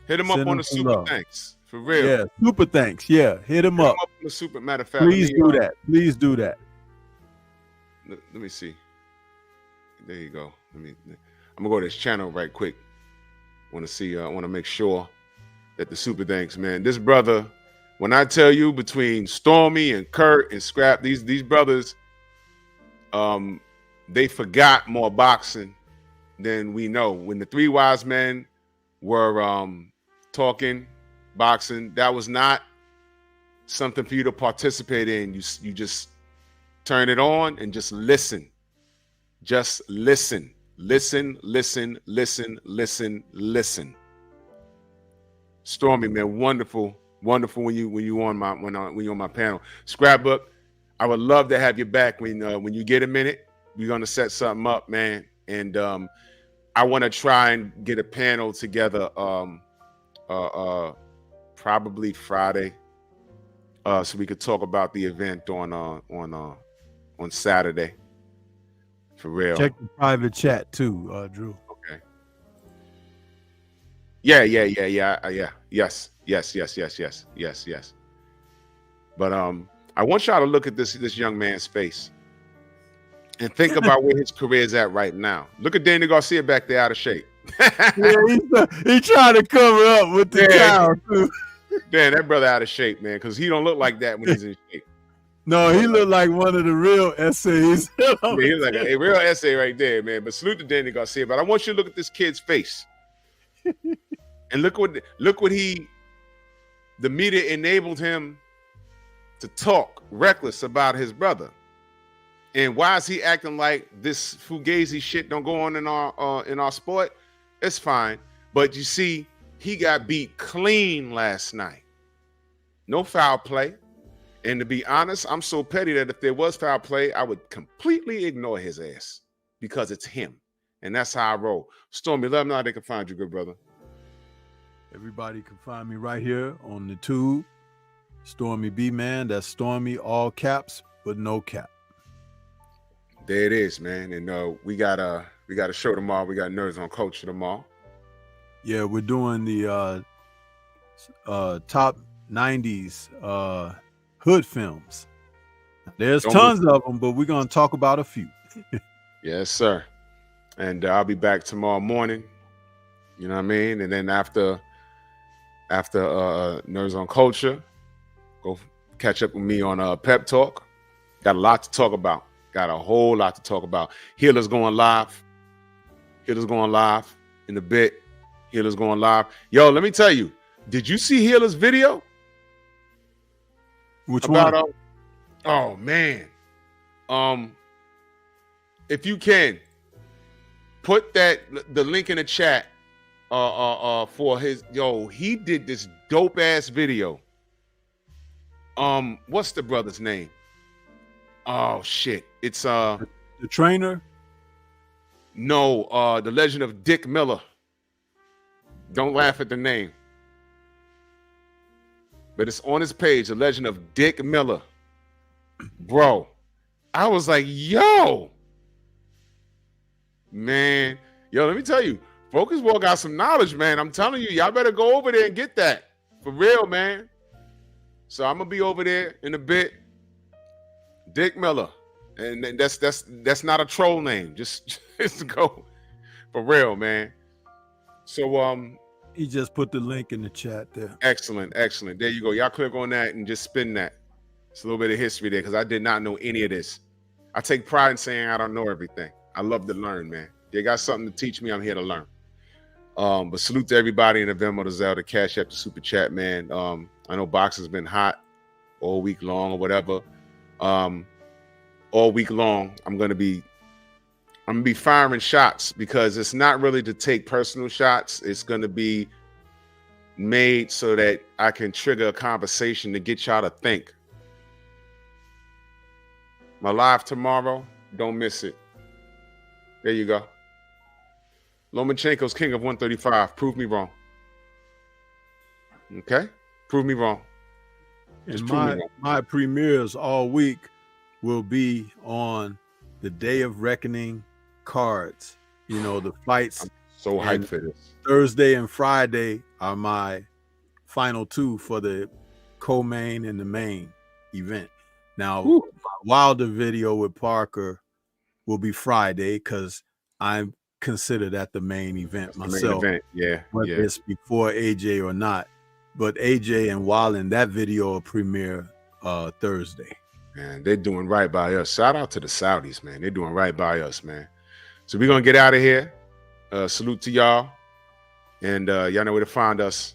S2: Hit him up on the super thanks. For real.
S4: Yeah, super thanks. Yeah, hit him up.
S2: On the super, matter of fact.
S4: Please do that. Please do that.
S2: Let me see. There you go. I'm gonna go to his channel right quick. I want to make sure that the super thanks, man. This brother, when I tell you between Stormy and Kurt and Scrap, these brothers, they forgot more boxing than we know. When the three wise men were talking boxing, that was not something for you to participate in. You just turn it on and just listen. Just listen. Stormy, man, wonderful when you on my panel. Scrapbook, I would love to have you back when you get a minute. We're gonna set something up, man, and I want to try and get a panel together, probably Friday, so we could talk about the event on Saturday. For real.
S4: Check the private chat too, Drew.
S2: Okay. Yeah. Yes. But I want y'all to look at this young man's face and think about where his career is at right now. Look at Daniel Garcia back there out of shape.
S4: Yeah, he's trying to cover up with the cow too.
S2: Man, that brother out of shape, man, because he don't look like that when he's in shape.
S4: No, he looked like one of the real essays.
S2: Yeah, he was like a real essay right there, man. But salute to Danny Garcia. But I want you to look at this kid's face. And look what the media enabled him to talk reckless about his brother. And why is he acting like this fugazi shit don't go on in our sport? It's fine. But you see, he got beat clean last night. No foul play. And to be honest, I'm so petty that if there was foul play, I would completely ignore his ass because it's him. And that's how I roll. Stormy, let them know how they can find you, good brother.
S4: Everybody can find me right here on the tube. Stormy B, man. That's Stormy, all caps, but no cap.
S2: There it is, man. And we got a show tomorrow. We got Nerds on Culture tomorrow.
S4: Yeah, we're doing the top 90s hood films. There's tons of them, but we're going to talk about a few.
S2: Yes, sir. And I'll be back tomorrow morning. You know what I mean? And then after Nerds on Culture, go catch up with me on Pep Talk. Got a lot to talk about. Got a whole lot to talk about. Healer's going live. Healer's going live in a bit. Healer's going live. Yo, let me tell you. Did you see Healer's video?
S4: Which one?
S2: Oh man. If you can put the link in the chat for his he did this dope ass video. What's the brother's name? Oh shit. It's
S4: the trainer?
S2: No, the Legend of Dick Miller. Don't laugh at the name. But it's on his page, The Legend of Dick Miller. Bro, I was like, yo. Man, let me tell you, Focus World got some knowledge, man. I'm telling you, y'all better go over there and get that. For real, man. So I'm going to be over there in a bit. Dick Miller. And that's not a troll name. Just go. For real, man. So,
S4: he just put the link in the chat there.
S2: Excellent. There you go. Y'all click on that and just spin that. It's a little bit of history there because I did not know any of this. I take pride in saying I don't know everything. I love to learn, man. They got something to teach me. I'm here to learn. But salute to everybody in the Venmo, the Zelle, the Cash App, the Super Chat, man. I know boxing's been hot all week long or whatever. All week long, I'm gonna be firing shots because it's not really to take personal shots. It's gonna be made so that I can trigger a conversation to get y'all to think. My live tomorrow, don't miss it. There you go. Lomachenko's king of 135. Prove me wrong. Okay? Prove me wrong.
S4: And my premieres all week will be on the Day of Reckoning cards. You know, the fights.
S2: I'm so hyped for this.
S4: Thursday and Friday are my final two for the co-main and the main event. Now, my Wilder video with Parker will be Friday because I consider that the main event myself.
S2: Main event. Yeah.
S4: Whether it's before AJ or not. But AJ and Wilder, that video will premiere Thursday.
S2: Man, they're doing right by us. Shout out to the Saudis, man. They're doing right by us, man. So we're going to get out of here. Salute to y'all. And y'all know where to find us.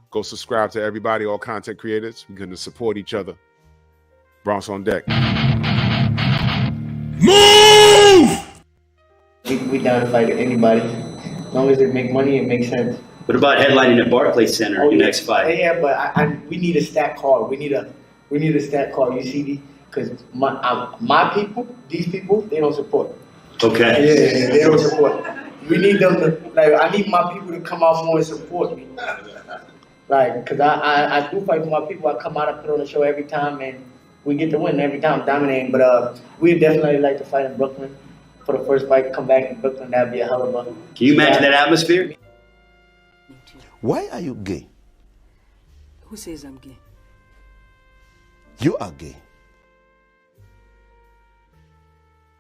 S2: Go subscribe to everybody, all content creators. We're going to support each other. Bronx on deck.
S5: Move! We down to fight anybody. As long as they make money, it makes sense.
S6: What about headlining at Barclays Center your next fight?
S5: Yeah, but we need a stat card. We need a stat card. You see, because my people, these people, they don't support.
S6: Okay.
S5: Yeah, they don't support. We need them to I need my people to come out more and support me. Because I do fight for my people. I come out and put on the show every time, and we get to win every time, dominating. But we definitely like to fight in Brooklyn for the first fight. Come back in Brooklyn, that'd be a hell of a.
S6: Can you imagine that atmosphere?
S1: Why are you gay?
S7: Who says I'm gay?
S1: You are gay.